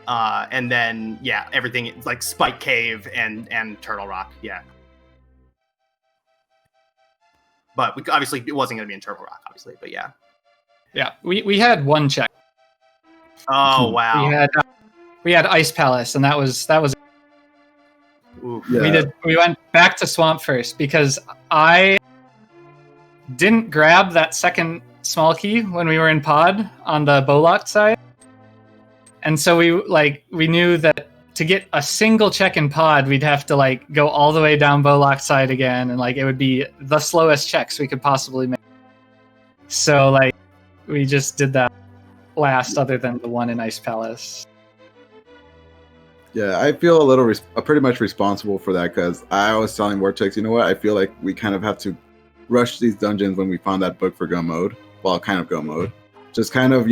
And then everything like Spike Cave and Turtle Rock. Yeah. But obviously it wasn't going to be in Turtle Rock, obviously. But yeah.
Yeah, we had 1 check.
Oh wow.
We had Ice Palace, and that was.
Oof.
Yeah.
We went back to Swamp first because I didn't grab that second small key when we were in pod on the Bolot side, and so we knew that to get a single check in pod, we'd have to go all the way down Bolot side again, and it would be the slowest checks we could possibly make. So we just did that last, other than the one in Ice Palace.
Yeah, I feel pretty much responsible for that because I was telling Vortex, you know what? I feel like we kind of have to rush these dungeons when we found that book for go mode. Well, kind of go mode. Just kind of,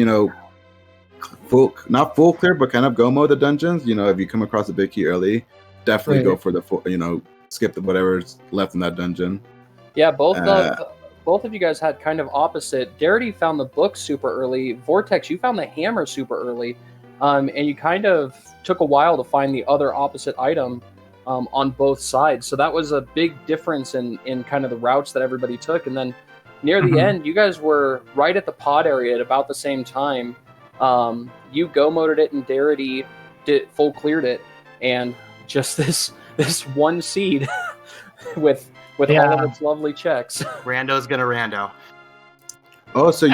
not full clear, but kind of go mode the dungeons. If you come across a big key early, definitely go for the full, skip whatever's left in that dungeon.
Yeah, both of you guys had kind of opposite. Darity found the book super early. Vortex, you found the hammer super early. And you kind of took a while to find the other opposite item on both sides. So that was a big difference in kind of the routes that everybody took. And then near the end, you guys were right at the pod area at about the same time. You go-moded it and Darity full cleared it. And just this one seed with all of its lovely checks.
Rando's gonna rando.
Oh, so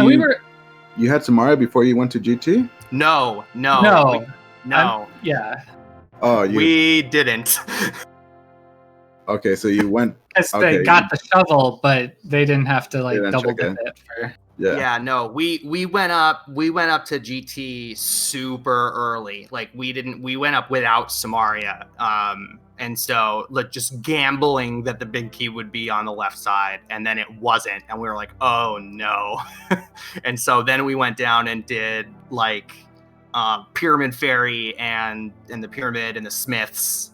you had Samaria before you went to GT?
No.
Yeah.
Oh,
we didn't.
Okay, so you went.
They got the shovel, but they didn't have to double
check
dip it for.
Yeah.
No, we went up to GT super early. We went up without Samaria. And so just gambling that the big key would be on the left side, and then it wasn't, and we were like, oh no. And so then we went down and did Pyramid Fairy and the Pyramid and the Smiths.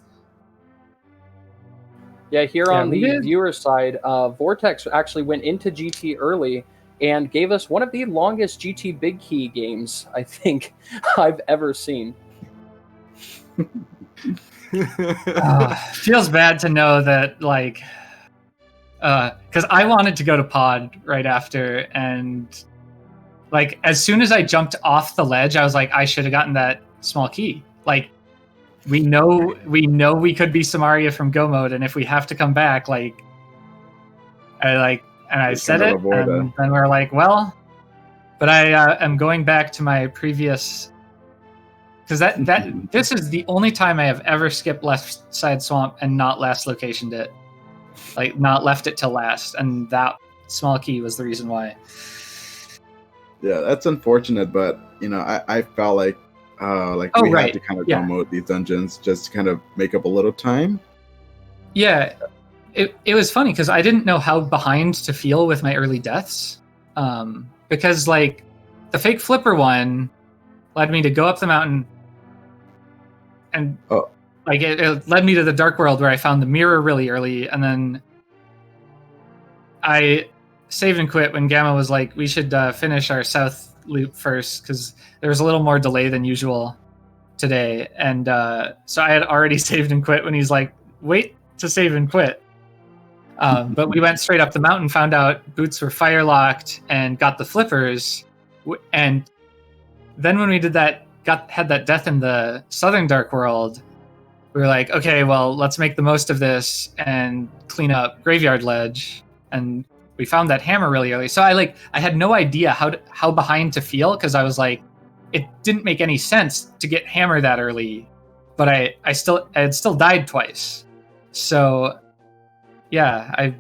Yeah, on the viewer side, Vortex actually went into GT early and gave us one of the longest GT Big Key games I think I've ever seen.
Feels bad to know that because I wanted to go to pod right after, and as soon as I jumped off the ledge, I was like, I should have gotten that small key. We know we could be Samaria from go mode, and if we have to come back, I said it, and then we're like, well, but I am going back to my previous. Because this is the only time I have ever skipped left side swamp and not last locationed it, not left it till last, and that small key was the reason why.
Yeah, that's unfortunate, but I felt like we had to kind of go mode these dungeons just to kind of make up a little time.
Yeah, it was funny because I didn't know how behind to feel with my early deaths, because the fake flipper one led me to go up the mountain. And it led me to the dark world where I found the mirror really early, and then I saved and quit when Gamma was like, we should finish our south loop first because there was a little more delay than usual today. And so I had already saved and quit when he's like, wait to save and quit. But we went straight up the mountain, found out boots were fire locked, and got the flippers. And then when we did that, had that death in the southern dark world, we were like, okay, well, let's make the most of this and clean up Graveyard Ledge. and we found that hammer really early. So I had no idea how behind to feel, because I was like, it didn't make any sense to get hammer that early, but I had still died twice. So yeah,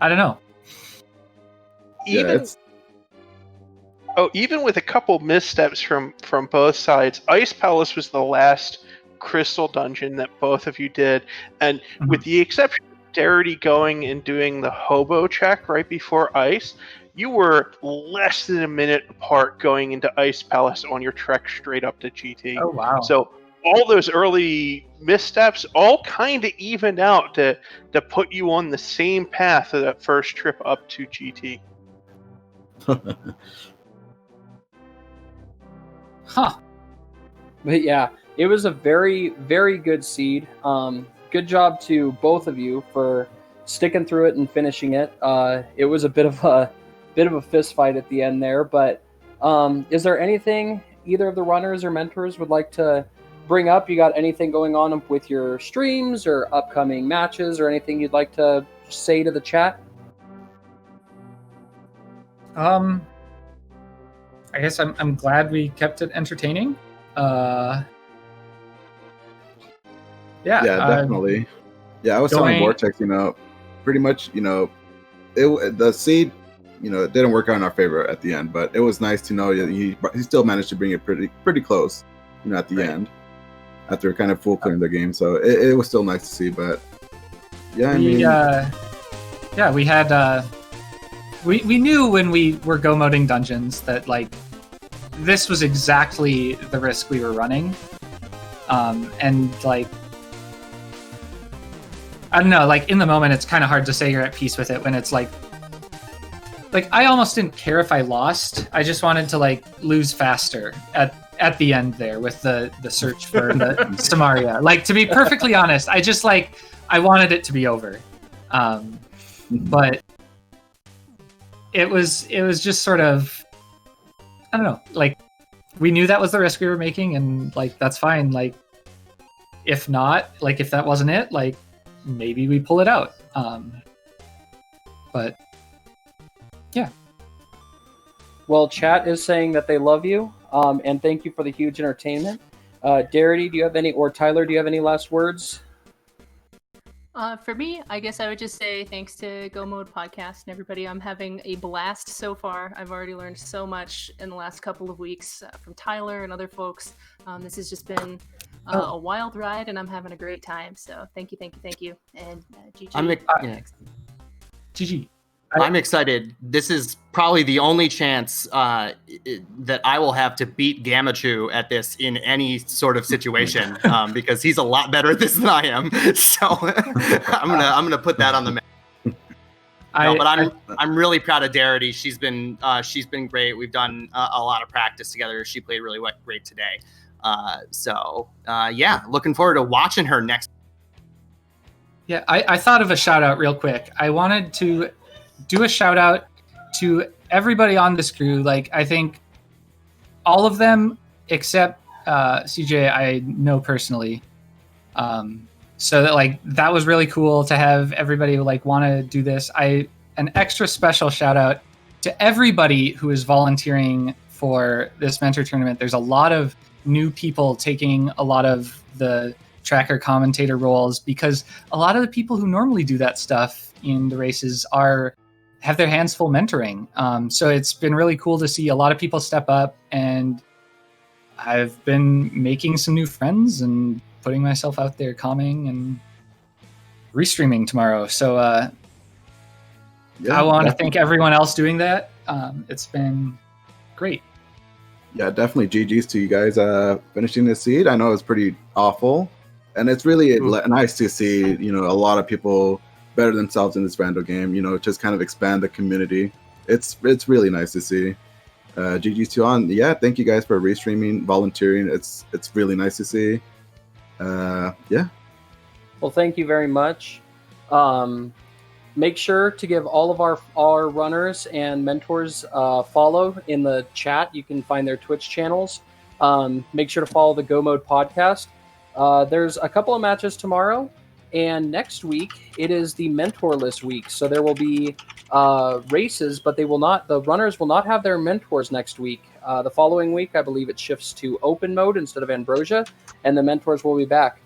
I don't know.
Even with a couple missteps from both sides, Ice Palace was the last crystal dungeon that both of you did, and with the exception of Darity going and doing the hobo check right before Ice, you were less than a minute apart going into Ice Palace on your trek straight up to GT.
Oh wow!
So all those early missteps all kind of evened out to put you on the same path of that first trip up to GT.
Huh.
But yeah, it was a very, very good seed. Good job to both of you for sticking through it and finishing it. It was a bit of a fist fight at the end there, but is there anything either of the runners or mentors would like to bring up? You got anything going on with your streams or upcoming matches, or anything you'd like to say to the chat?
I guess I'm glad we kept it entertaining. Yeah,
definitely. I was telling Vortex, pretty much, the seed, it didn't work out in our favor at the end, but it was nice to know he still managed to bring it pretty close, at the end, after kind of full clearing the game. So it was still nice to see. But yeah,
we had we knew when we were go moding dungeons that this was exactly the risk we were running, and I don't know, in the moment, it's kind of hard to say you're at peace with it when it's like I almost didn't care if I lost. I just wanted to lose faster at the end there with the search for the Samaria. To be perfectly honest, I just I wanted it to be over. But it was just sort of, I don't know, we knew that was the risk we were making, and that's fine. If not, if that wasn't it, maybe we pull it out. But yeah.
Well, chat is saying that they love you, and thank you for the huge entertainment. Darity, do you have any, or Tyler, do you have any last words?
For me, I guess I would just say thanks to Go Mode Podcast and everybody. I'm having a blast so far. I've already learned so much in the last couple of weeks from Tyler and other folks. This has just been a wild ride, and I'm having a great time. So thank you. And GG.
GG.
I'm excited. This is probably the only chance that I will have to beat Gammachuu at this in any sort of situation, because he's a lot better at this than I am. So I'm gonna put that on the map. But I'm really proud of Darity. She's been great. We've done a lot of practice together. She played really great today. Looking forward to watching her next.
Yeah, I thought of a shout out real quick. I wanted to do a shout out to everybody on this crew. I think all of them except SEJay I know personally. So that was really cool to have everybody want to do this. An extra special shout out to everybody who is volunteering for this mentor tournament. There's a lot of new people taking a lot of the tracker commentator roles, because a lot of the people who normally do that stuff in the races have their hands full mentoring. So it's been really cool to see a lot of people step up, and I've been making some new friends and putting myself out there, calming and restreaming tomorrow. So I want to thank everyone else doing that. It's been great.
Yeah, definitely GG's to you guys finishing this seed. I know it's pretty awful, and it's really nice to see a lot of people better themselves in this Rando game. Just kind of expand the community. It's really nice to see. GG's to on. Yeah, thank you guys for restreaming, volunteering. It's really nice to see. Yeah.
Well, thank you very much. Make sure to give all of our runners and mentors follow in the chat. You can find their Twitch channels. Make sure to follow the Go Mode Podcast. There's a couple of matches tomorrow. And next week, it is the mentorless week. So there will be races, but the runners will not have their mentors next week. The following week, I believe it shifts to open mode instead of Ambrosia, and the mentors will be back.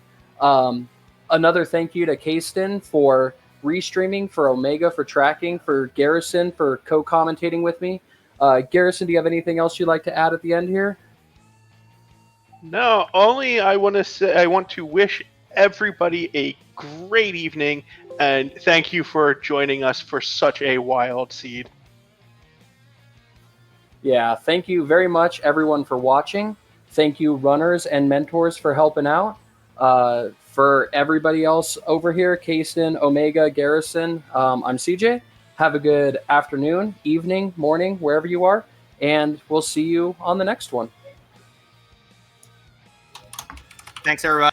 Another thank you to Kaesden for restreaming, for Omega for tracking, for Garrison for co-commentating with me. Garrison, do you have anything else you'd like to add at the end here?
No, only I want to wish everybody a great evening, and thank you for joining us for such a wild seed.
Yeah, thank you very much, everyone, for watching. Thank you, runners and mentors, for helping out. For everybody else over here, Kaesden, Omega, Garrison, I'm SEJay. Have a good afternoon, evening, morning, wherever you are, and we'll see you on the next one.
Thanks, everybody.